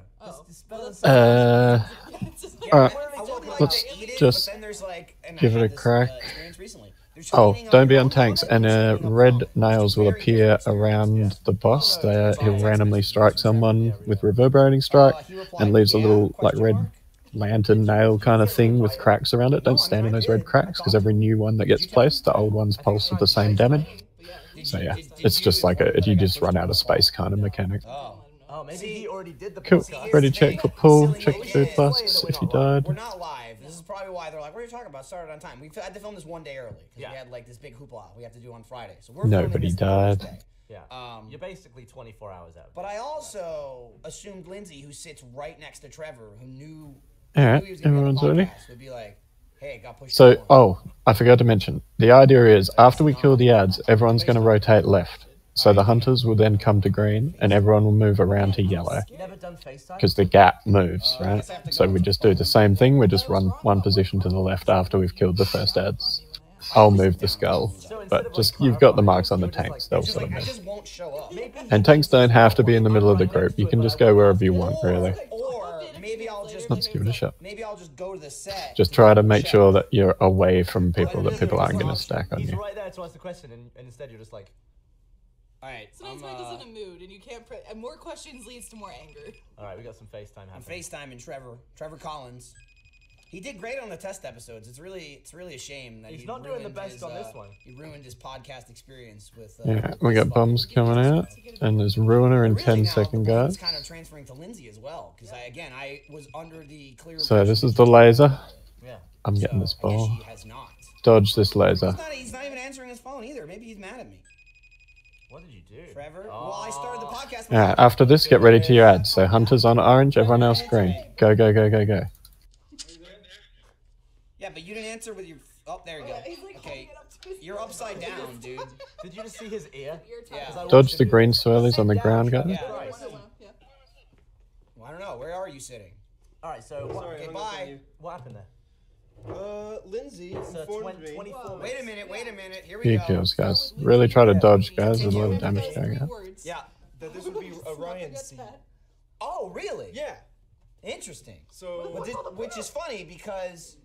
Alright, let's just give it a crack. Oh, don't be on tanks, and red nails will appear around the boss. He'll randomly strike someone with reverberating strike and leaves a little like red lantern nail kind of thing with cracks around it. Don't stand in those red cracks because every new one that gets placed, the old ones pulse with the same damage. So yeah, it's just like you just run out of space kind of mechanic. Oh, maybe he already did the Cool. podcast. Ready to check for pull, check the food flasks if you died. We're not live. This is probably why they're like, what are you talking about? Started on time. We had to film this one day early because we had like this big hoopla we have to do on Friday. So we're Nobody died. Yeah. You're basically 24 hours out. But I also assumed Lindsay, who sits right next to Trevor, who knew Alright, he was gonna be on the everyone's ready? podcast, would be like, hey, it got pushed. So, forward. I forgot to mention, the idea is after we kill the ads, everyone's going to rotate left. So the hunters will then come to green, and everyone will move around to yellow. Because the gap moves, right? So we just do the same thing, we just run one position to the left after we've killed the first ads. I'll move the skull, but just, you've got the marks on the tanks, they'll sort of move. And tanks don't have to be in the middle of the group, you can just go wherever you want, really. Or maybe I'll just Let's give it a shot. Maybe I'll just go to the set. Just try to make sure that you're away from people, that people aren't going to stack on He's you. right there to ask the question, and instead you're just like, Alright, Sometimes Mike is in a mood, and you can't. And more questions leads to more anger. all right, we got some FaceTime happening. I'm FaceTiming Trevor Collins. He did great on the test episodes. It's really a shame that He's not doing the best on this one. He ruined his podcast experience with. Yeah, we got bombs coming out, and there's Ruiner in 10-second guys. It's kind of transferring to Lindsay as well, because I was under the clear. So this is the laser. Yeah. I'm getting this ball. He has not. Dodge this laser. He's not even answering his phone either. Maybe he's mad at me. What did you do? Trevor? Well, I started the podcast. Alright, after this, get ready to your ads. So hunters on orange, everyone else green. Go, go, go, go, go. Yeah, but you didn't answer with your. Oh, there you go. Okay, you're upside down, dude. Did you just see his ear? Yeah. Dodge the green swirlies on the ground, guys. Yeah. Well, I don't know. Where are you sitting? All right, so Okay, bye. What happened there? Lindsay informed me. 24 Wait a minute. Here we Big go. kills, guys. Really try to dodge, guys. There's a lot of damage going on. Yeah. That this would be a Ryan scene. Oh, really? Yeah. Interesting. So, which is funny because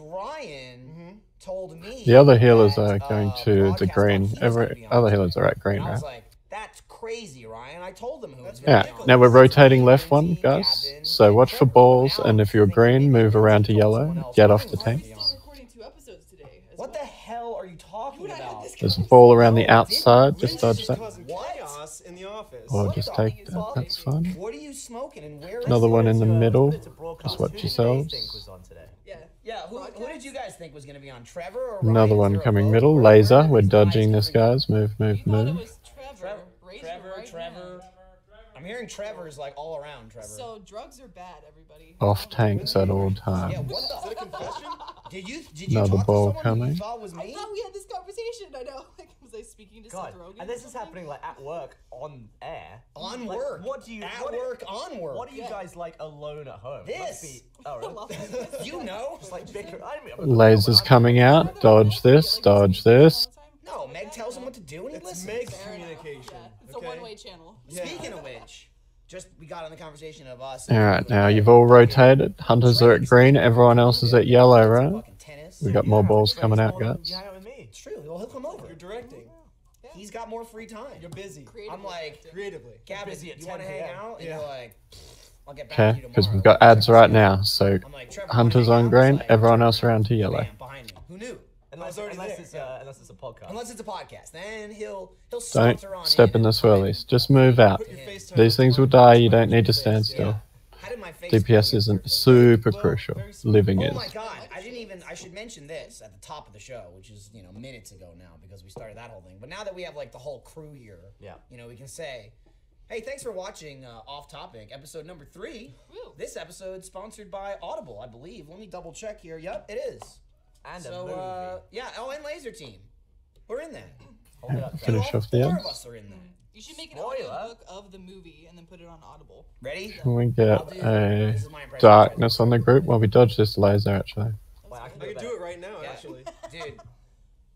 Ryan told me The other healers are going to the green. Every other healers are at green, and I was right? like, that's crazy, Ryan. I told them who was Yeah, now we're rotating left one, guys. So watch for balls, and if you're green, move around to yellow. Get off the tank. What the hell are you talking about? There's a ball around the outside. Just dodge that. chaos in the office. Or just take that. That's fine. What are you smoking and where is Another it? one in the middle. Just watch yourselves. Yeah, who did you guys think was going to be on? Trevor or Another one coming middle. Laser. We're dodging this, guys. Move, move, move. Trevor. I'm hearing Trevor's like all around Trevor. So drugs are bad, everybody. Off tanks at all times. Yeah, what the? Is that a confession? Did you Another talk ball to someone coming. you thought was me? I thought we had this conversation. I know. Like, was I speaking to God, Seth Rogen? and this is happening like at work, on air. On Like, work. What do you At what work, on work. What are you guys like alone at home? Must This. be- oh, really? You know? Just like bicker. Lasers coming out. Dodge this. Dodge this. No, Meg tells him what to do and he listens. Meg's communication. It's a one-way channel. Speaking of which, we got on the conversation of us. Alright, now you've all rotated. Hunters are at green. Everyone else is at yellow, right? We got more balls coming out, guys. It's true. Well, he'll come over. You're directing. He's got more free time. You're busy. I'm like, Creatively. Gavin, busy at you want to 10 hang PM. out? And Yeah. you're like, I'll get back Okay, to you tomorrow. because we've got ads right now. So I'm like, Trevor, hunters wanna hang on out? green. He's like, Everyone else around to yellow. bam, behind me. Who knew? Unless it's a podcast. Unless it's a podcast, then he'll Don't saunter on step in the swirlies. Just move out. These things will die. You don't need to stand still. How did my face? DPS isn't super crucial. Living is. Oh my god! I should mention this at the top of the show, which is minutes ago now because we started that whole thing. But now that we have like the whole crew here, we can say, hey, thanks for watching Off Topic episode number 3. Woo. This episode sponsored by Audible, I believe. Let me double check here. Yep, it is. And so, a movie. yeah. Oh, and Laser Team. We're in that. Finish off the Four ads. of us are in that. You should make an audiobook of the movie and then put it on Audible. Ready? Can we get a darkness on the group while we dodge this laser, actually? I can do it right now, actually. Dude.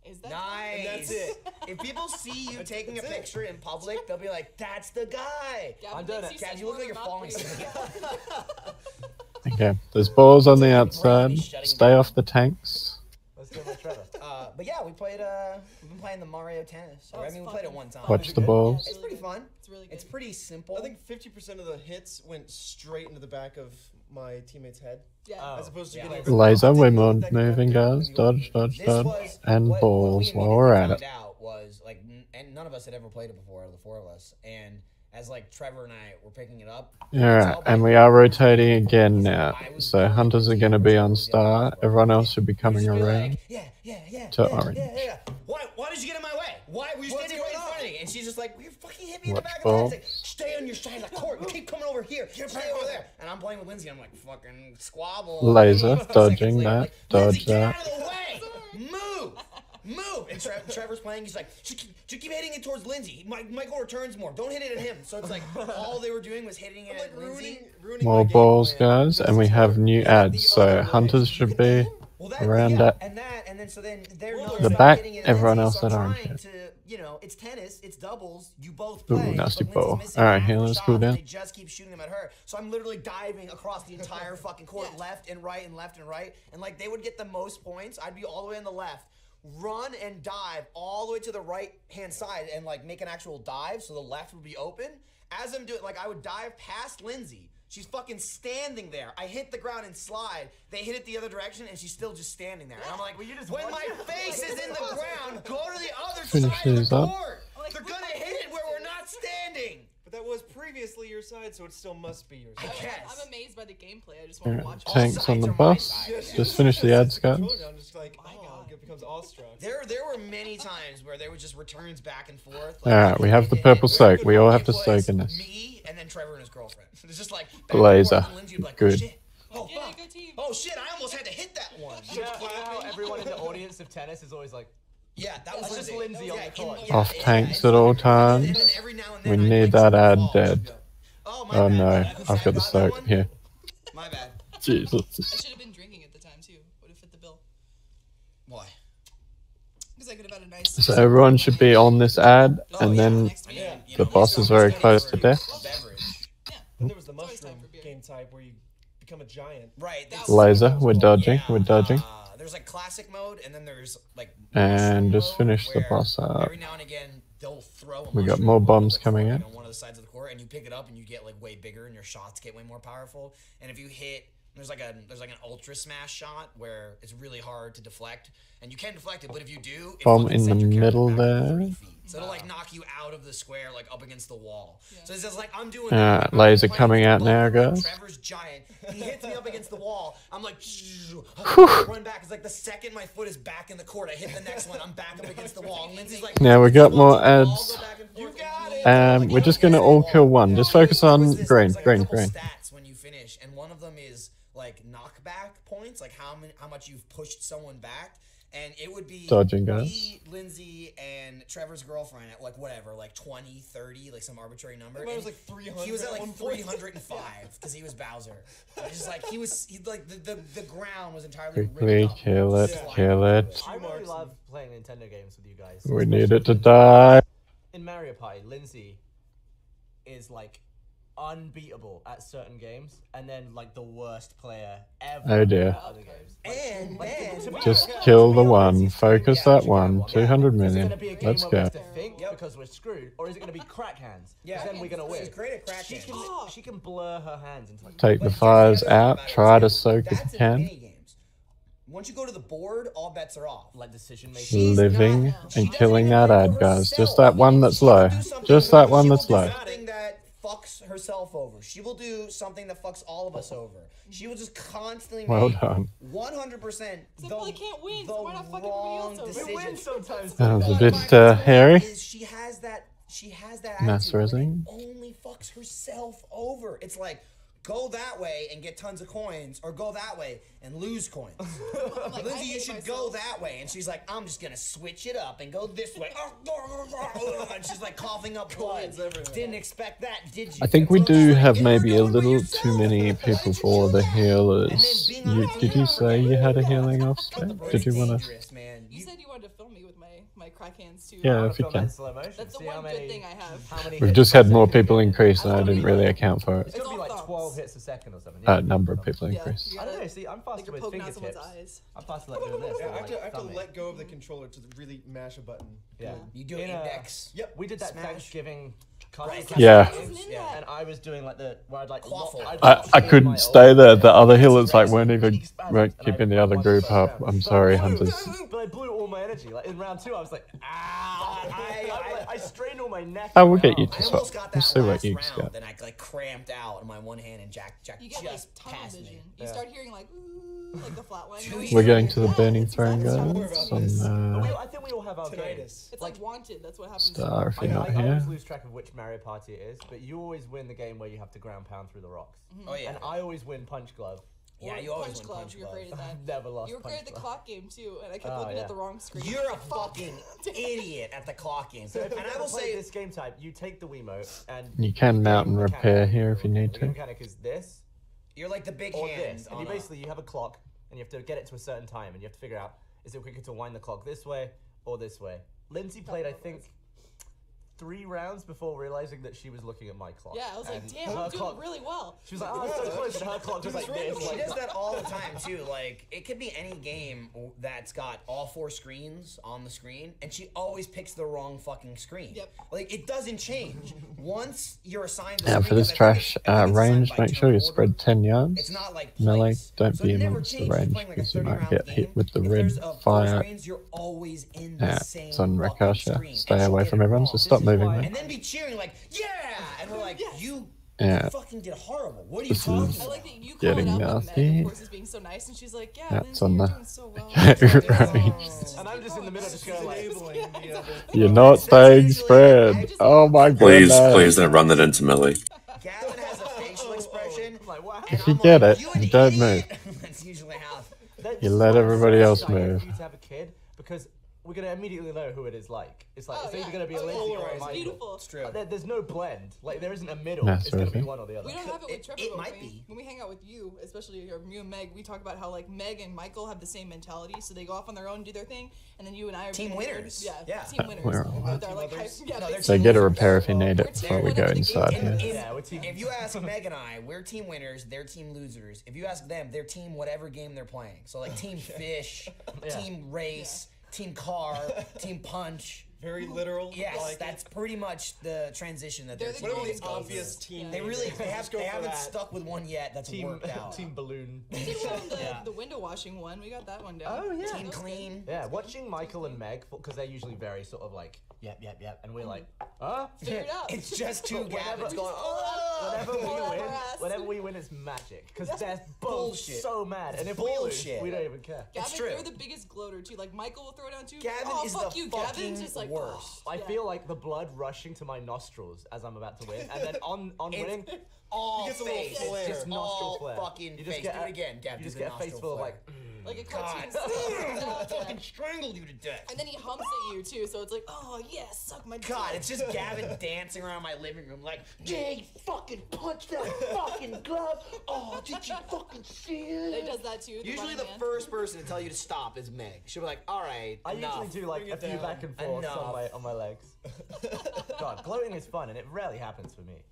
Is that nice. And that's it. If people see you taking a picture in public, they'll be like, that's the guy. I'm doing it. Gab, you look like you're falling asleep. Okay, there's balls on the outside. Stay off the tanks. Let's do my Trevor. But yeah, we've been playing the Mario Tennis. I mean, we played it one time. Watch the balls. It's pretty fun. It's really good. It's pretty simple. I think 50% of the hits went straight into the back of my teammate's head. Yeah. As opposed to Yeah. getting Laser, we're moving, guys. Dodge, dodge, dodge. And balls while we're at it. Out was like, and none of us had ever played it before, out of the 4 of us. And as like Trevor and I were picking it up. Alright, and we are rotating again now. So hunters are going to be on star. Everyone else should be coming around to orange. Why did you get in my way? Why were you standing right in front of me? And she's just like, you fucking hit me in the Watch back of the head. balls. Like, stay on your side of the court. You keep coming over here. Stay over there. And I'm playing with Lindsay. I'm like, fucking squabble. Laser, dodging that, dodge that. Get out of the way. Move. And Trevor's playing. He's like, just keep hitting it towards Lindsay. Michael returns more. Don't hit it at him. So it's like all they were doing was hitting it at Lindsay. More balls, guys, and we have new ads. So hunters should be around that. And then they're not The back, hitting it at everyone Lindsay, else so at I'm orange. trying to, it's tennis, it's doubles, you both Ooh, play. nasty but ball. Lindsay's missing Alright, half here, the let's shots, cool and down. They just keep shooting them at her. So I'm literally diving across the entire fucking court, left and right and left and right. And like they would get the most points. I'd be all the way on the left, run and dive all the way to the right hand side and like make an actual dive so the left would be open. As I'm doing, like I would dive past Lindsay. She's fucking standing there. I hit the ground and slide. They hit it the other direction, and she's still just standing there. And I'm like, when my face is in the ground, go to the other Finish side of these the up. court. They're gonna hit it where we're not standing. But that was previously your side, so it still must be your side. I'm amazed by the gameplay. I just want to watch it. Tanks on the bus. Just finish the ads, guys. I'm just like, it becomes awestruck. There were many times where there was just returns back and forth. Alright, we have the purple soak. We all have to soak in this. Me and then Trevor and his girlfriend. It's just like Laser. Good. Oh, fuck. Oh shit! I almost had to hit that one. Now everyone in the audience of tennis is always like, yeah, that was just Lindsay on the court. Off tanks at all times. We need that ad dead. Oh no, I've got the soak here. My bad. Jesus. I should have been drinking at the time too. Would have fit the bill. Why? Because I could have had a nice. So everyone should be on this ad, and then the boss is very close to death. And there was the mushroom game type where you become a giant. Right. Laser, we're dodging, we're dodging. There's like classic mode, and then there's like. And just finish the boss up. Every now and again, they'll throw. We got more bombs coming in. On one of the sides of the court, and you pick it up, and you get like way bigger, and your shots get way more powerful. And if you hit, there's like an ultra smash shot where it's really hard to deflect, and you can deflect it, but if you do, it Bomb fucking in the sends your character middle back there. 3 feet. So it'll like knock you out of the square, like up against the wall. So it's just like I'm doing. Laser coming out now, guys. Trevor's giant. He hits me up against the wall. I'm like, run back. It's like the second my foot is back in the court, I hit the next one. I'm back up against the wall. And Lindsay's like, Now we got more ads. you got it. We're just gonna all kill one. Just focus on green, green, green. Stats when you finish, and one of them is like knockback points, like how much you've pushed someone back. And it would be Dodging, guys. me, Lindsay, and Trevor's girlfriend at like whatever, like 20, 30, like some arbitrary number. Mine was like 300. He was at like one point. 305 because he was Bowser. It was just like he like the ground was entirely Quickly ripped up. kill it, kill it. I really love playing Nintendo games with you guys. We need it to die. In Mario Party, Lindsay is like unbeatable at certain games, and then like the worst player ever. Oh dear. At other games. And Just kill the one. Focus that one. 200 Is it million. gonna be a game Let's where we go. have to think because we're screwed, or is it gonna be crack hands? Yeah. Then we're gonna win. She's great at crack She hands. she can blur her hands into like. Take the fires out. Try to soak if That's you in can. mini games. Once you go to the board, all bets are off. Like decision making. Living and killing that ad, guys. Just that one that's low. Just that one that's low. Something that fucks herself over. She will do something that fucks all of us over. She will just constantly Well make done. 100% the Simply can't win, so why not fuck everybody else over? decision. It wins sometimes. That was a But bit my point hairy. is she has that Mass attitude where resing. only fucks herself over. It's like, go that way and get tons of coins, or go that way and lose coins. Like, Lindsay, you should go that way. And she's like, I'm just gonna switch it up and go this way. And she's like coughing up blood. Didn't expect that, did you? I think we So do she's have like, maybe "You're a doing it by little yourself. too many Why'd people you for do the that?" healers. Did you say you had a healing off spec? Did you want to? Dangerous, man. You said you wanted to film me with my crack hands too. Yeah, if you can. That's the one good thing I have. How many We've hits just per had more second people you get? increase, and I didn't really account for It's it. gonna be all like thumbs. 12 hits a second or something. Number of people Yeah, increase. you I don't gotta- know. See, I'm like faster you're with poking out someone's fingertips. eyes. I'm faster like doing this. Yeah, than, I have to thumbing. let go of the controller to really mash a button. Yeah. You do In a- index. Yep. We did that Smash. Thanksgiving. Right, Yeah. Yeah. And I was doing like the where I'd like Quaffle. I couldn't stay there. The other healers like weren't keeping the other group up. I'm sorry, hunters. But I blew all my energy. Like in round 2, I was like, I strained all my neck. Oh, we'll get you I to swap. almost got We'll that see what last you round, got. then I like cramped out in my one hand, and Jack You get like just tunnel passed vision. me. You start hearing like ooh, like the flatline noise. We're getting to the burning It's throne, exactly guys. about this. I think we all have our games. Tinnitus. It's like Wanted. That's what happens. Star if I, you're I, not I always here. lose track of which Mario Party it is, but you always win the game where you have to ground pound through the rocks. Oh yeah. And I always win Punch Glove. Yeah, Or you always Punch win Club. Punch You're Club. great at that. I've never lost You were great Punch at the Club. clock game too, and I kept Oh, looking yeah. at the wrong screen. You're a fucking idiot at the clock game. So if And you I ever will play say, this game type, you take the Wiimote and You can mount and repair here if you need The to. mechanic is this you're like the big or hand. this, and on you a- basically you have a clock and you have to get it to a certain time, and you have to figure out is it quicker to wind the clock this way or this way. Lindsay played, I think, 3 rounds before realizing that she was looking at my clock. Yeah, I was like, And damn, her I'm doing clock- really well. She was like, oh, I'm so close, and her clock was like this. She Like, does that all the time too. Like it could be any game that's got all 4 screens on the screen, and she always picks the wrong fucking screen. Yep. Like it doesn't change once you're assigned. The Now screen, for this 'cause I think trash it's assigned range, by make sure you turn spread order. 10 yards. It's not like Melee, place. don't So be it never amongst the changes. You're range playing like a because you might 30-round get game. hit with the If red there's, 4 fire. screens, you're always in the Yeah, same it's on fucking Rakasha. screen, Stay and she'll away get from it everyone, wrong. so stop is moving why- there. And then be cheering like, yeah, and we're like, Yes. you Yeah. fucking did horrible. What are you This talking is I about? like that you call getting it out on Meg, nasty. of course, as being so nice, and she's like, yeah, That's Lindsay, on you're the doing so well. right. and I'm just in the middle just going like, Enabling the other. You're not staying spread. Oh my Please, goodness. please don't run that into melee. Gavin has a facial expression. I'm like, what? And If you I'm get like, it, "You an you don't idiot." That's usually how. This You is let why everybody it's else so exciting move. for you to have a kid, because we're gonna immediately know who it is like. It's like Oh, it's either yeah. gonna be a Oh, Lindsay yeah. or a It's Michael. beautiful. It's true. There's no blend. Like there isn't a middle. That's It's gonna be right. one or the other. We don't have it with Trevor. it but might when be. When we hang out with you, especially you and Meg, we talk about how like Meg and Michael have the same mentality, so they go off on their own, do their thing, and then you and I are Team being weird. winners. Yeah, Yeah. team winners. We're all With our, like, others. yeah, No, big they're So team get a winners. repair if you need We're it team before we go winners. inside And here. Yeah, we're team. if you ask Meg and I, we're team winners, they're team losers. If you ask them, they're team whatever game they're playing. So like team fish, Yeah. team race, team car, team punch. Very literal. Yes, like, that's pretty much the transition that They're they're the What are golden the goals. obvious team? They really they Let's go for haven't that. stuck with one yet that's Team worked out. team balloon. We did well on the, Yeah. the window washing one. We got that one down. Oh, yeah. That Team was good. clean. Yeah, watching Michael and Meg, because they're usually very sort of like, yep, and we're like, huh? Figure it out. It's just two But whenever- Gavins going, oh! Whenever we win, it's magic. Because they're both bullshit. so mad. And if Bullshit. we lose, we don't even care. Gavin, true. you're the biggest gloater too. Like Michael will throw down too. Gavin oh, is fuck the you. fucking Gavin's just like worst. Oh, I yeah. feel like the blood rushing to my nostrils as I'm about to win. And then on winning, All He gets a little face. flare. it's just nostril all flare. fucking You just face. get Do it again, Gavin. You just do the get a face nostril full of flare. like, like a God. cartoon. scene. I'll fucking strangle you to death. And then he humps at you too, so it's like, oh yes, suck my dick. God, it's just Gavin dancing around my living room like, Jay, fucking punch that fucking glove. Oh, did you fucking see He it? does that too. Usually running the man. first person to tell you to stop is Meg. She'll be like, all right, I enough. usually do like Bring a it few down. back and forth Enough. on my legs. God, gloating is fun, and it rarely happens for me.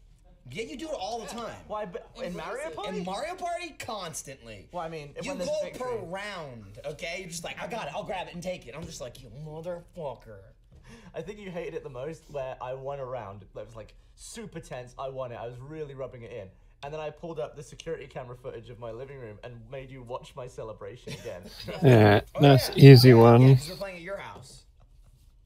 Yeah, you do it all the time. Why? But in Mario Party? In Mario Party, constantly. Well, I mean, You when there's go victory. per round, okay? You're just like, I got it, I'll grab it and take it. I'm just like, you motherfucker. I think you hated it the most where I won a round. That was like super tense. I won it. I was really rubbing it in. And then I pulled up the security camera footage of my living room and made you watch my celebration again. Yeah, Oh, nice yeah. easy Yeah, one. because we're playing at your house.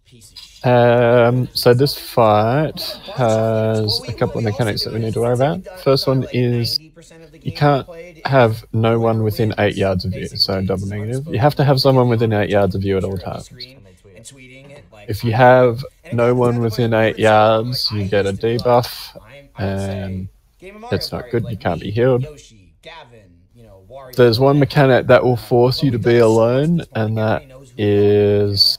Piece of shit. So this fight has a couple of mechanics that we need to worry about. First one is you can't have no one within 8 yards of you, so double negative. You have to have someone within 8 yards of you at all times. If you have no one within 8 yards, you get a debuff, and it's not good, you can't be healed. There's one mechanic that will force you to be alone, and that is...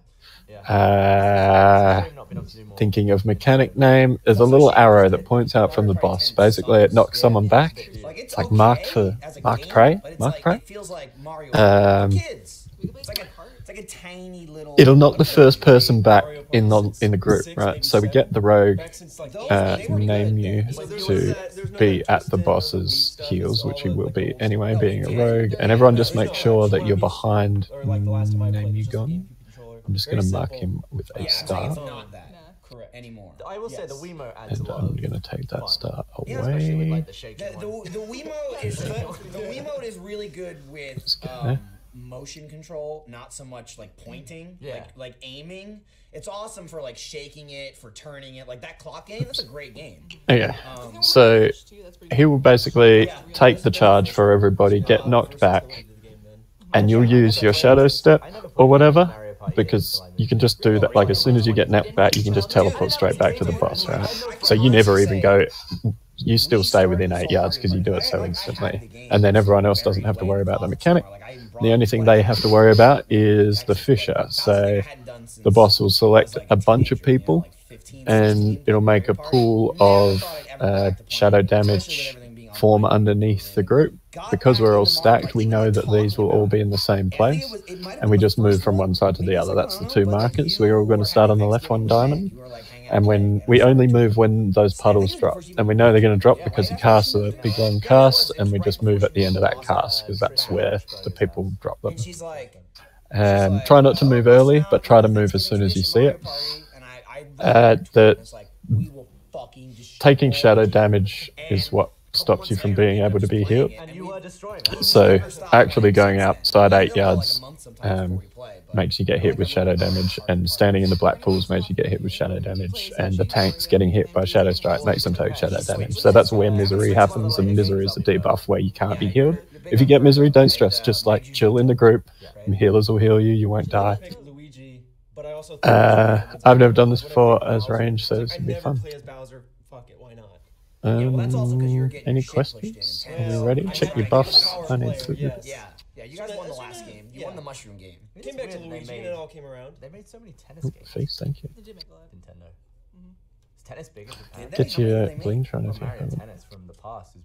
thinking of mechanic name, there's a little arrow that points out from the boss. Basically, it knocks someone back. It's like marked prey. It's like a tiny little. It'll knock the first person back in the group, right? So we get the rogue name you to be at the boss's heels, which he will be anyway, being a rogue, and everyone just make sure that you're behind name you gone. I'm just going to mark him with a star. Not that correct anymore. I will say the Wiimote adds And a lot. I'm going to take that star away. Especially with like the shaking one. The Wiimote is really good with motion control, not so much like pointing, like aiming. It's awesome for like shaking it, for turning it. Like that clock game, that's a great game. Okay, so he will basically take the charge for everybody, get knocked back, and you'll use your shadow step or whatever, because you can just do that. Like as soon as you get knocked back, you can just teleport straight back to the boss, right? So you never even go, you still stay within 8 yards because you do it so instantly. And then everyone else doesn't have to worry about the mechanic. The only thing they have to worry about is the fisher. So the boss will select a bunch of people and it'll make a pool of shadow damage form underneath the group. Because we're all stacked, we know that these will all be in the same place, and we just move from one side to the other. That's the two markers. We're all going to start on the left one diamond, and when we only move when those puddles drop, and we know they're going to drop because he casts a big long cast, and we just move at the end of that cast because that's where the people drop them. Try not to move early, but try to move as soon as you see it. Taking shadow damage is what stops you from being able to be healed. So actually going outside 8 yards makes you get hit with shadow damage, and standing in the black pools makes you get hit with shadow damage, and the tanks getting hit by shadow strike makes them take shadow damage. So that's where misery happens, and misery is a debuff where you can't be healed. If you get misery, don't stress, just like chill in the group, and healers will heal you, you won't die. I've never done this before as range, so this would be fun. Any questions? Are we ready? Check your buffs. I need to. Yeah, you guys won the last game. You won the mushroom game. Came back to Luigi and it all came around. They made so many tennis games. Face, thank you. They did make a lot. Nintendo. Is tennis big in Japan? Get your bling trying to Mario Tennis from the past is...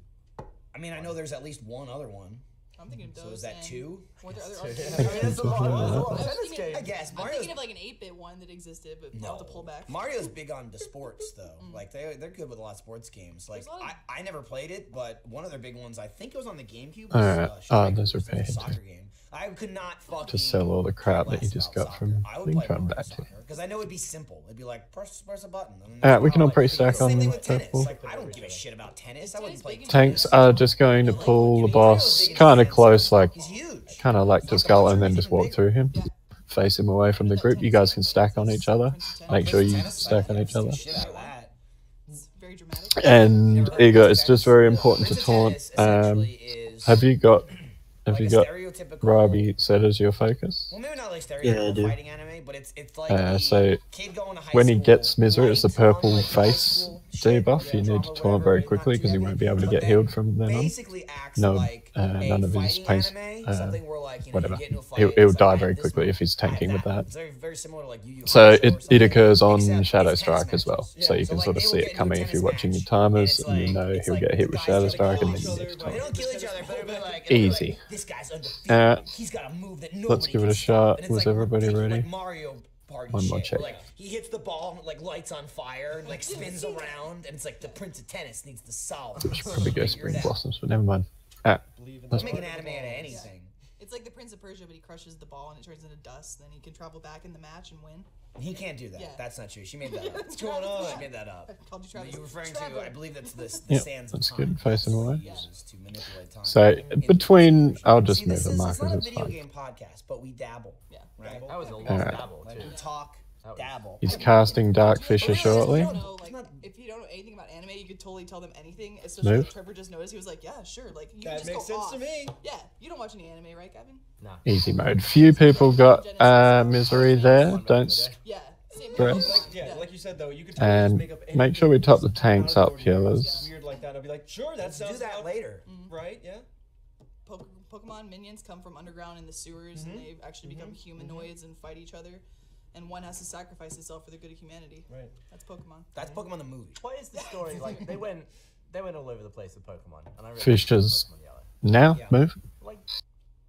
I mean, I know there's at least one other one. I'm thinking of those. So is that two? Were there other There's a lot of tennis games. I guess. I'm thinking of like an 8-bit one that existed, but I'll have to pull back. Mario's big on the sports, though. Like, they're good with a lot of sports games. Like, I never played it, but one of their big ones, I think it was on the GameCube. Alright, those are paid. Soccer game. I could not fucking To sell all the crap that you just got from Lincoln back to. because I know it'd be simple. It'd be like press a button. We can all pre-stack on purple. Like, I don't give a shit about tennis. I wouldn't play Tanks are just going to pull the boss kind of close, like kind of like to skull, and then just walk through him, face him away from the group. You guys can stack on each other. Make sure you stack on each other. And Ego, it's just very important to taunt. Have you got Robbie set as your focus? Well, maybe not like Yeah, I do. fighting anime, but it's like So when he gets misery, it's the purple face debuff. You need to taunt very quickly because he won't be able to get healed from then on. No, none of his pace, whatever. He'll die very quickly if he's tanking with that. So it occurs on Shadow Strike as well. So you can sort of see it coming if you're watching your timers, and you know he'll get hit with Shadow Strike, and then you need to taunt. Easy. Let's give it a shot. Was everybody ready? One more check. Like, he hits the ball, and, like, lights on fire, and, like, spins around, and it's like the Prince of Tennis needs to solve. I should probably go Spring Blossoms, but never mind. Let's make an anime out of anything. It's like the Prince of Persia, but he crushes the ball and it turns into dust. Then he can travel back in the match and win. He can't do that. Yeah. That's not true. She made that up. What's going on? I made that up. Called you Travis. You're referring to, I believe that's the Yep, sands that's of good. time. Facing away. To manipulate time. So between, I'll just move this the is markers. not a It's video fine. game podcast, but we dabble. Yeah. Right? That was a long Alright. dabble, too. We talk. dabble. He's casting Dark Fisher shortly. If you don't know anything about anime, you could totally tell them anything. Especially Move. if Trevor just noticed. He was like, "Yeah, sure." Like you That just makes go sense off. to me. Yeah, you don't watch any anime, right, Gavin? No. Easy mode. Few people got misery there. Don't Yeah. Same stress. Like you said though, you could totally just And make up make sure we top the anything tanks out of up, the ordinary. healers. Weird like that. I'll be like, sure, that Let's do sounds that about later. right. Yeah. Pokemon minions come from underground in the sewers, and they actually become humanoids and fight each other. And one has to sacrifice itself for the good of humanity. Right. That's Pokemon. That's Pokemon the movie. What is the story? Like they went all over the place with Pokemon, and I really Fishers. Pokemon Yellow. Now, Yeah. move. Like,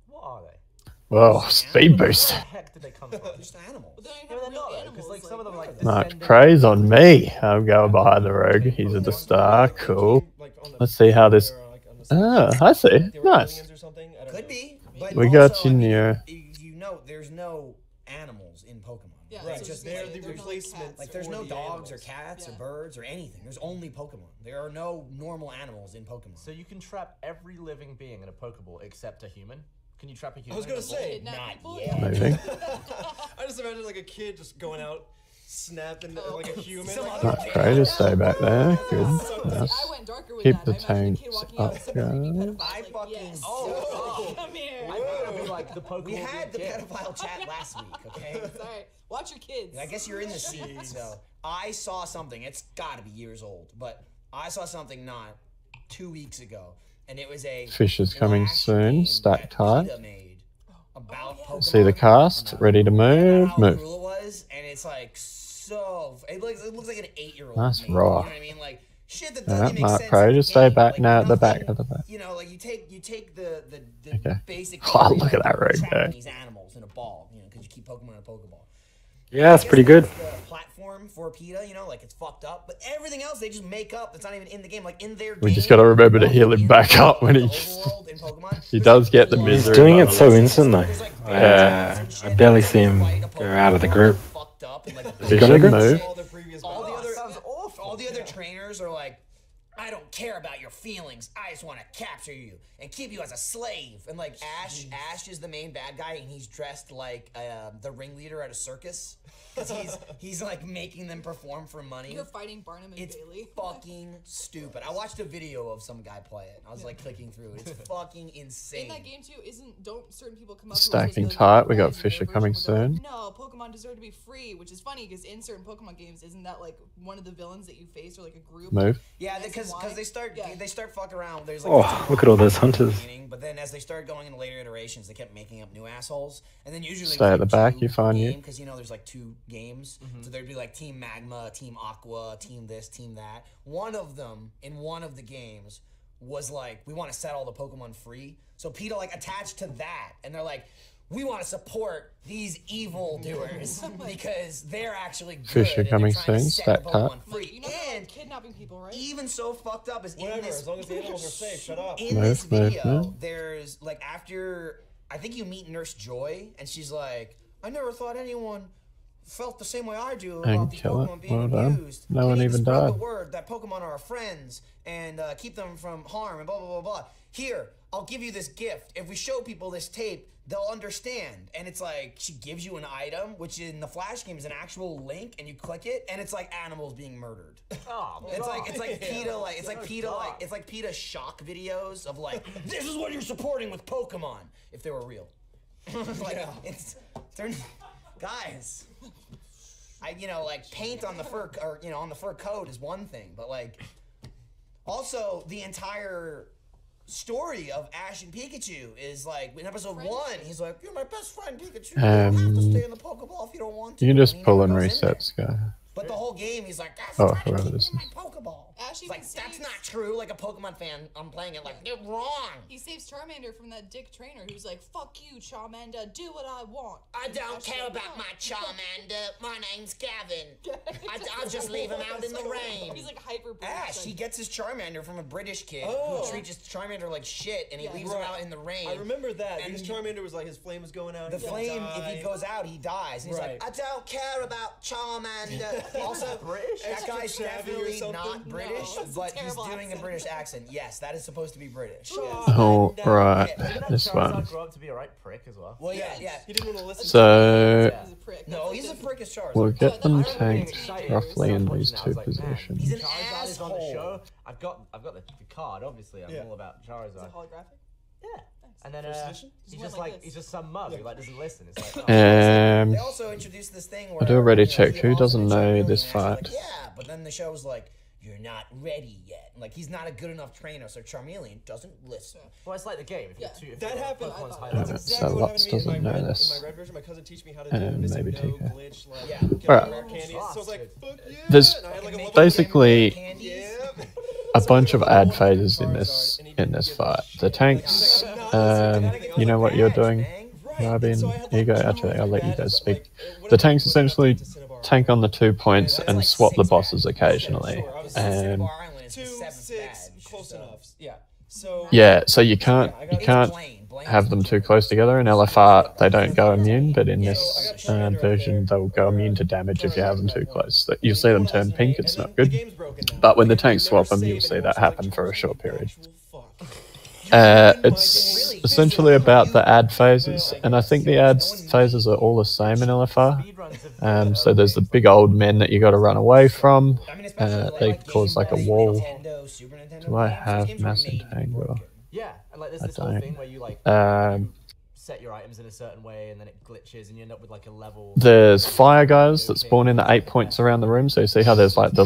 what are they? Whoa, speed boost. Where the heck did they come from? Just animals. But they don't even Yeah, have they're real not though, animals. because like some of them like Mark descending- praise on me. I'm going behind the rogue. He's at the star. Cool. Let's see how this. Ah, I see. Nice. Could be. But We got also, you I mean, near. You know, there's no animals in Pokemon. Yeah, Right. so Just it's they're like, the they're not replacement. cats Like there's for no the dogs or animals. cats or Yeah. birds or anything. There's only Pokemon. There are no normal animals in Pokemon. So you can trap every living being in a Pokeball except a human. Can you trap a human? I was gonna in a ball? say, Kidnap Not people? yet. Moving. I just imagine like a kid just going out, snapping like a human. Some Like, other Mark praise, stay back there. Good. I Nice. went darker with Keep that. the I imagine a kid tanks walking out up, with some creepy guys. pedophile. I Like, fucking yes. Oh. Come here. I think it'll be like the Pokeball. We had the being kid. pedophile chat last week, okay? Sorry. Watch your kids. I guess you're in the seat, so I saw something. It's got to be years old, but I saw something not 2 weeks ago, and it was a Fishers coming Flash soon. game Stack that tight. PETA made about Pokemon. See the cast. Ready to move. How Move. cool it was, and it's like so. It looks like an 8-year-old. Nice made it, raw. You know what I mean? Like shit that doesn't Yeah, even make Mark sense. praise, in the just stay game. back Like, now at the back nothing- of the back. You know, like you take the Okay. basic. Oh, theory look at of that rogue trapping there. These animals in a ball, you know, because you keep Pokemon in a Pokeball. Yeah, it's I guess pretty good. that's the platform for PETA, you know, like it's fucked up, but everything else they just make up. That's not even in the game. Like in their We game, just gotta remember to heal him in back the up when he- overworld in Pokemon, He there's, does like, get the laws He's misery. doing by it the so looks. instant though. There's, like, Yeah. I barely see him go out of the group. fucked up and, like, Fisher, Got a grip? move. all the previous all the ones. other sounds awful. all the other trainers are like, I don't care about your feelings. I just want to capture you and keep you as a slave. And like Ash is the main bad guy, and he's dressed like the ringleader at a circus because he's like making them perform for money. You're fighting Barnum and It's Bailey. fucking stupid. I watched a video of some guy play it. I was like clicking through it. It's fucking insane. In that game too, don't certain people come up Stacking to us tight, we got guys in their Fisher version coming where they're like, soon. No, Pokemon deserve to be free, which is funny because in certain Pokemon games, isn't that like one of the villains that you face or like a group? Move. Yeah, Reason because why? they start fucking around. There's like Oh, look at all those hunters. But then as they started going into later iterations, they kept making up new assholes. And then usually Stay at the back, you find you. because you know there's like 2 games, so there'd be like Team Magma, Team Aqua, Team this, Team that. One of them in one of the games was like, we want to set all the Pokemon free. So PETA like attached to that, and they're like, we want to support these evil doers because they're actually good. Fisher and they're coming trying to soon, set the stack tight. Pokemon free. You know they're And kidnapping people, right? even so fucked up as in Whatever, this as long as the animals are safe, shut up. in Move, this move, video, move. there's like after I think you meet Nurse Joy, and she's like, I never thought anyone felt the same way I do And about these kill it. Pokemon being Well done. abused. No We one need to even spread died. the word that Pokemon are our friends and keep them from harm and blah blah blah blah. Here, I'll give you this gift. If we show people this tape, they'll understand. And it's like she gives you an item, which in the Flash game is an actual link, and you click it, and it's like animals being murdered. Oh, It's like God. PETA, like it's like So PETA, dark. like it's like PETA shock videos of like, this is what you're supporting with Pokemon if they were real. Like it's guys. Like paint on the fur or on the fur coat is one thing, but like also the entire story of Ash and Pikachu is like in episode 1, he's like, you're my best friend, Pikachu. You don't have to stay in the Pokeball if you don't want to. You can just And he pull never and goes in there. resets, guy. But the whole game, he's like, Oh, trying to whoever keep me this in my is. Pokeball. Ash It's like, even that's saves- not true. Like a Pokemon fan, I'm playing it like, you're wrong. He saves Charmander from that dick trainer who's like, fuck you, Charmander, do what I want. I And don't Ash care like, about "No." my Charmander. My name's Gavin. I'll just leave him out in the rain. He's like hyper British, Ash, like- he gets his Charmander from a British kid Oh. who treats his Charmander like shit, and he leaves him Right. out in the rain. I remember that And because Charmander was like his flame was going out. The he was flame, gonna if he die. goes out, he dies. And he's Right. like, I don't care about Charmander. Also, British? that guy's Extra savvy or definitely something? not British, No, it's a but he's terrible doing a accent. British accent. Yes, that is supposed to be British. Oh, right. Didn't that This Charizard one. grow up to be a right prick as well? Well, yeah. He didn't want to listen. So, He's a prick. prick. No, he's a prick as Charizard. We'll get them I'm getting tanked excited. roughly in Watching these that, I two was like, man, positions. He's an Charizard is on the asshole. show. I've got the card. Obviously, I'm all about Is Charizard. it holographic? Yeah. And then Just he's went just like like this. he's just some mug who like doesn't listen. It's like They also introduced this thing where I do already you know, check he who evolves doesn't into know Charmeleon, this and you're like, fight. yeah, but then the show was like, you're not ready yet. Like he's not a good enough trainer, so Charmeleon doesn't listen. well, it's like the game. If you're two, if That you're happened. Pokemon's high Alright, level. so Lux doesn't know this. In my red version, my cousin teach me how to do And missing maybe no take her. glitch, like Yeah. get Alright. rare candy. So I was like, fuck yeah. There's And I had like a level basically yeah. a bunch of ad phases in this fight. The tanks, you know what you're doing, Robin. Here you go. Actually, I'll let you guys speak. The tanks essentially tank on the 2 points and swap the bosses occasionally. And 2, 6, close enough. Yeah. So yeah, so you can't have them too close together. In LFR, they don't go immune, but in this version, they'll go immune to damage if you have them too close. You'll see them turn pink. It's not good. But when the tanks swap them, you'll see that happen for a short period. It's essentially about the ad phases, and I think the ad phases are all the same in LFR. So there's the big old men that you got to run away from. They cause like a wall. Do I have Mass Entangle? Yeah, and like there's I this whole don't. thing where you like set your items in a certain way and then it glitches and you end up with like a level. There's fire guys that spawn in the 8 points around the room. So you see how there's like these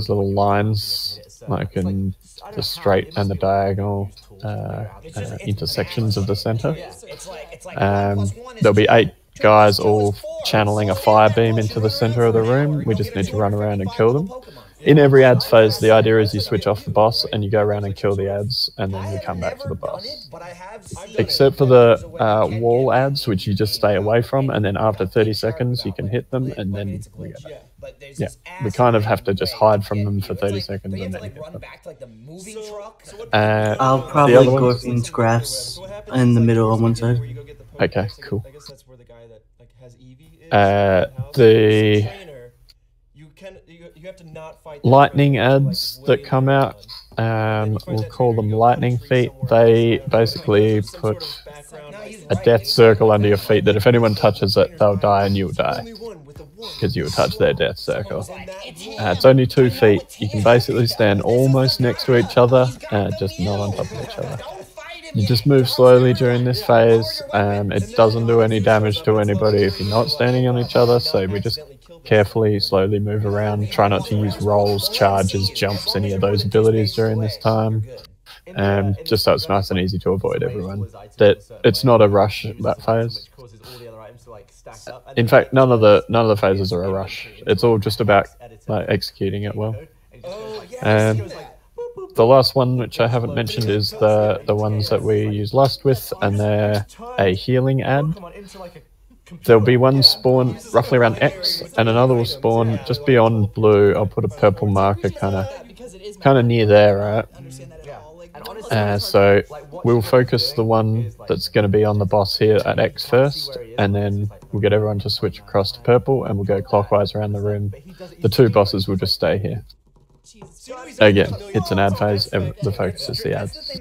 little lines, like in the straight and the diagonal intersections of the center. There'll be 8 guys all channeling a fire beam into the center of the room. We just need to run around and kill them. In every ads phase, the idea is you switch off the boss and you go around and kill the ads, and then you come back to the boss. Except for the wall ads, which you just stay away from, and then after 30 seconds you can hit them, and then we go back. Yeah, we kind of have to just hide from them for 30 seconds and then hit them. I'll the probably other go one? against grass in the middle on one side. Okay, cool. I guess that's where the guy that like has Eevee is. The You have to not fight lightning ads that come out, we'll call them lightning feet. They basically put a death circle under your feet that if anyone touches it, they'll die and you'll die. Because you will touch their death circle. It's only 2 feet. You can basically stand almost next to each other, just not on top of each other. You just move slowly during this phase. It doesn't do any damage to anybody if you're not standing on each other, so we just carefully, slowly move around. Try not to use rolls, charges, jumps, any of those abilities during this time. Just so it's nice and easy to avoid everyone. It's not a rush, that phase. In fact, none of the phases are a rush. It's all just about like executing it well. The last one, which I haven't mentioned, is the ones that we use Lust with, and they're a healing ad. There'll be one spawn roughly around X, and another will spawn just beyond blue. I'll put a purple marker kind of near there, right? So we'll focus the one that's going to be on the boss here at X first, and then we'll get everyone to switch across to purple, and we'll go clockwise around the room. The 2 bosses will just stay here. Again, it's an ad phase. The focus is the ads.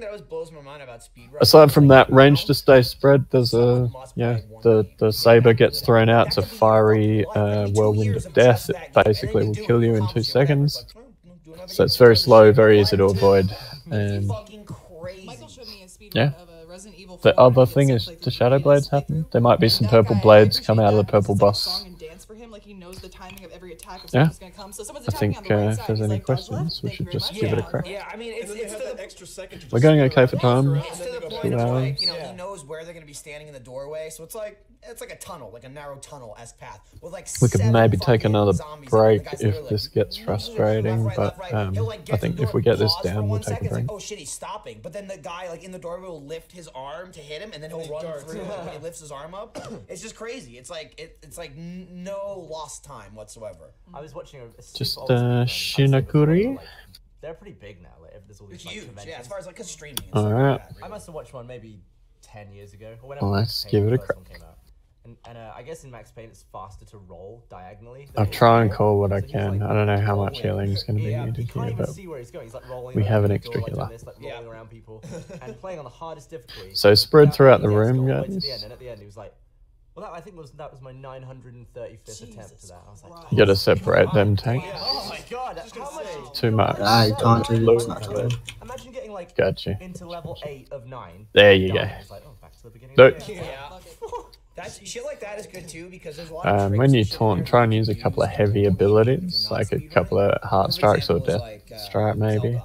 Aside from that, range to stay spread. There's the saber gets thrown out. It's a fiery whirlwind of death. It basically will kill you in 2 seconds. So it's very slow, very easy to avoid. And yeah. The other thing is the shadow blades happen. There might be some purple blades come out of the purple boss. Yeah. I think if there's any questions, we should just give it a crack. Yeah, I mean, We're going okay for time. It's to the point where, like, you know, he knows where they're going to be standing in the doorway, so it's like a tunnel, like a narrow tunnel-esque path with like. We could maybe take another break if this gets frustrating, but I think if we get this down, we'll take a break. Oh shit, he's stopping! But then the guy like in the doorway will lift his arm to hit him, and then he'll run through when he lifts his arm up. It's just crazy. It's like it's like no lost time whatsoever. I was watching just Shinakuri. They're pretty big now. Like, there's all these it's like, huge, conventions. yeah. As far as like streaming. All right. I must have watched one maybe 10 years ago. Or whenever Let's give it a crack. And I guess in Max Payne it's faster to roll diagonally. I'll try and call what I can. I don't know how much healing is going to be needed here, but we have an extra healer. Rolling around people and playing on the hardest difficulty. So spread throughout the room, guys. And at the end he was like, Well, I think that was my 935th attempt to that. I was like, You gotta separate them tanks. oh my god, how much? Too much. I can't do it. It's not too bad. Imagine getting like Gotcha. into level 8 of 9. There you done. go. It's like, oh, back to the beginning. Look. of the game. Yeah. That's shit like that is good too because there's a lot of When you taunt, try and use a couple of heavy abilities, like a couple of heart strikes or death strike maybe,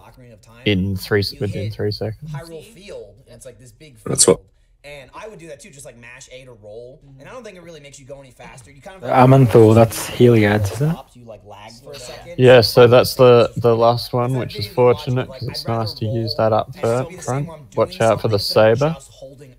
within 3 seconds. Hyrule Field, and it's like this big field. That's what. And I would do that too, just like mash A to roll. And I don't think it really makes you go any faster. You kind of Amanthor, that's Heliads, isn't it? you like lag for a second. Yeah, so that's the last one, which is fortunate because it's nice to use that up front. Watch out for the saber.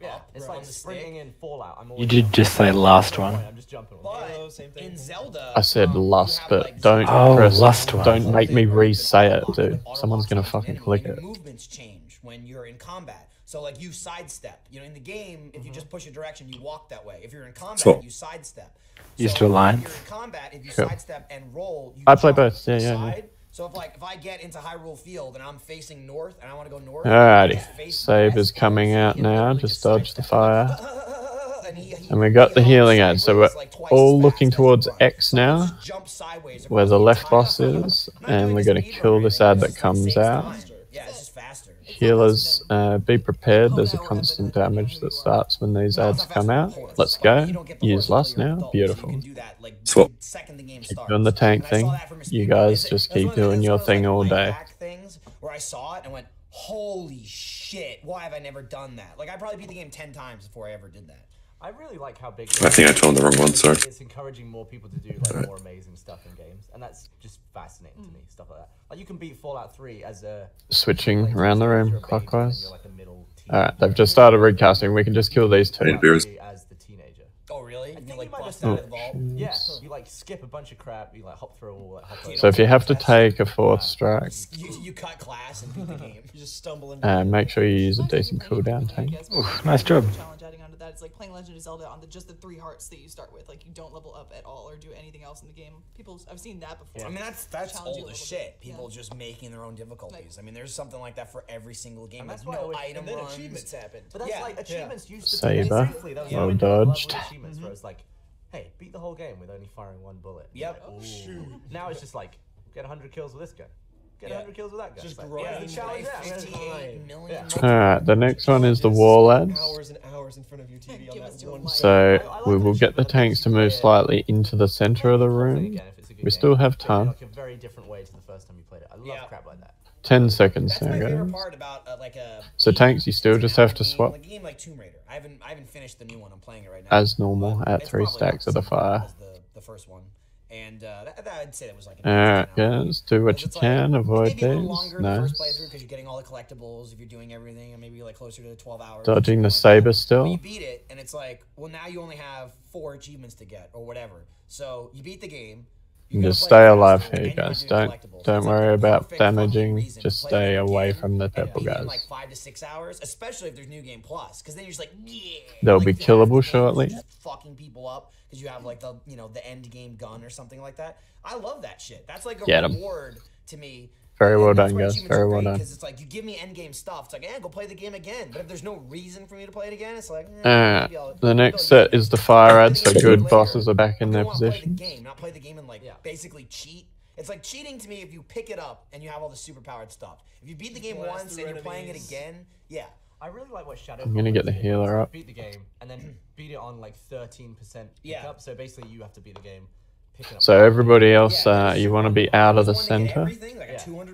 Yeah, it's like sprinting in Fallout. You did just say last one. I'm just jumping on. In Zelda, I said lust, but don't Oh, press. lust one. Don't make me re-say it, dude. Someone's gonna fucking click your it. movements change when you're in combat. So like you sidestep. You know, in the game, if you just push a direction, you walk that way. If you're in combat, So- you sidestep. Used So to align. If you're in combat, if you Cool. sidestep and roll, you I play jump both. to Yeah, the yeah, side. So if I get into Hyrule Field and I'm facing north and I want to go north, Alrighty, just face saber's west, coming out you know, now. literally Just dodge the sidestep. fire. he And we got the healing ad, so we're sideways, like, twice all as looking fast as towards you run. X now, Just jump sideways where across the left entire boss map. is, I'm not and doing we're a gonna speed run kill or this anything, ad it that just comes saves out. time. Yeah, it's just faster. Healers, be prepared. There's a constant damage that starts when these ads come out. Let's go. Use lust now. Beautiful. Swap. Keep doing the tank thing. You guys just keep doing your thing all day. Things where I saw it and went, holy shit, why have I never done that? Like I probably beat the game 10 times before I ever did that. I really like how big. I think I told the wrong one, sorry. It's encouraging more people to do like more amazing stuff in games, and that's just fascinating to me. Stuff like that. Like you can beat Fallout 3 as a Switching around the room you're a baby and clockwise. you're like a middle teen. Alright, they've just started recasting. We can just kill these two. Beers. As the teenager. Oh really? I You think like you might bust have out of the vault? Yeah, you like skip a bunch of crap. You like hop through a wall. Like, hop over. So if you have to take a fourth strike, You cut class and beat the game. You just stumble into make sure you use a decent cooldown tank. Oof, nice job. Challenge adding onto that. It's like playing Legend of Zelda on just the 3 hearts that you start with. Like you don't level up at all or do anything else in the game. I've seen that before. I mean that's Challenge you old a as little shit. bit. People just making their own difficulties. I mean there's something like that for every single game. And There's that's why I no wish- item and then runs. achievements happened. But that's Yeah. like achievements used to Saber. be briefly. There was Well a window of dodged. level achievements where it's like, hey, beat the whole game with only firing 1 bullet. Yep. Oh, now it's just like, get 100 kills with this gun. Get 100 kills with that gun. Just It's like, grind yeah, the challenge like there. 58 million. Alright, the next one is the wall ads. Hours and hours in front of your TV on Give us that your one. life. So we will get the tanks to move slightly into the center of the room. We still have time. Like a very different way to the first time you played it. I love crap like that. 10 seconds That's now, my favorite guys. part about like a. So tanks, you still just have to game, swap Like a game like Tomb Raider. I haven't finished the new one. I'm playing it right now. as normal but at it's 3 probably stacks of not the fire. as the first one, and I'd say that was like. Alright, guys, do what you It's like, can. Avoid maybe a little these. longer in the first Nice. playthrough because you're getting all the collectibles. If you're doing everything, and maybe like closer to 12 hours. Dodging the something like saber that. still. But you beat it, and it's like, well, now you only have 4 achievements to get, or whatever. So you beat the game. And You're just gonna play stay faster, alive and here, you're guys. doing Don't collectibles. don't It's like worry the about perfect fucking damaging. reason Just to play stay that away game from the and purple beat it in guys. like 5 to 6 hours, especially if there's New Game Plus, because then you're just like, yeah. They'll like, be you have killable the game shortly. just fucking people up because you have like the the end game gun or something like that. I love that shit. That's like a Get 'em. reward to me. Very well That's done, why guys. achievements Very are well great, done. Because it's like you give me end game stuff. It's like, go play the game again. But if there's no reason for me to play it again, it's like, maybe I'll- The next maybe I'll set use is it. the fire Play ad, the so game good later. bosses are back in I their wanna play the positions. game, not play the game and like basically cheat. It's like cheating to me if you pick it up and you have all the superpowered stuff. If you beat the game Blast once through and you're playing it enemies. again, yeah. I really like what Shadow. I'm gonna get the healer up. Beat the game and then beat it on like 13% pickup. So basically, you have to beat the game. Picking up So everybody else, you want to be out of the center.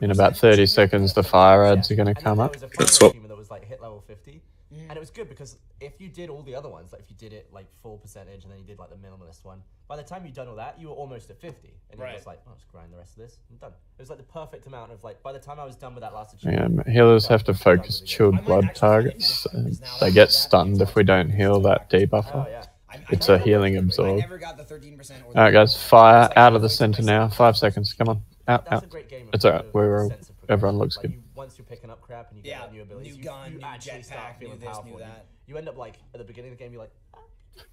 In about 30 seconds, the fire ads are going to come up. There was a final achievement that was like hit level 50, and it was good because if you did all the other ones, like if you did it like full percentage and then you did like the minimalist one, by the time you'd done all that, you were almost at 50, and you were just like, oh, let's grind the rest of this and done. It was like the perfect amount of like by the time I was done with that last achievement. Healers have to focus chilled blood targets. They get stunned if we don't heal that debuffer. It's a healing absorb. Alright guys, fire out of the center now. 5 seconds, come on. Out, out. It's alright, everyone looks good. Once you're picking up crap and you get like, new abilities, new gun, you new actually start jetpack, feeling new this, powerful. new that. You end up like at the beginning of the game, you're like,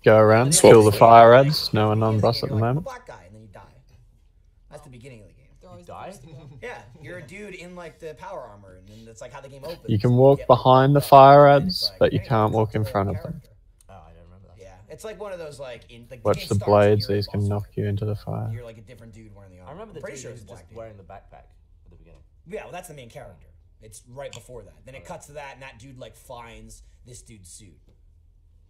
Go around, kill the fire ads. No one on boss at the moment. Black guy, and then you die. That's the beginning of the game. you die. Yeah, you're a dude in like the power armor, and then that's like how the game opens. You can walk behind the fire ads, but you can't walk in front of them. Oh, I don't remember that. Yeah, it's like one of those like in like Watch the blades, these can knock you into the fire. You're like a different dude wearing the armor. I remember the pretty dude sure who was it's just wearing the backpack at the beginning. Yeah, well, that's the main character. It's right before that. Then it cuts to that, and that dude like finds this dude's suit.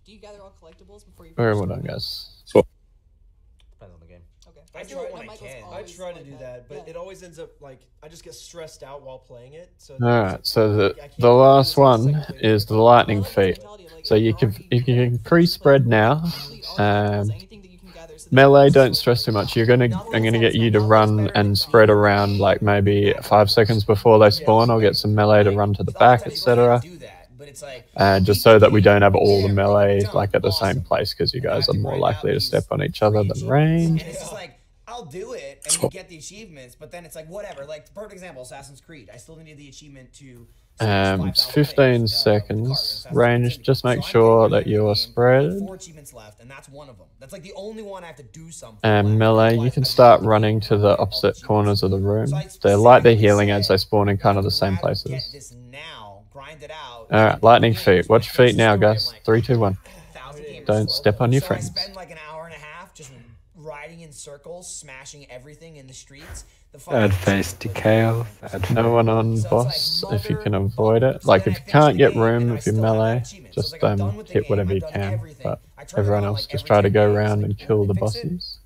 Do you gather all collectibles before you? Very well done, guys. Depends on the game. Okay. I do it when I can. I try to do that, but it always ends up like I just get stressed out while playing it. So Alright, so the last one is the lightning feat. So you can pre-spread now. Melee, don't stress too much. I'm gonna get you to run and spread around like maybe 5 seconds before they spawn. I'll get some melee to run to the back, etc. Just so that we don't have all the melee like at the same place, because you guys are more likely to step on each other than range. And it's just like, I'll do it and you get the achievements, but then it's like whatever. Like perfect example, Assassin's Creed. I still needed the achievement to. It's 15 seconds range. Just make sure that you are spread. 4 achievements left, and that's one of them. That's like the only one I have to do something. And melee, you can start running to the opposite corners of the room. They light their healing as they spawn in kind of the same places. Alright, lightning feet. Watch your feet now, guys. 3, 2, 1. Don't step on your friends. I spend like an hour and a half just riding in circles, smashing everything in the streets. Third phase decay. No one on boss if you can avoid it. Like if you can't get room with your melee, just hit whatever you can. But everyone else just try to go around and kill the bosses.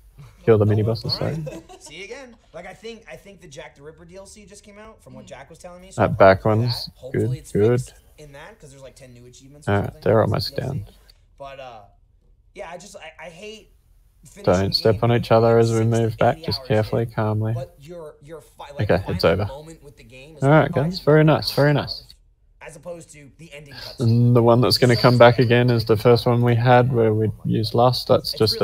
Kill the mini bosses, sorry. See again? Like I think the Jack the Ripper DLC just came out from what Jack was telling me. So that back one's good, good. In that, because there's like 10 new achievements. Alright, they're almost down. But yeah, I hate. Don't step on each other as we move back, just carefully, calmly. Okay, it's over. Alright guys, very nice, very nice. As opposed to the ending cutscene. And the one that's going to come back again is the first one we had where we used lust. That's just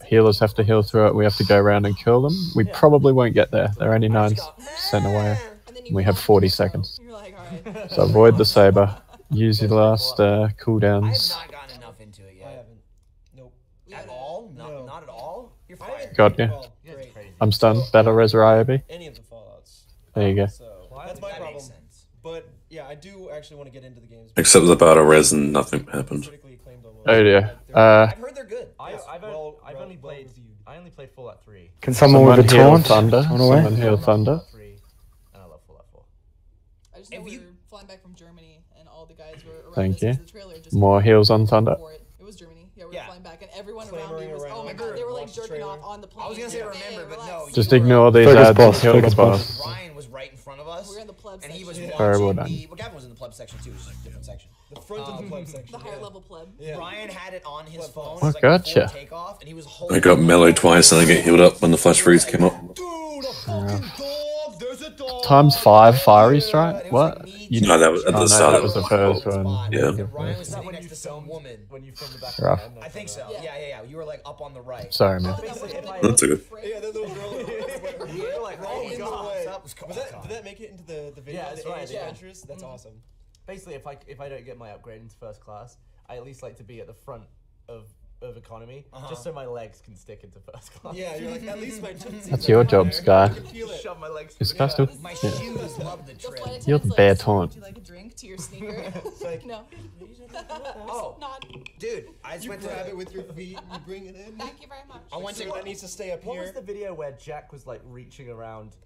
healers have to heal through it, we have to go around and kill them. We probably won't get there, they're only 9% away. We have 40 seconds. So avoid the saber, use your last cooldowns. Not at all? You're fired. Got you. I'm stunned. Battle Res Ryobi. Any of the Fallouts. There you go. So that's my problem. But yeah, I do actually want to get into the games. Except the battle res and nothing happened. Oh dear. I've heard they're good. I've only played Fallout 3. Can someone with a heal taunt? Thunder? Someone heal Thunder? And I love Fallout 4. I just know we were flying back from Germany and all the guys were around Thank us you. as the trailer just More heals on Thunder. It was Germany. Yeah, we were flying back and everyone around me was, oh my god, they were like jerking off on the plane. I was gonna say remember, but no. Just ignore these ads and kill the boss. Ryan was right in front of us. We were in the pleb and he section. was Very well watching done. well, Gavin was in the pleb section too, which is a different section. The front of the pleb section. The higher level pleb. Yeah. Ryan had it on his phone. Oh, gotcha. Takeoff, and he was holding I got melee twice and I get healed up when the flash freeze came up. Times 5 fiery strike? What? No, that was at the start. That was the first one. Yeah. Ryan was sitting next to some woman. When you from the back Rough. I think so. Yeah. You were like up on the right. Sorry, man. That's good. Yeah, that little girl. You're like right in the way. Was Did that make it into the video? Yeah, that's right. Adventures? That's awesome. Basically, if I don't get my upgrade into first class, I at least like to be at the front of economy, just so my legs can stick into first class. Yeah, you're like, at least my That's your job, Sky. Shove my legs. Is Sky still? My Yeah. shoes love the trip. You're the bear taunt. Would you like a drink to your sneaker? like, no. Oh, Not. Dude, I just you went grab to it with your feet and you bring it in. Thank you very much. I went to that needs to stay up What here. was the video where Jack was like reaching around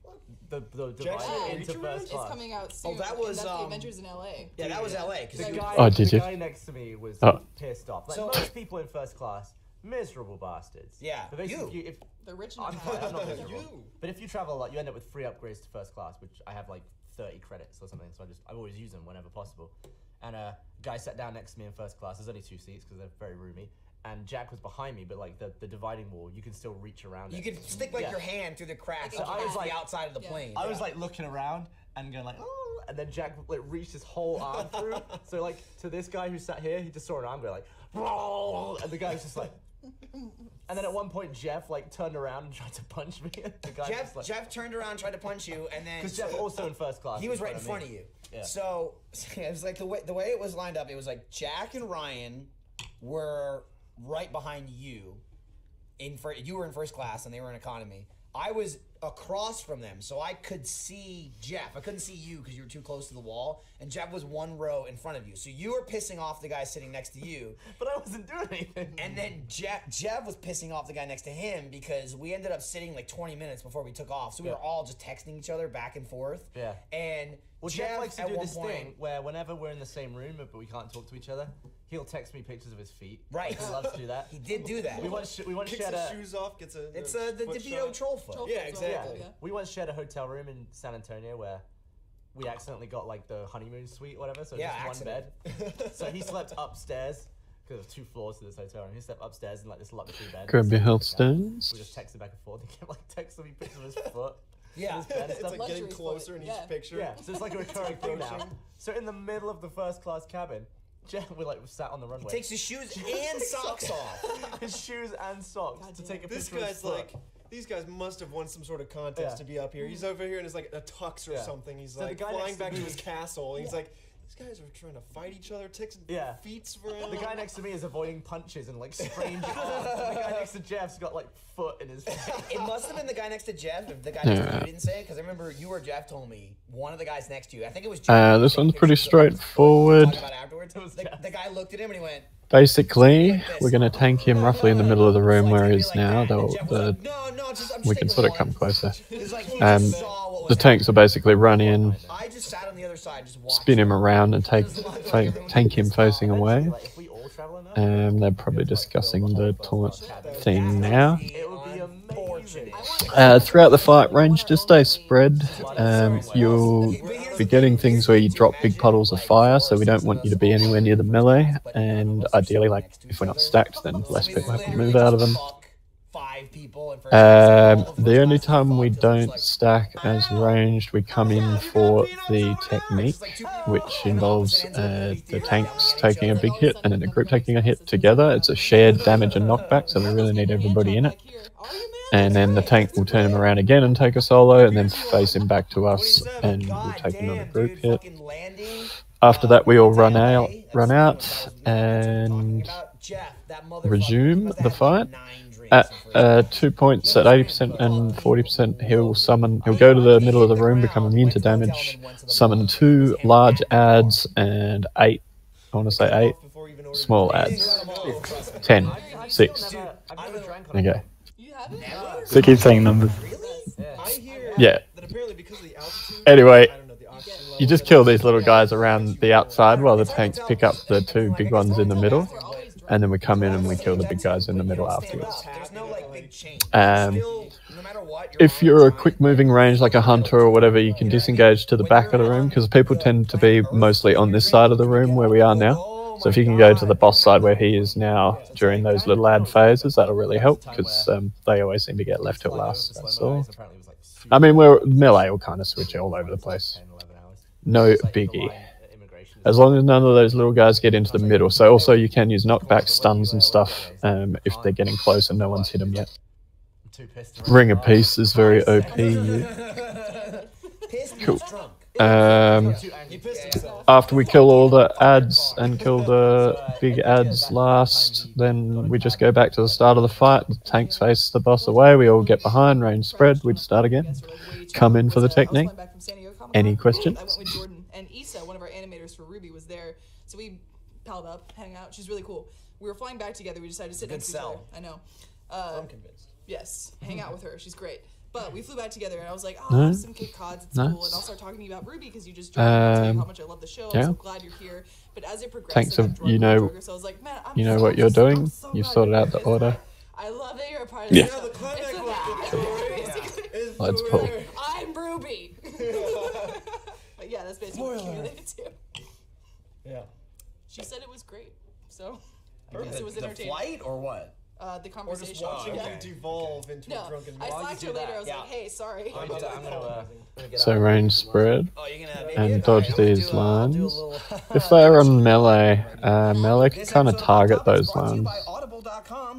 the device into first class? It's coming out soon. that was, and that's the Adventures in LA. Yeah, that was LA. The guy, Oh, did the you? guy next to me was Oh. pissed off. Like So- most people in first class, miserable bastards. Yeah, But basically, you. if The rich I'm and fine, I'm not powerful. miserable. But if you travel a lot, you end up with free upgrades to first class, which I have like 30 credits or something. So I always use them whenever possible. And guy sat down next to me in first class. There's only 2 seats because they're very roomy. And Jack was behind me, but like the dividing wall, you can still reach around You it. could stick like your hand through the cracks. So So I was like- the outside of the plane. I was like looking around and going like, oh, and then Jack like reached his whole arm through. So like to this guy who sat here, he just saw an arm go like, "Whoa," and the guy was just like. And then at one point, Jeff like turned around and tried to punch me. And the guy just, like, Jeff turned around, tried to punch you, and then because Jeff also in first class. he was right in front of you. Yeah. So it was like the way it was lined up. It was like Jack and Ryan were right behind you. You were in first class and they were in economy. I was across from them, so I could see Jeff. I couldn't see you because you were too close to the wall, and Jeff was one row in front of you. So you were pissing off the guy sitting next to you. But I wasn't doing anything. And then Jeff was pissing off the guy next to him because we ended up sitting like 20 minutes before we took off. So we were all just texting each other back and forth. Yeah. And well, Jeff likes to do this thing where whenever we're in the same room but we can't talk to each other, he'll text me pictures of his feet. Right. He loves to do that. He did do that. We once Kicks shared his shoes off, gets a It's the DeVito troll foot. Yeah, exactly. Yeah. We once shared a hotel room in San Antonio where we accidentally got like the honeymoon suite or whatever, so just one bed. So he slept upstairs because there's 2 floors to this hotel room. He slept upstairs in like this luxury bed. Grab your health stones. We just texted back and forth. He kept like texting me pictures of his foot. Yeah, it's like getting closer in each picture. Yeah, so it's like a recurring thing now. So in the middle of the first class cabin, Jeff, we like sat on the runway. He takes his shoes and socks off. His shoes and socks to take a picture. This guy's like, these guys must have won some sort of contest to be up here. He's over here in his like a tux or something. He's like flying back to his castle. He's like, these guys are trying to fight each other, takes feet around. The guy next to me is avoiding punches and like strange arms. The guy next to Jeff's got like foot in his face. It must have been the guy next to Jeff. If the guy next to you didn't say it, because I remember you or Jeff told me one of the guys next to you. I think it was Jeff. This one's pretty straightforward. The guy looked at him and he went. Basically, we're going to tank him roughly in the middle of the room where he is now. We can sort of come closer. The tanks will basically run in, spin him around and tank him facing away. They're probably discussing the taunt thing now. Throughout the fight, range just stay spread. You'll be getting things where you drop big puddles of fire, so we don't want you to be anywhere near the melee. And ideally, like if we're not stacked, then less people have to move out of them. The only time we don't stack as ranged, we come in for the technique, which involves the tanks taking a big hit and then the group taking a hit together. It's a shared damage and knockback, so we really need everybody in it. And then the tank will turn him around again and take a solo, and then face him back to us, and we'll take another group hit. After that, we all run out, and resume the fight. At 2 points at 80% and 40%, he'll go to the middle of the room, become immune to damage, summon 2 large adds and 8 small adds. 10, 6. Okay. So keep saying numbers. Yeah. Anyway, you just kill these little guys around the outside while the tanks pick up the 2 big ones in the middle. And then we come in and we kill the big guys in the middle afterwards. If you're a quick moving range like a hunter or whatever, you can disengage to the back of the room, because people tend to be mostly on this side of the room where we are now. So if you can go to the boss side where he is now during those little ad phases, that'll really help, because they always seem to get left till last. That's all. I mean, melee will kind of switch all over the place. No biggie. As long as none of those little guys get into the middle. So also you can use knockback stuns and stuff if they're getting close and no one's hit them yet. Ring of Peace is very OP. Cool. After we kill all the ads and kill the big ads last, then we just go back to the start of the fight. The tanks face the boss away. We all get behind, range spread. We'd start again. Come in for the technique. Any questions? And Issa, one of our animators for Ruby, was there, so we palled up, hang out. She's really cool. We were flying back together. We decided to sit next to each other. I know. I'm convinced. Yes, hang out with her. She's great. But we flew back together, and I was like, "Oh, some Cape Cods, it's cool." And I'll start talking to you about Ruby because you just joined. I'll tell you how much I love the show. I'm so glad you're here. But as it progressed, you know what you're doing. You've sorted out the order. I love that you're a part of the show. The climax is Let's pull. I'm Ruby. But yeah, that's basically what we related to. Yeah. She said it was great, so I guess it was entertaining. The flight or what? The conversation. Or just watching you devolve into a drunken I slacked her later. I was like, hey, sorry. I'm gonna So range spread and dodge these lines. If they're on melee, melee can kind of target those lines.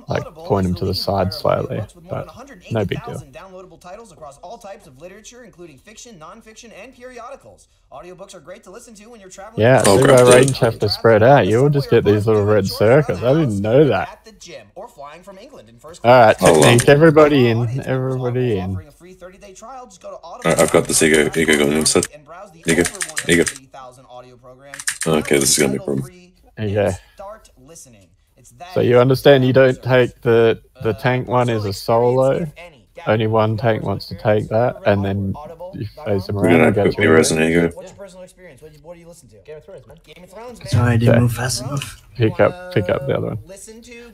Like point them to the side slightly, but no big deal. Downloadable titles across all types of literature, including fiction, non-fiction, and periodicals. Audiobooks are great to listen to when you're traveling. Yeah, see why range have to spread out. You'll just get these little red circles. I didn't know that. Alright, technique. Everybody in. Everybody in. 30-day trial. Just go to Alright, I've got this ego going instead. Ego. audio programs. Okay, this is gonna be a problem. There you go. Start listening. So you understand you don't take the tank one is a solo. Only one tank wants to take that, and then you face them We're around. gonna put Res and Ego. What's your personal experience? What do you listen to? Game of Thrones, man. Game of Thrones, man. Sorry, I didn't move fast enough. Pick up the other one.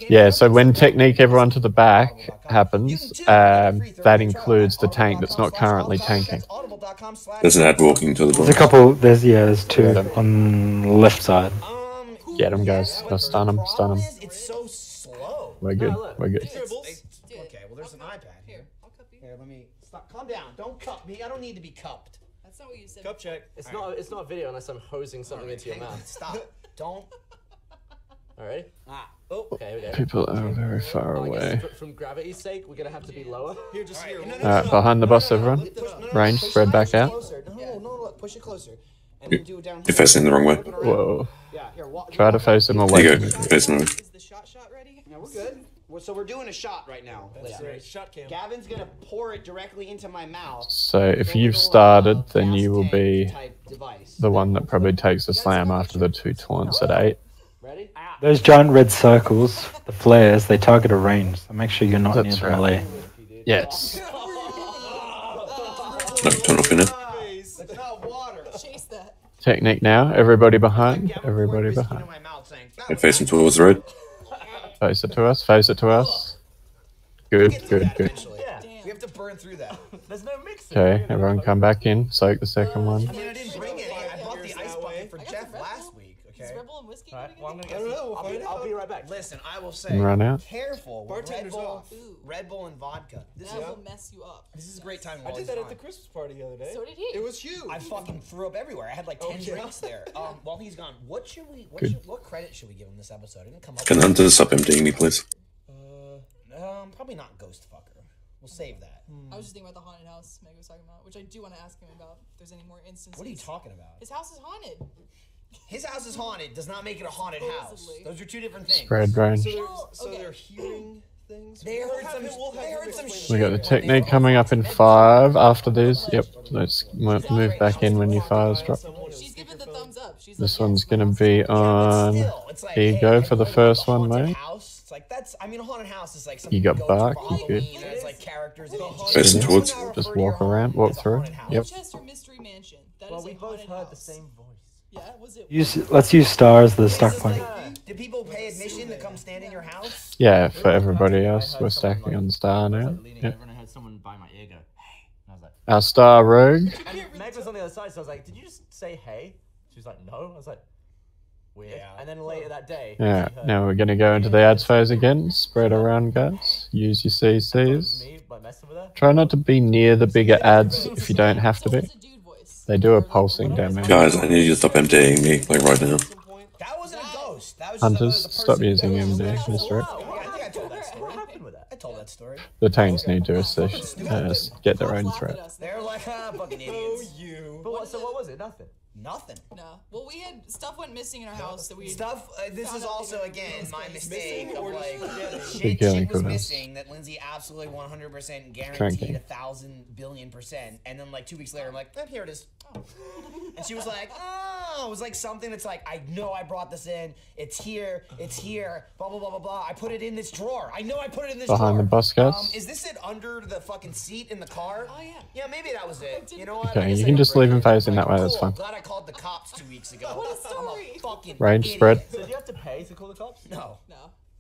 Yeah, so when technique everyone to the back happens, that includes the tank that's not currently tanking. There's an ad walking to the There's a box. couple. There's two on the left side. Get them, guys. Go stun them. Stun them. It's so slow. We're good. We're good. Okay, well, there's an iPad here. I'll cup you. Here, let me stop. Calm down. Don't cup me. I don't need to be cupped. That's not what you said. Cup check. It's not a video unless I'm hosing something into your mouth. Stop. Don't. All right. Oh. Okay, here we go. People are very far away. From gravity's sake, we're gonna have to be lower. Here, just here. Alright, behind the boss, everyone. Range, spread back out. No, look, push it closer. And then do it down You're facing the wrong way. Whoa. Yeah, here, Try to face them away. There you go. Facing the way. Is the shot ready? Yeah, we're good. So we're doing a shot right now. That's right. Shot cam. Gavin's gonna pour it directly into my mouth. So if you've started, then you will be the one that probably takes the slam after the 2 taunts at 8. Ready? Those giant red circles, the flares, they target a range. So make sure you're not near the melee. Yes. No, turn off in it. It's not water. Chase that. Technique now. Everybody behind. Everybody behind. You're facing towards the road. Face it to us. Face it to us. Good, good, good. We have to burn through that. There's no mixing. Okay, everyone come back in. Soak the second one. I mean, I didn't bring any. I bought the ice bucket for Jeff last week. Okay. Is Red Bull and whiskey Alright, well, I'm gonna I don't know. I'll be right back. Listen, I will say, And run out. careful with Bartender's off. Red Bull and vodka. This That will mess you up. is a great time. I did that at the Christmas party the other day. So did he. It was huge. I fucking threw up everywhere. I had like 10 Okay. drinks there. While he's gone, what should we? What credit should we give him this episode? I didn't come up. Can Hunter stop emptying me, please? Probably not Ghost Fucker. We'll save that. I was just thinking about the haunted house Meg was talking about, which I do want to ask him about if there's any more instances. What are you talking about? His house is haunted. His house is haunted. Does not make it a haunted house. Those are two different things. Spread range. So they're hearing things. They heard some. They heard some shit. We got the technique coming up in 5 after these. Yep. Let's move back in when your fires drop. She's giving the thumbs up. She's This one's gonna be on Ego for the first one, mate. It's like that's. I mean, a haunted house is like something You got go to bark, for you good. Halloween, and it's like characters. Facing towards. Just walk around, walk through. Yep. Winchester Mystery Mansion. That Well, is we a both haunted heard the house. same voice. Yeah, was it? Let's use star as the start point. Do people pay admission to come stand in your house? Yeah, for everybody else, we're stacking on star now. Yep. I heard someone by my ear go, hey. And I was like, Our star rogue. and Meg was on the other side, so I was like, did you just say hey? She was like, no. I was like, weird. Yeah. And then later that day, Yeah, she heard, now we're gonna go into the ads phase again. Spread around, guys. Use your that was CCs. me by messing with her. Try not to be near the bigger ads if you don't have to be. They do a pulsing damage. Guys, I need you to stop emptying me, like right now. That wasn't a ghost. That was Hunters, just stop using MD, Mr. I think I told that story. What happened with that? I told that story. The Tains need to assist, get their own threat. They're like, fucking Oh, idiots. you. But what, so what was it? Nothing. Nothing. No. Well, we had stuff went missing in our house that we Stuff. This found is out also later. again my mistake Missing of or like just shit killing was for us. missing that Lindsay absolutely 100% guaranteed Cranking. 1,000 billion%, and then like 2 weeks later I'm like, here it is. And she was like, oh, it was like something that's like, I know I brought this in. It's here. Blah blah blah blah blah. I put it in this drawer. I know I put it in this Behind drawer. the bus, guys. Is this it under the fucking seat in the car? Oh yeah. Yeah, maybe that was it. You know what? Okay, you can just leave him facing that way, that's Cool. fine. Glad I called the cops 2 weeks ago. What a I'm story. a fucking Range idiot. spread. So do you have to pay to call the cops? No. No.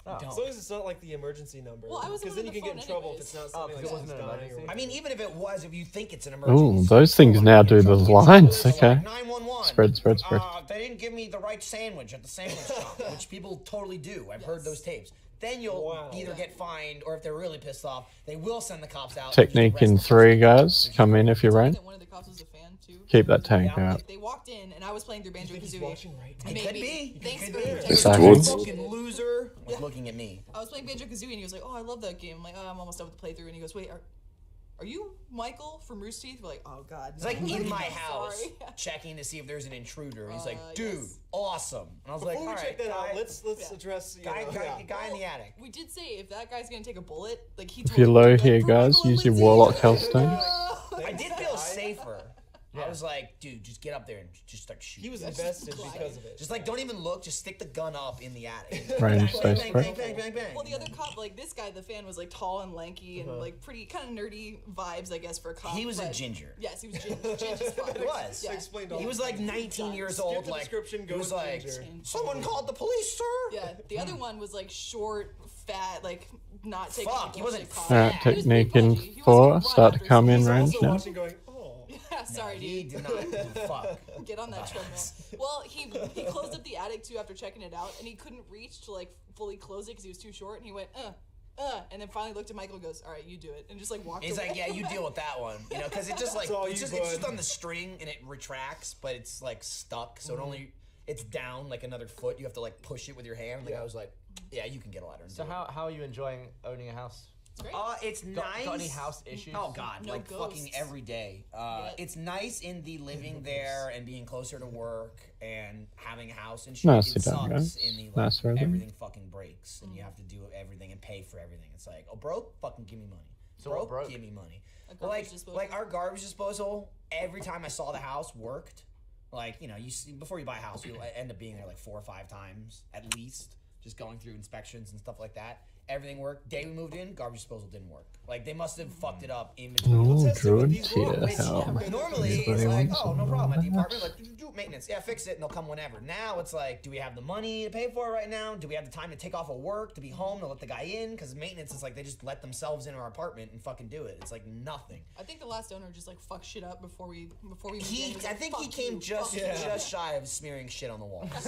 Oh. As long as it's not like the emergency number. Well, I was because on then the you can get in phone trouble if it's not Oh, something because like it wasn't an someone's dying emergency? or I mean, even if it was, if you think it's an emergency. Ooh, those things now do the lines. Okay. 911. Spread. They didn't give me the right sandwich at the sandwich shop, which people totally do. I've heard those tapes. Then you'll either get fined, or if they're really pissed off, they will send the cops out. Technique in 3, guys. Come in if you're rain. One of the cops was a fan too. Keep that tank out. They walked in and I was playing through Banjo Kazooie. It could be. Thanks It for could be. protecting Facing me. towards. Fucking loser. Was looking at me. I was playing Banjo Kazooie and he was like, "Oh, I love that game." I'm like, "Oh, I'm almost done with the playthrough." And he goes, "Wait, "Are you Michael from Rooster Teeth?" We're like, "Oh God." He's like in my house, Sorry. checking to see if there's an intruder. He's like, "Dude, awesome." And I was Before like, we check that out, let's address guy in the attic. We did say if that guy's gonna take a bullet, like he. If you're low here, guys, use your Warlock Hellstone. I did feel safer. I was like, dude, just get up there and just start shooting. He was invested because of it. Just like, don't even look. Just stick the gun up in the attic. Range bang, space, bang, bang, bang, bang, bang. Well, the other cop, like this guy, the fan was like tall and lanky and like pretty kind of nerdy vibes, I guess, for a cop. He was a but- ginger. Yes, he was ginger as fuck. He was. Yeah. He was like 19 years old. the Like, description, he go was with like, ginger. someone called the police, sir. Yeah, the other one was like short, fat, like not taking. Fuck, he wasn't Alright, technique in 4. Start to come in range now. Yeah, sorry, dude. He did not do fuck. Get on that treadmill. Well, he closed up the attic too after checking it out, and he couldn't reach to like fully close it because he was too short, and he went and then finally looked at Michael and goes, "All right, you do it," and just like walked. He's away. like, yeah, you deal with that one, you know, because it just like all it's you, just bud. on the string and it retracts, but it's like stuck, so it only it's down like another foot. You have to like push it with your hand. And the guy was like, yeah, you can get a ladder. And So do it. how are you enjoying owning a house? It's nice. Got any house issues? Oh God, No like ghosts. fucking every day. It's nice in the living there and being closer to work and having a house and shit. Nicely It done, sucks guys. in the like, Nice rhythm. everything fucking breaks and you have to do everything and pay for everything. It's like, oh broke, fucking give me money. So what broke? Give me money. A Like garbage disposal? like our garbage disposal. Every time I saw the house worked. Like, you know, you see, before you buy a house, you end up being there like 4 or 5 times at least, just going through inspections and stuff like that. Everything worked. Day we moved in, garbage disposal didn't work. Like they must have fucked it up in between. Ooh, druid tier helm. Normally it's like, oh, no problem. At the apartment, like, do maintenance. Yeah, fix it, and they'll come whenever. Now it's like, do we have the money to pay for it right now? Do we have the time to take off of work to be home to let the guy in? Because maintenance is like they just let themselves in our apartment and fucking do it. It's like nothing. I think the last owner just like fucked shit up before we moved in. He, was I like, think he "Fuck came you, just fuck you." shy of smearing shit on the walls.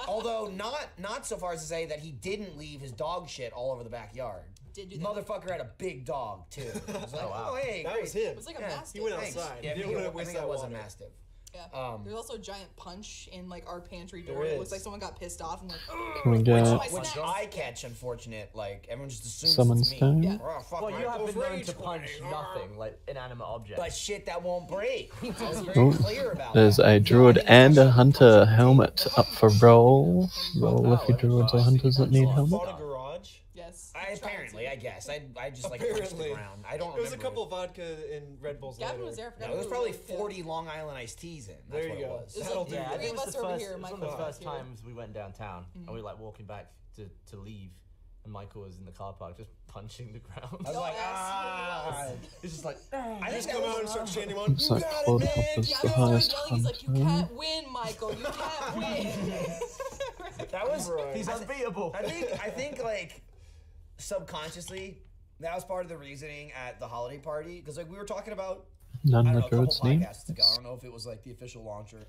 Although not so far as to say that he didn't leave his dog shit all over the backyard. Did do that. Motherfucker had a big dog too. I was like, oh hey, That great. was him. It was like a Yeah. mastiff. He went Thanks. outside. Yeah, He I didn't want to think waste it that was a water. mastiff. Yeah. There's also a giant punch in like our pantry door. There It looks is. like someone got pissed off and like. Can we get Which I catch unfortunate. Like everyone just assumes Summon it's me. stone? Yeah. Oh, fuck, Well, my you have uncle's been known rage to punch quitting. nothing, like inanimate objects. But shit that won't break. I was very Ooh, clear about there's that. a druid and a hunter helmet up for roll. Roll if your druids or hunters that need helmet. Bought a garage. Yes. Apparently, I guess. I just like punched the Apparently. ground. I don't It was a remember. couple of vodka and Red Bulls Gavin later. was there. I forgot No, it was who probably yeah. 40 Long Island iced teas in. That's There what you it go. was. It's That'll like do. Yeah, I three think of it was us the over first, here. it was one of Michael the first was here. times we went downtown and we like walking back to leave, and Michael was in the car park just punching the ground. I was like, He's just like, I think Come out and start chanting on. Looks like Claude Hopper's Yeah, the I highest was yelling. He's like, "You hunter. can't win, Michael. You can't win." that was. he's unbeatable. I think like subconsciously that was part of the reasoning at the holiday party because like we were talking about None I of don't know, the a couple druids need. podcasts ago. I don't know if it was like the official launcher.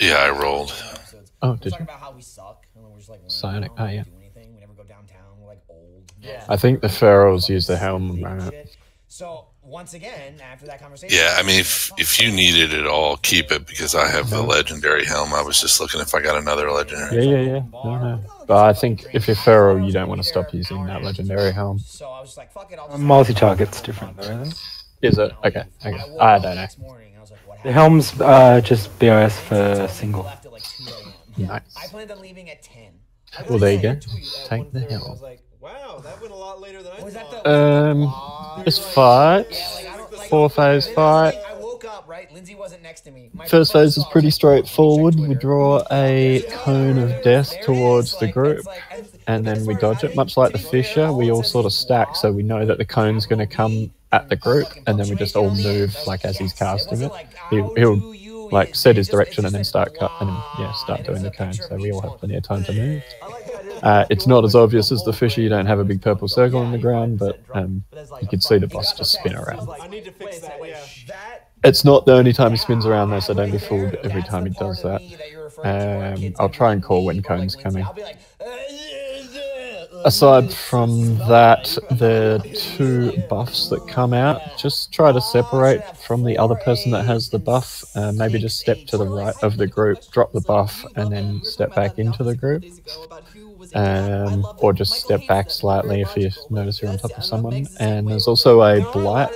Yeah, I rolled. Episodes. Oh, we were did talking you? about how we suck and then we're just like Psionic, we don't yeah. do anything. We never go downtown. We're like old. Yeah. I think the ferals use the helm, right? So once again, after that conversation, Yeah, I mean, if you need it at all, keep it because I have the legendary helm. I was just looking if I got another legendary. Yeah. No. But I think if you're feral, you don't want to stop using that legendary helm. So I was just like, fuck it. I'll just Multi-target's different though, isn't it? Is it? Okay. I don't know. The helm's just BOS for single. Nice. I planned on leaving at 10. Well, there you go. Take the I helm. was like, wow, that went a lot later than I thought. It's fight. 4-phase fight. I woke up, right? Lindsay wasn't next to me. First phase is pretty straightforward. We draw a cone of death towards the group, and then we dodge it. Much like the Fisher, we all sort of stack, so we know that the cone's going to come at the group, and then we just all move like as he's casting it. He'll like set his direction and then start doing the cone. So we all have plenty of time to move. It's not as obvious as the Fisher. You don't have a big purple circle on the ground, but you can see the boss just spin around. I need to fix that. Yeah. It's not the only time he spins around though, so don't be fooled every time he does that. I'll try and call when cone's coming. Aside from that, the 2 buffs that come out, just try to separate from the other person that has the buff. Maybe just step to the right of the group, drop the buff, and then step back into the group. or just step back slightly if you notice you're on top of someone. And there's also a blight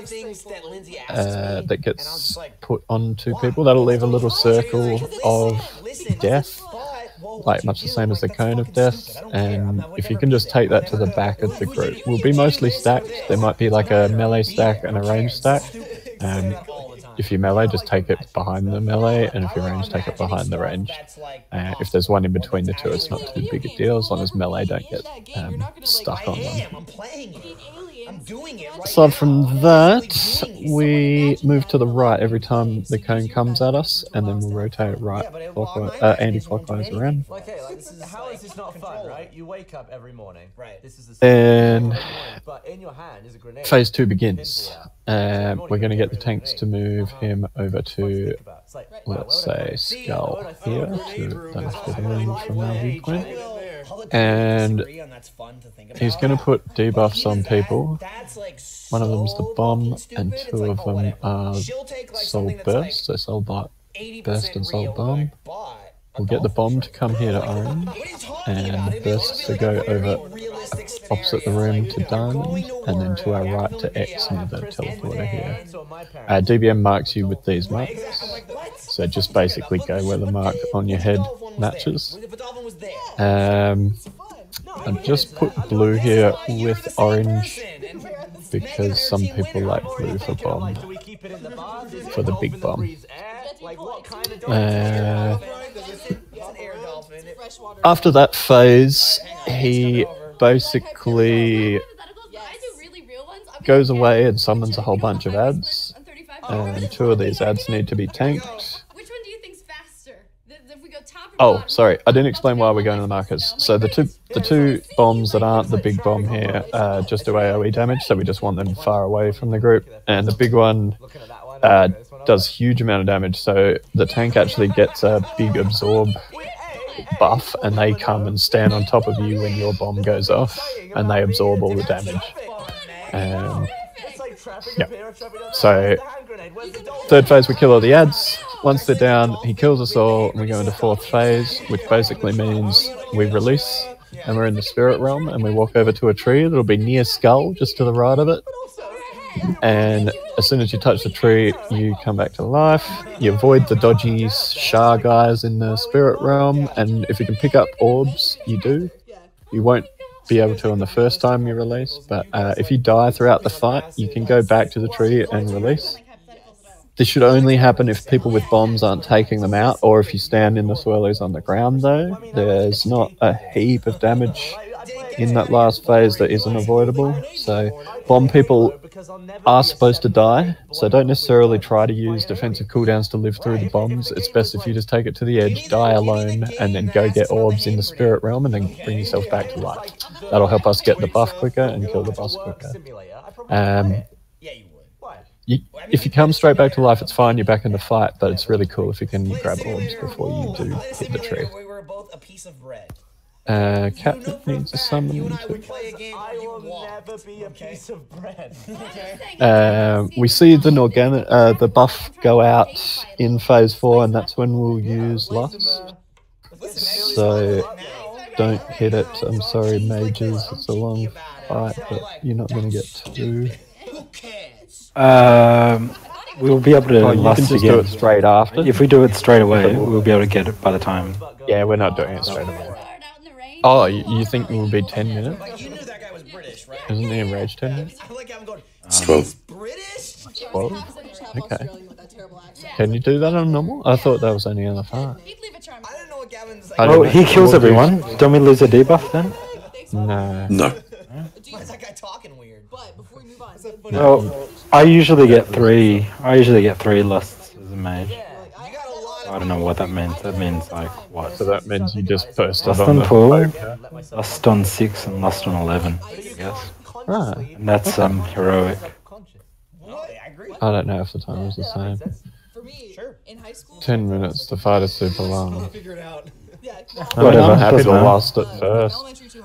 that gets put on two people. That'll leave a little circle of death, like much the same as the cone of death. And if you can just take that to the back of the group, we'll be mostly stacked. There might be like a melee stack and a range stack. If you melee, just take it behind the melee, and if you range, take it behind the range. If there's one in between the two, it's not too big a deal, as long as melee don't get stuck on them. Aside from that, we move to the right every time the cone comes at us, and then we'll rotate right anti-clockwise around. Okay, like how is this not fun, right? You wake up every morning. Right. This is the And but in your hand is a grenade. phase 2 begins. We're going to get the tanks to move him over to, let's say, Skull here, to benefit him from our viewpoint. And he's going to put debuffs on people. One of them's the bomb, and two of them are soul burst, so soul burst and soul bomb. We'll get the bomb to come here to orange, and the bursts to go over opposite the room to diamond, and then to our right to X near the teleporter here. DBM marks you with these marks, so just basically go where the mark on your head matches. I've just put blue here with orange because some people like blue for bomb, for the big bomb. After that phase, he basically goes away and summons a whole bunch of ads, and two of these ads need to be tanked. Oh, sorry, I didn't explain why we're going to the markers. So the two bombs that aren't the big bomb here just do AoE damage, so we just want them far away from the group. And the big one does huge amount of damage, so the tank actually gets a big absorb buff, and they come and stand on top of you when your bomb goes off, and they absorb all the damage. Yeah. So, third phase we kill all the ads. Once they're down, he kills us all, and we go into fourth phase, which basically means we release, and we're in the spirit realm, and we walk over to a tree that'll be near Skull, just to the right of it. And as soon as you touch the tree, you come back to life. You avoid the dodgy Shah guys in the spirit realm, and if you can pick up orbs, you do. You won't be able to on the first time you release, but if you die throughout the fight, you can go back to the tree and release. This should only happen if people with bombs aren't taking them out, or if you stand in the swirlies on the ground though. There's not a heap of damage in that last phase that isn't avoidable, so bomb people are supposed to die, so don't necessarily try to use defensive cooldowns to live through the bombs. It's best if you just take it to the edge, die alone, and then go get orbs in the spirit realm, and then bring yourself back to life. That'll help us get the buff quicker and kill the boss quicker. If you come straight back to life, it's fine, you're back in the fight, but it's really cool if you can grab orbs before you do hit the tree. We were both a piece of bread. Cat needs a summon. I will never be a piece of bread. We see the buff go out in phase 4, and that's when we'll use Lust. So don't hit it. I'm sorry, mages. It's a long fight, but you're not going to get two. We'll be able to Lust just again. do it straight after. If we do it straight away, we'll be able to get it by the time. Yeah, we're not doing it straight away. Oh, you think it will be 10 minutes? Isn't he in rage 10 minutes? 12. 12? Okay. Can you do that on normal? I thought that was only on the far. Oh, he kills everyone. Don't we lose a debuff then? No. No. Why is that guy talking weird? But before we move on, Well, I usually get three lusts as a mage. I don't know what that means. That means like what? So that means you just posted Lust on on the 12, Lust on 6, and Lust on 11. I guess. Right. And that's heroic. I don't know if the time is the same. For me, in high school, 10 minutes to fight is super long. Figure it out. I'm happy to last it first.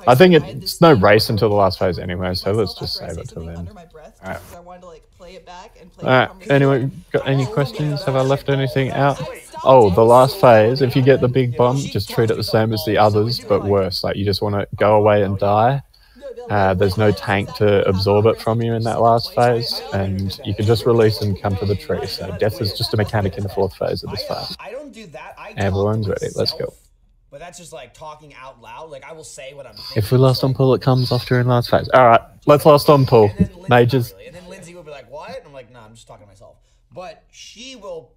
I think it's no race until the last phase anyway, so let's just save it till then. Alright, anyway, got any questions? Have I left anything out? Oh, the last phase, if you get the big bomb, just treat it the same as the others, but worse. Like, you just want to go away and die. There's no tank to absorb it from you in that last phase, and you can just release and come to the tree. So death is just a mechanic in the 4th phase of this phase. I don't do that. Everyone's ready. Let's go. But that's just like talking out loud. Like, I will say what I'm thinking. If we lost on pool, it comes off during last phase. Alright, let's lost on pool. Mages. And then Lindsay will be like, what? And I'm like, nah, I'm just talking to myself. But she will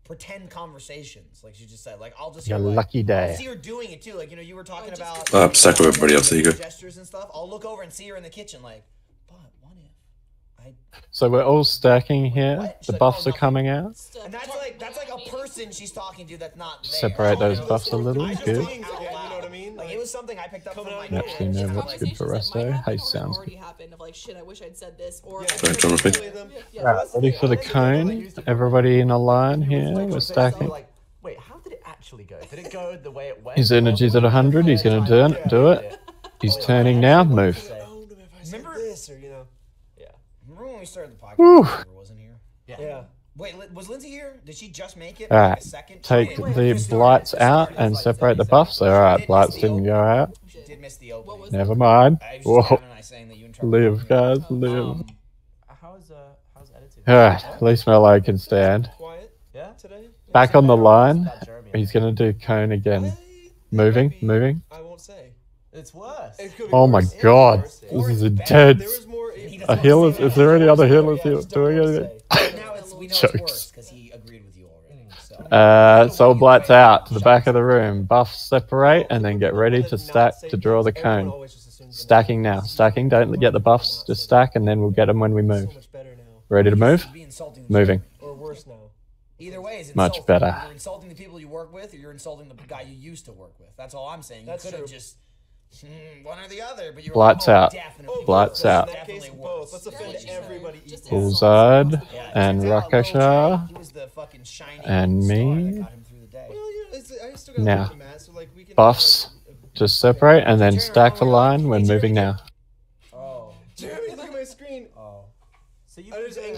pretend conversations. Like she just said, like, I'll just Your hear, like, lucky day. I'll see her doing it too. Like, you know, you were talking about Stack with everybody else. There you go. gestures and stuff. I'll look over and see her in the kitchen, like, but what if I... So we're all stacking here. The buffs are coming out. And that's like a person she's talking to that's not there. Separate those buffs a little. Good. You know what I mean? Like, it was something I picked up from my Actually, no, that's good for Resto. Hey, sounds good. Happened of like, shit, I wish I'd said this. Or Right, ready for the cone? Everybody in a line here. We're stacking. Wait, how did it actually go? Did it go the way it went? His energy's at 100. He's going to do it. He's turning now. Move. Remember this, or, you know? Yeah. Remember when we started the podcast? Woo. Wasn't here? Yeah. Wait, was Lindsay here? Did she just make it? Alright, take the blights out and separate the buffs. Alright, blights didn't go out. Never mind. Whoa. Live, guys, live. How's editing? Alright, at least Mellow can stand. Yeah, today? Back on the line. He's going to do cone again. Moving. I won't say. It's worse. Oh my god. This is intense. A healer? Is there any other healers here doing anything? Jokes. Soul Blight's out to the back of the room. Buffs separate and then get ready to stack to draw the cone. Stacking now. Stacking. Don't get the buffs. Just stack and then we'll get them when we move. Ready to move? Moving. Or worse now. Either way, it's much better. You're insulting the people you work with, or you're insulting the guy you used to work with. That's all I'm saying. You could have just one or the other, but you're Blights out. Blights out. In that case, both. Let's offend everybody. Bullsard and Rakashar and me. Now, buffs. Just separate and then stack the line when moving now. Oh. Jeremy, look at my screen. Oh.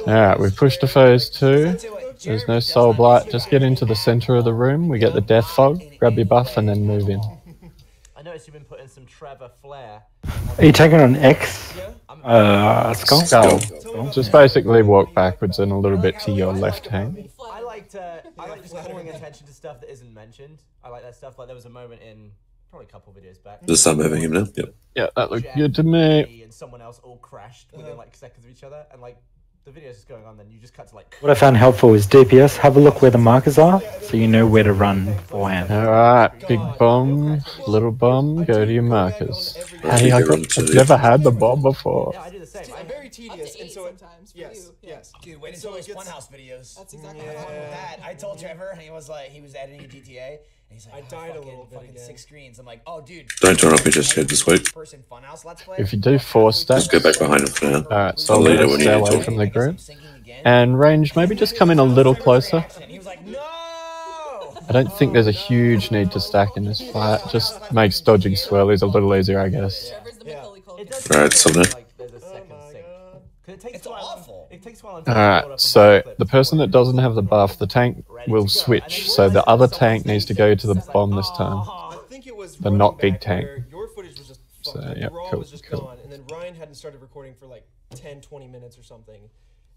Alright, we've pushed to phase 2. There's no soul blight. Just get into the center of the room. We get the death fog. Grab your buff and then move in. I noticed you've been putting some Trevor flair. Are you taking on X? Skull? Just basically walk backwards and a little bit to your left hand. I like just calling attention to stuff that isn't mentioned. I like that stuff. Like there was a moment in probably a couple videos back. Just start moving him now. Yep. Yeah, that looked good to me. And someone else all crashed within like seconds of each other, and like the video's just going on. Then you just cut to like. What I found helpful is DPS. Have a look where the markers are, so you know where to run beforehand. Alright, big bomb, little bomb, go to your markers. Hey, I've never had the bomb before. Yeah, I do the same. It's very tedious, and so yes. Dude, wait until those Funhouse videos. That's exactly what with that. I told Trevor, and he was editing a GTA, and he's like, I died a little bit again. 6 screens. I'm like, oh, dude. Don't turn off me, just head this way. If you do 4 stacks, just go back behind him for now. Alright, so later when stay away from the group. And range, maybe just come in a little closer. I don't think there's a huge need to stack in this fight. Just makes dodging swirlies a little easier, I guess. Alright, so now. It's awful. Alright, so the person that doesn't have the buff, the tank will switch. So the other tank needs to go to the bomb this time. The not big tank. So, yeah, cool. And then Ryan hadn't started recording for like 10-20 minutes or something.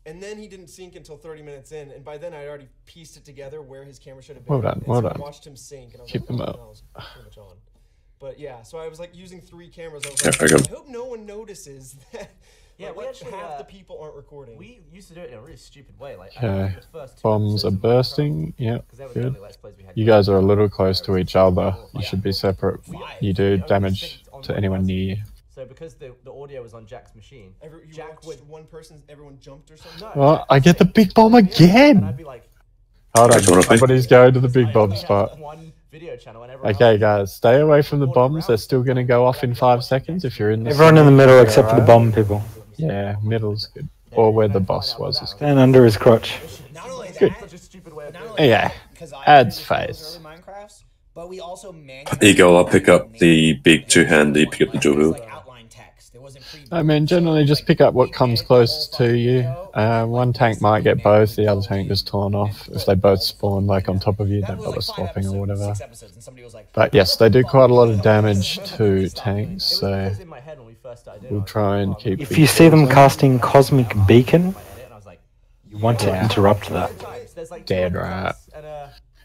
And then he didn't sync until 30 minutes in, and by then I already pieced it together where his camera should have been. Well done. I watched him sync, and I was Keep them up. I was pretty much on. But yeah, so I was like using 3 cameras. I was like, I hope no one notices that. Yeah, we actually half the people aren't recording. We used to do it in a really stupid way. Like, okay, bombs are bursting. Yep, good. You guys are a little close to each other. You should be separate. You do damage to anyone near you. So because the audio was on Jack's machine, Jack would one person, everyone jumped or something. Oh, I get the big bomb again. Hold on, somebody's going to the big bomb spot. Okay, guys, stay away from the bombs. They're still going to go off in 5 seconds if you're in the. Everyone in the middle except for the bomb people. Yeah, middle's good. Or where the boss was is good. And under his crotch. Good. Yeah, adds face. There you go, I'll pick up the big 2-hand, you pick up the dual wheel. I mean, generally just pick up what comes closest to you. One tank might get both, the other tank is torn off. If they both spawn like on top of you, don't bother swapping or whatever. But yes, they do quite a lot of damage to tanks, so we'll try and keep... If you see them casting Cosmic Beacon, you want to interrupt that. Dead right.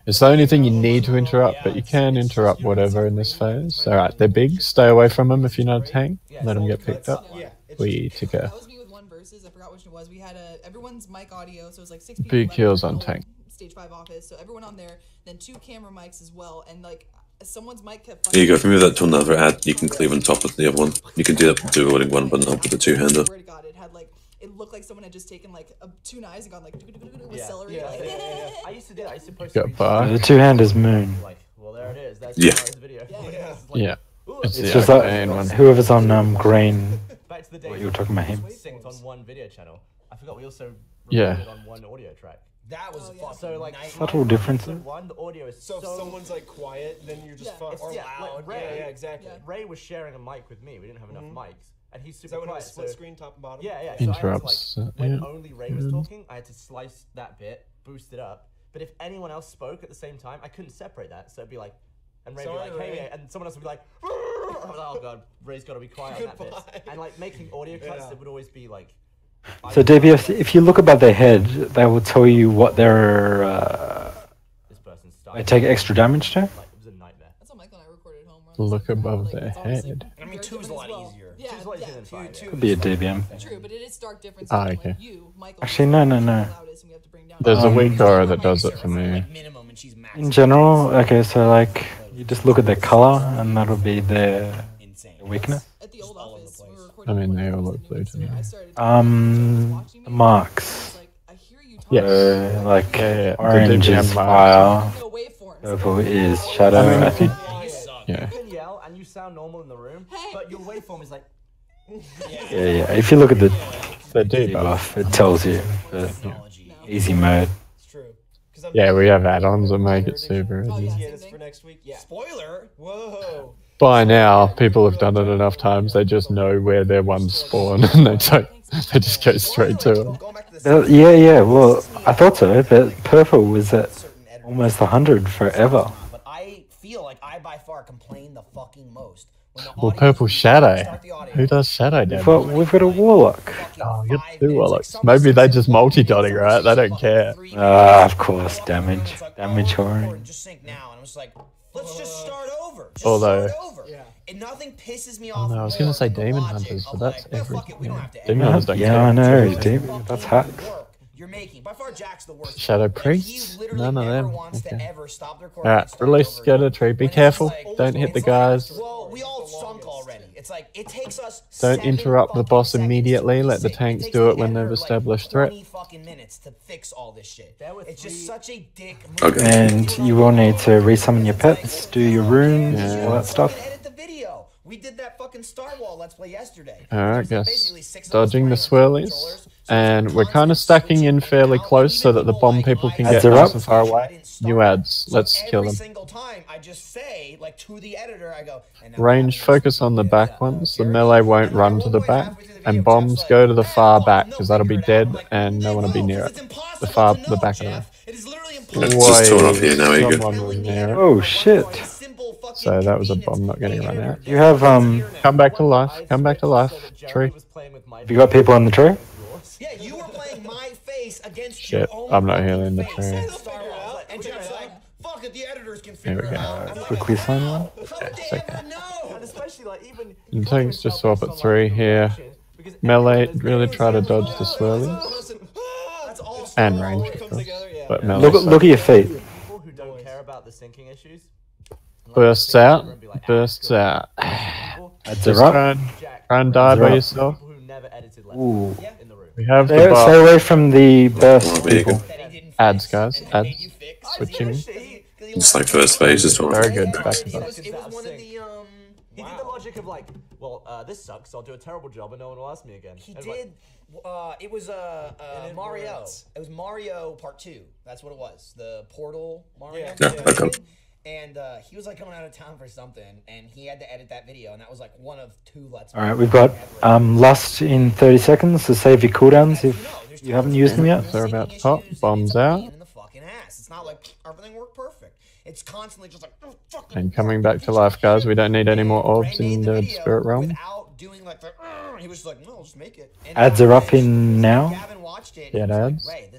It's the only thing you need to interrupt, but you can interrupt whatever in this phase. Alright, they're big, stay away from them if you're not a tank. Let them get picked up. We take care. That was me with one versus, I forgot which it was. We had everyone's mic audio, so it was like 6 people. Big kills on tank. Stage 5 office, so everyone on there, then 2 camera mics as well, and like someone's mic kept... There you go, if you move that to another ad, you can cleave on top of the other one. You can do that with one button up with the two-hander. It looked like someone had just taken like 2 knives and gone like with celery. I used to do that. I used to post The two-hander's moon. well, there it is. That's the video. Yeah. It's just like whoever's on green. Back to the day what you were talking about him. Synced on one video channel. I forgot we also recorded on one audio track. That was so like subtle differences. One, the audio is so if someone's like quiet, then you're just fucked. Or loud. Like Ray, yeah, exactly. Ray was sharing a mic with me. We didn't have enough mics. And he's super when it quiet. was split screen top and bottom? Yeah. Interrupts. So I had to, when only Ray was talking, I had to slice that bit, boost it up. But if anyone else spoke at the same time, I couldn't separate that. So it'd be like, and Ray would be like, hey, and someone else would be like, oh god, Ray's got to be quiet on that bit. And like making audio cuts, it would always be like. So DBS, if you look above their head, they will tell you what they're they take extra damage to. Look above their head. I mean, 2's a lot easier. Yeah, Could be a DBM. True, but it is stark difference. Ah, okay. Actually, no. There's a weak aura that does it for me. In general, okay, so like you just look at their color, and that'll be their weakness. I mean, they all look blue to me. The marks. Yes. Like yeah. orange is fire, purple is shadow. I think. Yeah. You can yell and you sound normal in the room, but your waveform is like. Yeah. If you look at the debuff, it tells you the easy mode. Yeah, we have add-ons that make it super easy. For next week. Yeah. Spoiler. Whoa. By now, people have done it enough times. They just know where their ones spawn, and they just go straight to them. Yeah. Well, I thought so, but purple was at almost 100 forever. But I feel like I by far complain the fucking most. Well, purple shadow. Who does shadow damage? We've got a warlock. Oh, you got 2 warlocks. Maybe they just multi-dotting, right? They don't care. Of course, damage whoring. Just sync now, and I'm just like, let's just start over. Although, and nothing pisses me oh off. no, I was gonna say demon hunters, but that's every. Demon hunters don't care. Yeah, I know. That's hacks. You're making by far Jack's the worst. Shadow priests? None of them. Okay. All right, release Scatter Tree. Be careful. Don't hit the guys. Well, we all sunk already. It's like it takes us. Don't interrupt the boss immediately. Let the tanks do it when they've established threat. 20 fucking minutes to fix all this shit. It's just such a dick move. Okay. And you will need to resummon your pets, do your runes, all that stuff. Edit the video. We did that fucking Star Wall Let's Play yesterday. Alright, guys. Dodging the swirlies. And we're kind of stacking in fairly close so that the bomb people can get nice and far away. New ads. Let's kill them. Every single time I just say, like to the editor, I go. Range focus on the back ones. The melee won't run to the back. And bombs go to the far back because that'll be dead and no one will be near it. The back of the map. Just turn off here now, you Someone was near it. Oh shit. So that was a bomb not getting run out. You have Come back to life. Come back to life. Tree. Have you got people on the tree? Yeah, you were playing my face against Shit, I'm not healing the tree. And Jack's like, fuck it, the editors can Here we figure it go. out. Quickly sign one. Yeah, it's okay. And especially like even. And tanks just swap at 3 here. Melee, really try to dodge the swirlies. And range, of course. But melee. Look at your feet. People who don't care about the syncing issues. Bursts out. Bursts out. That's Just right. try and die by yourself. Ooh. We have the Stay bar. away from the burst people. Ads, guys. Ads. Switching. It's like first phase as well. Very good. Back to back. It was one of the He did the logic of like, well, this sucks. So I'll do a terrible job, and no one will ask me again. He did. It was Mario. It was Mario Part 2. That's what it was. The Portal Mario. Yeah, okay. And he was like coming out of town for something, and he had to edit that video, and that was like one of 2 Let's All right, we've got Lust in 30 seconds to save your cooldowns if you haven't used them yet. They're about to pop. Bombs out. in the fucking ass. It's not like everything worked perfect. It's constantly just like And coming back to life, guys. We don't need any more orbs in the spirit realm. without doing like the. He was just like, no, just make it. And Ads are up in now. Gavin watched it. Yeah, and he was ads. like, Ray,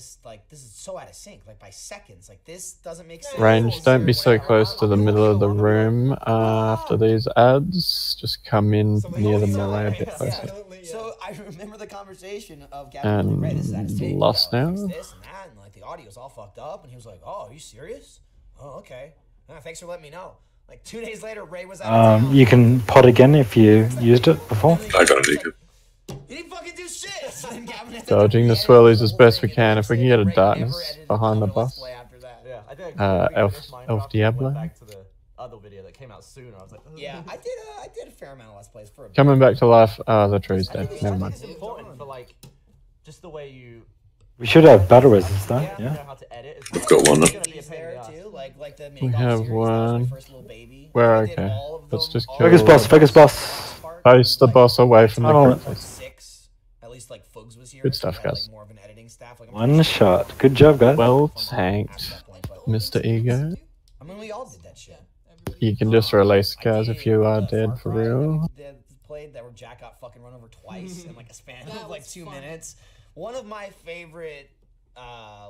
this is so out of sync, like by seconds. Like this doesn't make sense. Range, don't be so close to the middle of the room after these ads. Just come in near the melee a bit closer. So I remember the conversation of Gavin like, Ray, this is out of sync. Lost now. This and that, and like the audio's all fucked up. And he was like, oh, are you serious? Oh, okay. Thanks for letting me know. Like 2 days later, Ray was out of town. You can pod again if you used it before. I got it, Jacob. He didn't fucking do shit. So then Gavin had to Dodging the swirlies as best we can. If we can get a darkness behind the boss. Yeah, I did. Elf Diablo. Back to the other video that came out sooner. I was like, yeah, I did a fair amount of Let's Plays for a bit. Coming back to life. Oh, the tree's dead. Never mind. It's important for like just the way you. We should have battle resist though. Know Yeah. how to edit. I've got one. Like the We have series, one. first little baby. We're I did okay. all of Let's them, just all kill. Focus boss. Focus boss. Face the boss away from the Oh. creatures. 6. At least like Fugs was here. Good so we stuff, had, guys. like, more of an editing staff. Like, One shot. Good job, guys. Well tanked, Mr. Ego. I mean, we all did that shit. You can just release guys if you are dead for real. Played that where Jack got fucking run over twice in like a span of like 2 minutes. One of my favorite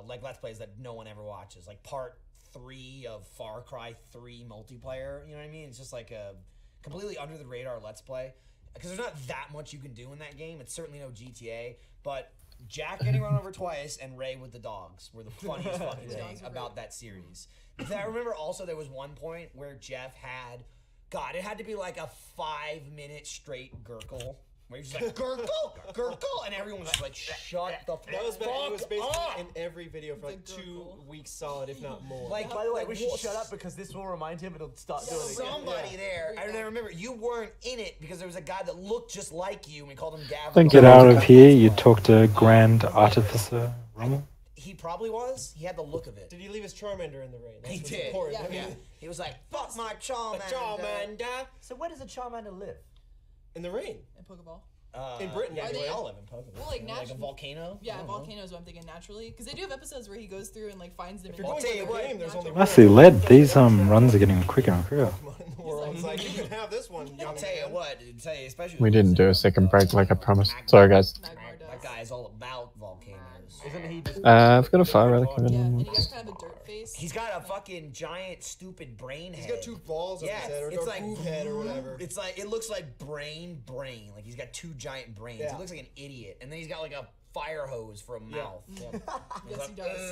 like Let's Plays that no one ever watches, like part 3 of Far Cry 3 multiplayer. You know what I mean? It's just like a completely under the radar Let's Play because there's not that much you can do in that game. It's certainly no GTA, but Jack getting run over twice and Ray with the dogs were the funniest fucking thing about that series. I remember also there was one point where Jeff had, God, it had to be like a 5-minute straight gurgle. Where he's just like, gurgle, gurgle, and everyone was like, shut the fuck up. That was basically in every video for like 2 weeks solid, if not more. Like, By the way, we should shut up because this will remind him it'll start doing it again. Somebody there. I remember you weren't in it because there was a guy that looked just like you and we called him Gavin. Get out of here. You talk to Grand Artificer Rommel. He probably was. He had the look of it. Did he leave his Charmander in the rain? That's He what's did. important. Yeah, I mean, yeah. He was like, fuck my Charmander. Charmander. So where does a Charmander live? In the rain. In Pokeball. In Britain, yeah, Are they they- all live in Pokemon. Well, like like a naturally. volcano. Yeah, I don't know. volcanoes. What I'm thinking naturally, because they do have episodes where he goes through and like finds them. If in you're I'll going tell to you the what, game, there's only Nicely led. These runs are getting quicker and quicker. in the world. It's like, you can have this one, young I'll tell you man. what, especially We didn't do a second break like I promised. Sorry, guys. That guy is all about volcanoes. Isn't he just I've got a fire relic. Yeah, and he got kind of a dirt face. He's got a fucking giant, stupid brain head. He's got 2 balls on Yeah, his head, or it's a like boob head, or whatever. It's like it looks like brain. Like he's got 2 giant brains. Yeah. He looks like an idiot, and then he's got like a fire hose for a mouth. Yes, he does.